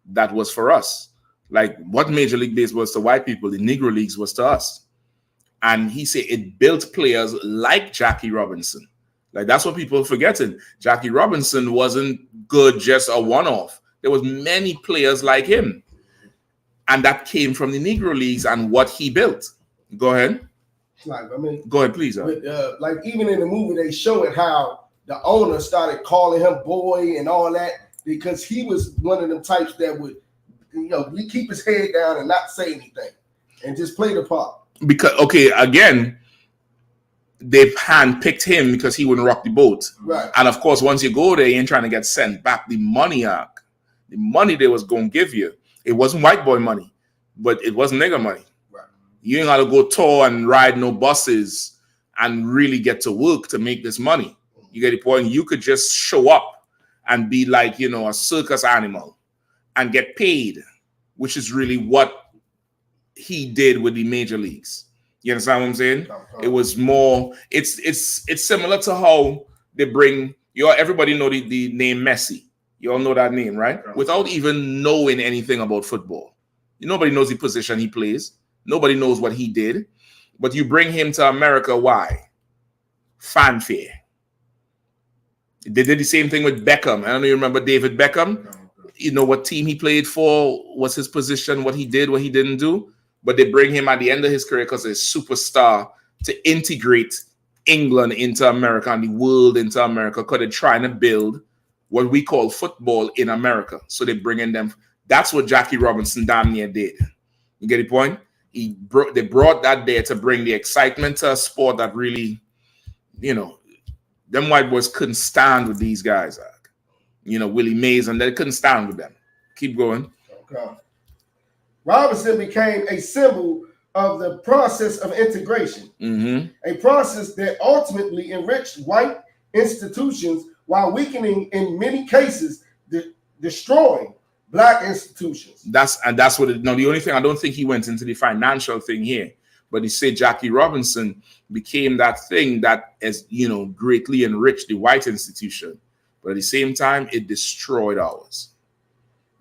that was for us. Like what Major League Baseball was to white people, the Negro Leagues was to us. And he said it built players like Jackie Robinson. Like that's what people are forgetting. Jackie Robinson wasn't good, just a one-off. There was many players like him. And that came from the Negro Leagues and what he built. Go ahead. Go ahead, please. Like even in the movie, they show it how the owner started calling him boy and all that because he was one of them types that would, keep his head down and not say anything and just play the part. Because, again, they handpicked him because he wouldn't rock the boat. Right. And of course, once you go there, you ain't trying to get sent back. The money they was going to give you, it wasn't white boy money, but it was nigger money. Right. You ain't got to go tour and ride no buses and really get to work to make this money. You get the point? You could just show up and be like, a circus animal and get paid, which is really what he did with the major leagues. You understand what I'm saying? It was more, it's similar to how they bring, everybody know the name Messi. You all know that name, right? Without even knowing anything about football. Nobody knows the position he plays. Nobody knows what he did. But you bring him to America, why? Fanfare. They did the same thing with Beckham. I don't know you remember David Beckham. You know what team he played for, what's his position, what he did, what he didn't do. But they bring him at the end of his career because he's a superstar to integrate England into America and the world into America, because they're trying to build what we call football in America. So they're bringing them. That's what Jackie Robinson damn near did. You get the point? They brought that there to bring the excitement to a sport that really, you know, them white boys couldn't stand with these guys. You know, Willie Mays, and they couldn't stand with them. Keep going. Okay. Robinson became a symbol of the process of integration, a process that ultimately enriched white institutions while weakening, in many cases, destroying black institutions. That's what it. No, the only thing, I don't think he went into the financial thing here, but he said Jackie Robinson became that thing that, as you know, greatly enriched the white institution, but at the same time, it destroyed ours.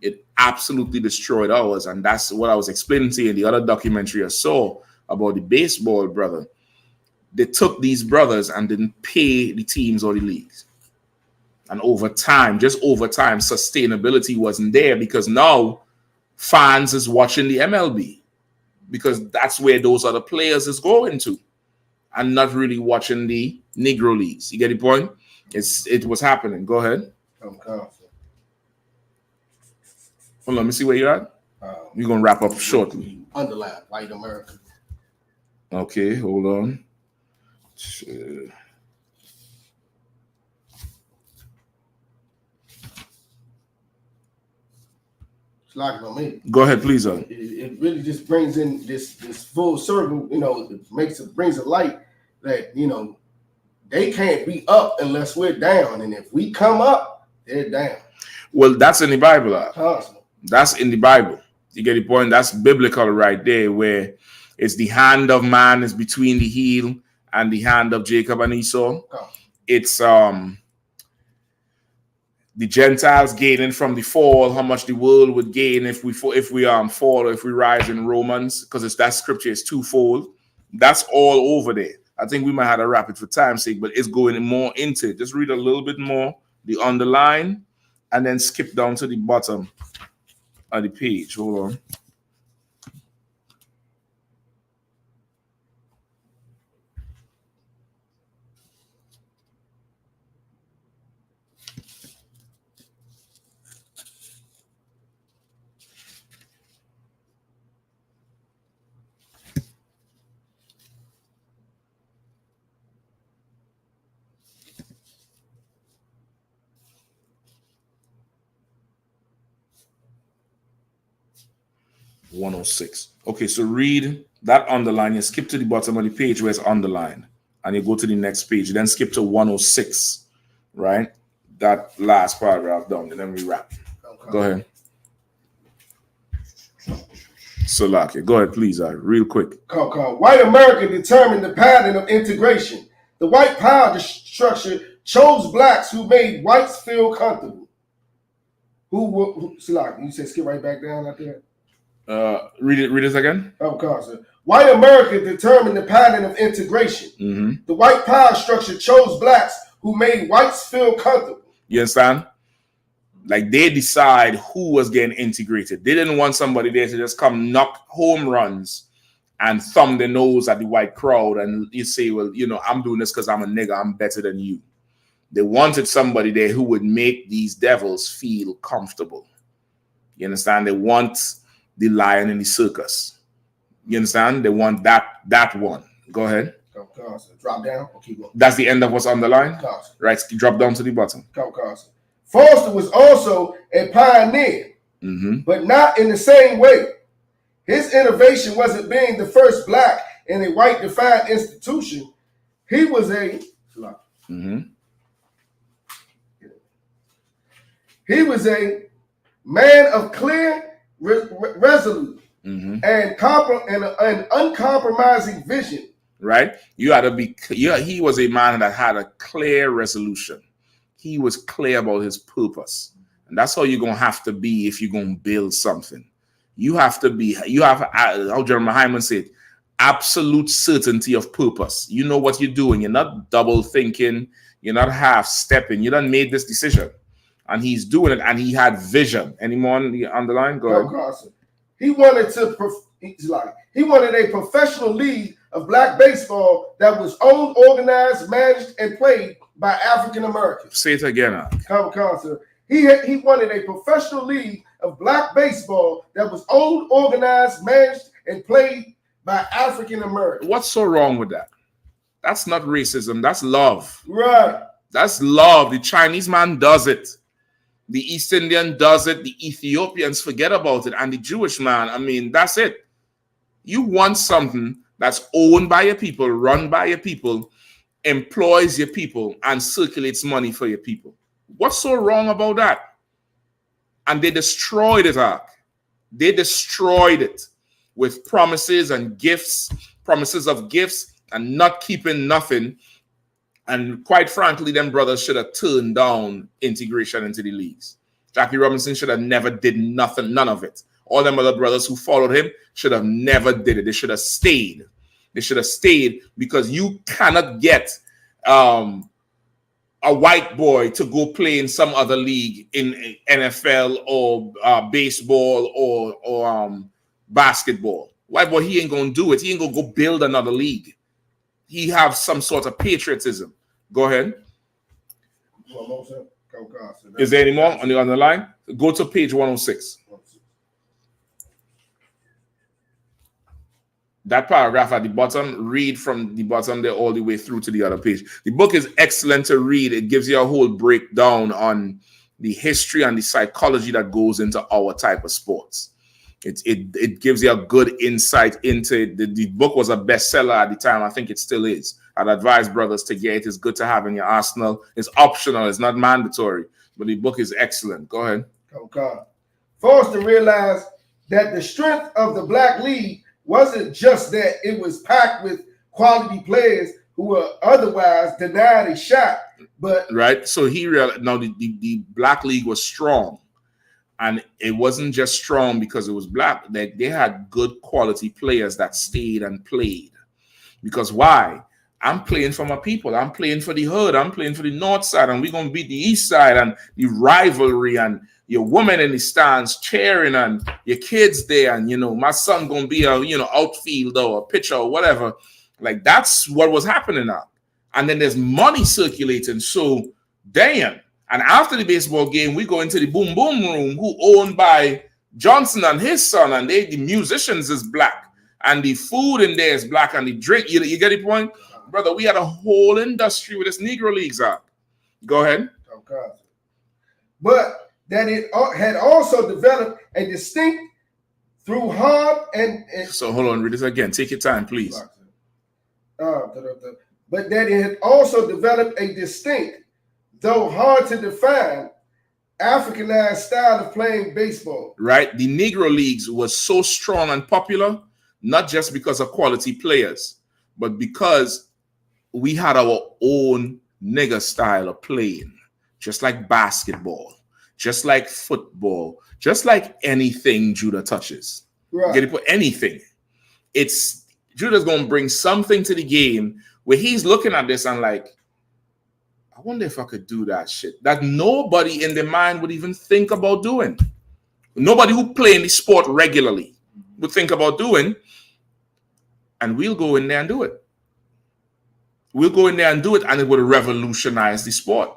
It absolutely destroyed ours, and that's what I was explaining to you in the other documentary I saw about the baseball brother. They took these brothers and didn't pay the teams or the leagues. And over time, sustainability wasn't there, because now fans is watching the MLB, because that's where those other players is going to, and not really watching the Negro leagues. You get the point? It was happening. Go ahead. Hold on, let me see where you're at. We're going to wrap up shortly. Underline, white America. Okay, hold on. Like on me. Go ahead, please. It really just brings in this full circle, you know, brings a light that, you know, they can't be up unless we're down. And if we come up, they're down. Well, that's in the Bible. Constantly. That's in the Bible. You get the point? That's biblical right there, where it's the hand of man is between the heel and the hand of Jacob and Esau. Oh. It's the Gentiles gaining from the fall, how much the world would gain if we fall or if we rise in Romans, because that scripture is twofold. That's all over there. I think we might have to wrap it for time's sake, but it's going more into it. Just read a little bit more, the underline, and then skip down to the bottom of the page. Hold on. .106. Okay, so read that underline. You skip to the bottom of the page where it's underlined, and you go to the next page. Then skip to 106, right? That last paragraph down, and then we wrap. Okay. Go ahead. Salaki, go ahead, please, real quick. White America determined the pattern of integration. The white power structure chose blacks who made whites feel comfortable. Salaki, you said skip right back down out there? Read it again. White America determined the pattern of integration. The white power structure chose blacks who made whites feel comfortable. You understand? Like, they decide who was getting integrated. They didn't want somebody there to just come knock home runs and thumb their nose at the white crowd and you say, well, you know, I'm doing this because I'm a nigga, I'm better than you. They wanted somebody there who would make these devils feel comfortable. You understand? They want the lion in the circus. You understand? They want that one. Go ahead. Drop down or keep going. That's the end of what's underlined? Right, drop down to the bottom. Foster was also a pioneer, but not in the same way. His innovation wasn't being the first black in a white-defined institution. He was a man of clear, resolute, and uncompromising vision. Right? You had to be. He was a man that had a clear resolution. He was clear about his purpose, and that's how you're gonna have to be if you're gonna build something. You have to be. You have, how Jeremiah Hyman said, absolute certainty of purpose. You know what you're doing. You're not double thinking. You're not half stepping. You done made this decision. And he's doing it, and he had vision. Anyone on the underline? Go ahead. He wanted a professional league of black baseball that was owned, organized, managed, and played by African Americans. Say it again. Come, sir. He wanted a professional league of black baseball that was owned, organized, managed, and played by African Americans. What's so wrong with that? That's not racism. That's love. Right. That's love. The Chinese man does it. The East Indian does it. The Ethiopians forget about it. And the Jewish man, I mean, that's it. You want something that's owned by your people, run by your people, employs your people, and circulates money for your people. What's so wrong about that? And they destroyed it, Ark. They destroyed it with promises and gifts, promises of gifts, and not keeping nothing. And quite frankly, them brothers should have turned down integration into the leagues. Jackie Robinson should have never did nothing, none of it. All them other brothers who followed him should have never did it. They should have stayed. They should have stayed, because you cannot get a white boy to go play in some other league in NFL or baseball or basketball. White boy, he ain't gonna do it. He ain't gonna go build another league. He have some sort of patriotism. Go ahead. Is there any more on the line? Go to page 106. That paragraph at the bottom, read from the bottom there all the way through to the other page. The book is excellent to read. It gives you a whole breakdown on the history and the psychology that goes into our type of sports. It gives you a good insight into it. The book was a bestseller at the time. I think it still is. I'd advise brothers to get it. It's good to have in your arsenal. It's optional. It's not mandatory. But the book is excellent. Go ahead. Okay. For us to realize that the strength of the Black League wasn't just that it was packed with quality players who were otherwise denied a shot, but right. So he realized now the Black League was strong, and it wasn't just strong because it was black. They had good quality players that stayed and played. Because why? I'm playing for my people. I'm playing for the hood. I'm playing for the north side, and we're gonna beat the east side, and the rivalry and your woman in the stands cheering and your kids there, and my son gonna be a outfielder or a pitcher or whatever. Like, that's what was happening now. And then there's money circulating. So damn. And after the baseball game, we go into the boom boom room, who owned by Johnson and his son, and the musicians is black, and the food in there is black, and the drink. You get the point, brother? We had a whole industry with this Negro Leagues out. Go ahead. Okay. But that it had also developed a distinct through hard and so hold on, read this again. Take your time, please. But that it had also developed a distinct, though hard to define, Africanized style of playing baseball. Right? The Negro Leagues was so strong and popular, not just because of quality players, but because we had our own nigger style of playing, just like basketball, just like football, just like anything Judah touches. Right. Get it for anything. It's Judah's gonna bring something to the game where he's looking at this and like, I wonder if I could do that shit that nobody in their mind would even think about doing. Nobody who play in the sport regularly would think about doing. And we'll go in there and do it. We'll go in there and do it, and it would revolutionize the sport.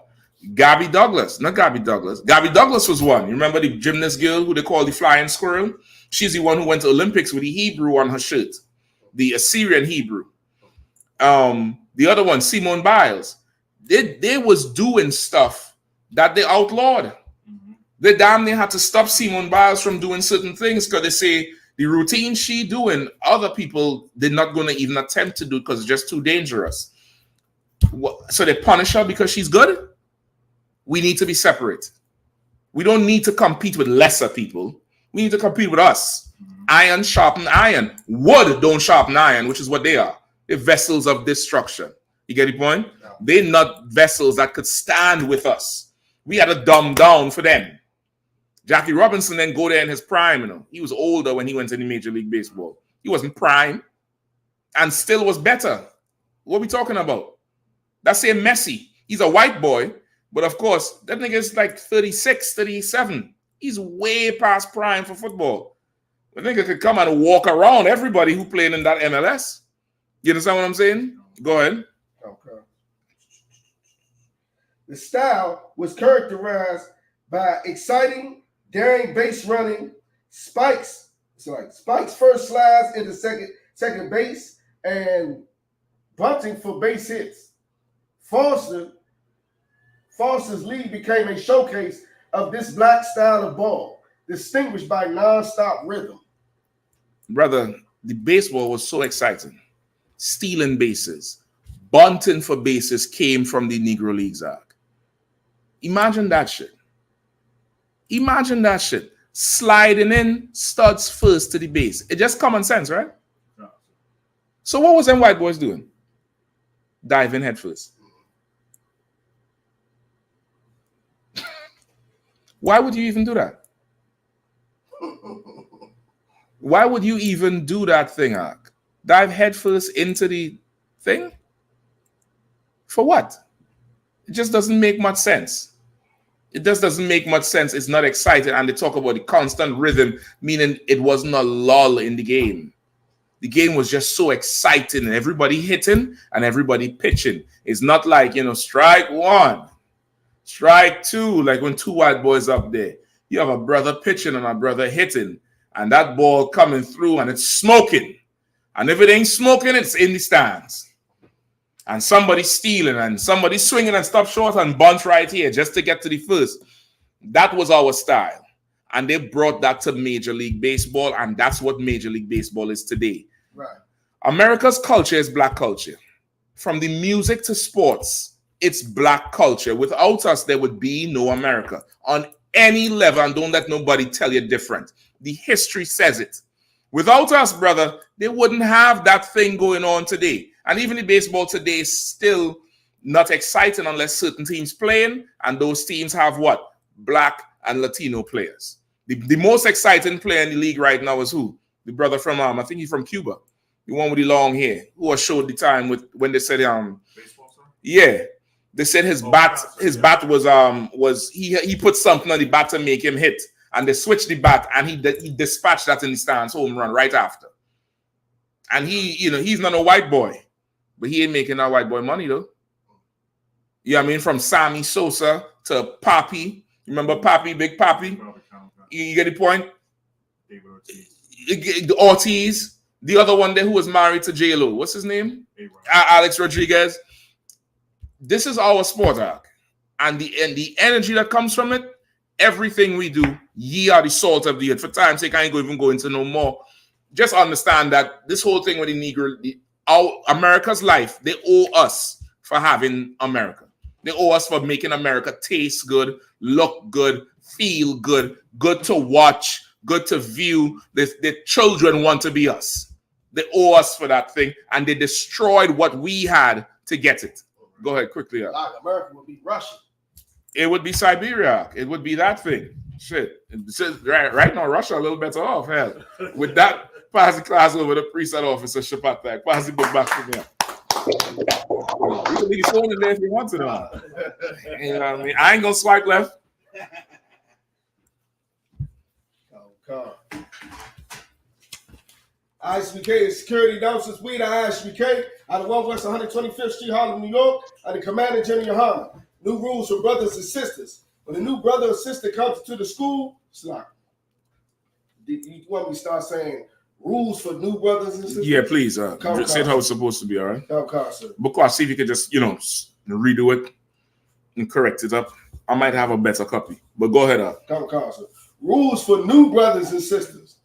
Gabby Douglas was one. You remember the gymnast girl who they call the flying squirrel? She's the one who went to Olympics with the Hebrew on her shirt, the Assyrian Hebrew. The other one, Simone Biles. They was doing stuff that they outlawed. They damn near had to stop Simone Biles from doing certain things because they say the routine she doing, other people they're not going to even attempt to do because it's just too dangerous. So they punish her because she's good? We need to be separate. We don't need to compete with lesser people. We need to compete with us. Iron sharpen iron. Wood don't sharpen iron, which is what they are. They're vessels of destruction. You get the point? No. They're not vessels that could stand with us. We had to dumb down for them. Jackie Robinson didn't go there in his prime. He was older when he went to the Major League Baseball. He wasn't prime and still was better. What are we talking about? That's saying Messi. He's a white boy, but of course, that nigga is like 36, 37. He's way past prime for football. The nigga could come and walk around everybody who played in that MLS. You understand what I'm saying? Go ahead. Okay. The style was characterized by exciting, daring base running, Spike's first slides into second base, and bunting for base hits. Foster's league became a showcase of this black style of ball, distinguished by non-stop rhythm. Brother, the baseball was so exciting. Stealing bases, bunting for bases came from the Negro Leagues arc. Imagine that shit. Imagine that shit. Sliding in, studs first to the base. It's just common sense, right? So what was them white boys doing? Diving head first. Why would you even do that? Why would you even do that thing, Ark? Dive headfirst into the thing? For what? It just doesn't make much sense. It just doesn't make much sense. It's not exciting. And they talk about the constant rhythm, meaning it wasn't a lull in the game. The game was just so exciting and everybody hitting and everybody pitching. It's not like, strike one, strike two, like when two white boys up there. You have a brother pitching and a brother hitting, and that ball coming through and it's smoking. And if it ain't smoking, it's in the stands. And somebody stealing and somebody swinging and stop short and bunt right here just to get to the first. That was our style. And they brought that to Major League Baseball, and that's what Major League Baseball is today. Right. America's culture is black culture. From the music to sports, it's black culture. Without us, there would be no America on any level, and don't let nobody tell you different. The history says it. Without us, brother, they wouldn't have that thing going on today. And even the baseball today is still not exciting unless certain teams playing, and those teams have what? Black and Latino players. The most exciting player in the league right now is who? The brother from I think he's from Cuba, the one with the long hair, who was showed the time with when they said baseball, sir? Yeah, they said his bat was he put something on the bat to make him hit, and they switched the bat and he dispatched that in the stands home run right after. And he's not a white boy, but he ain't making that white boy money though. You know what I mean? From Sammy Sosa to Papi. Remember Papi, Big Papi? You get the point? Ortiz, the other one there who was married to J-Lo. What's his name? Alex Rodriguez. This is our sport, Ark. And the energy that comes from it, everything we do, ye are the salt of the earth. For time's sake, I ain't even go into no more. Just understand that this whole thing with the Negro, America's life, they owe us for having America. They owe us for making America taste good, look good, feel good, good to watch, good to view. The children want to be us. They owe us for that thing, and they destroyed what we had to get it. Go ahead, quickly. America would be Russia. It would be Siberia. It would be that thing. Shit. Right now, Russia a little better off. Hell, with that, pass the class over the preset officer, Shapatak. Pass the book back to me. You can leave the phone in there if you want to. You know what I mean? I ain't gonna swipe left. I.S.U.P.K is security announcements. We the I.S.U.P.K out of 1 West 125th Street, Harlem, New York, and the Commander General Yahanna. New rules for brothers and sisters. When a new brother or sister comes to the school, it's like, you want me to start saying rules for new brothers and sisters? Yeah, please. Say how it's supposed to be, all right? Sir. Because see if you can just, redo it and correct it up. I might have a better copy. But go ahead, sir. Rules for new brothers and sisters.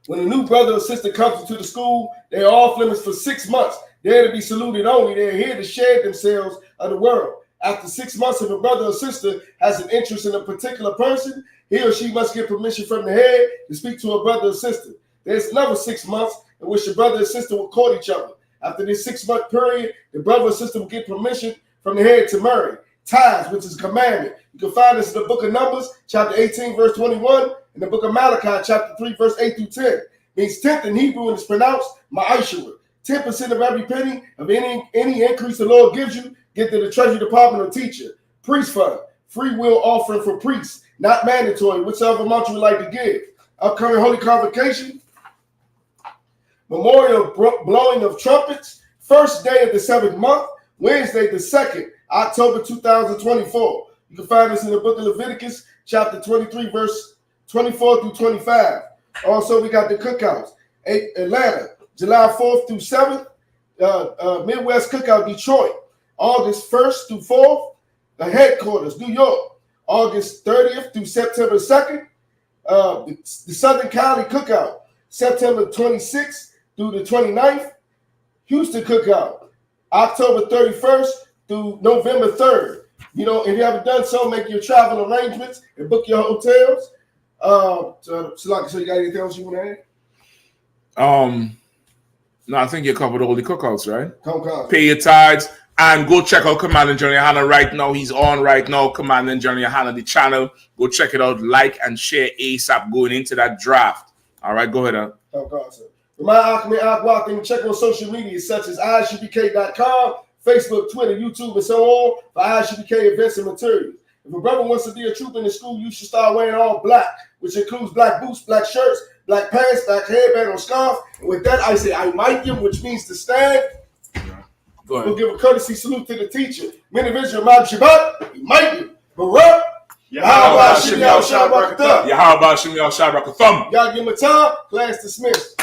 When a new brother or sister comes into the school, they are off limits for 6 months. They're to be saluted only. They're here to share themselves of the world. After 6 months, if a brother or sister has an interest in a particular person, he or she must get permission from the head to speak to a brother or sister. There's another 6 months in which the brother and sister will court each other. After this 6 month period, the brother or sister will get permission from the head to marry. Tithes, which is a commandment. You can find this in the book of Numbers, chapter 18, verse 21, and the book of Malachi, chapter 3, verse 8 through 10. Means tenth in Hebrew, and it's pronounced ma'ashura. 10% of every penny of any increase the Lord gives you, get to the treasury department or teacher. Priest fund, free will offering for priests, not mandatory, whichever amount you would like to give. Upcoming holy convocation. Memorial blowing of trumpets, first day of the 7th month, Wednesday the 2nd, October 2024. You can find this in the book of Leviticus, chapter 23, verse 24 through 25. Also, we got the cookouts. Atlanta, July 4th through 7th, Midwest Cookout, Detroit, August 1st through 4th, the headquarters, New York, August 30th through September 2nd, the Southern Cali Cookout, September 26th through the 29th, Houston Cookout, October 31st through November 3rd. You know, if you haven't done so, make your travel arrangements and book your hotels. So you got anything else you want to add? No, I think you covered all the cookouts, right? Come. Pay your tithes and go check out Commanding General Yahanna right now. He's on right now, Commanding General Yahanna, the channel. Go check it out, like and share ASAP going into that draft. All right, go ahead. Come, sir. Remind Akme to check on social media such as ISUPK.com, Facebook, Twitter, YouTube, and so on for I.S.U.P.K events and materials. If a brother wants to be a trooper in the school, you should start wearing all black, which includes black boots, black shirts, black pants, black headband or scarf. And with that, I say I.S.U.P.K, which means to stand. Go ahead. We'll give a courtesy salute to the teacher. Men of Israel, Ma'am Shabbat, I.S.U.P.K, Baruch, Yahweh Shem Yahweh Shabbat. Yahweh Shem Yahweh Shabbat. Y'all give him a time. Class dismissed.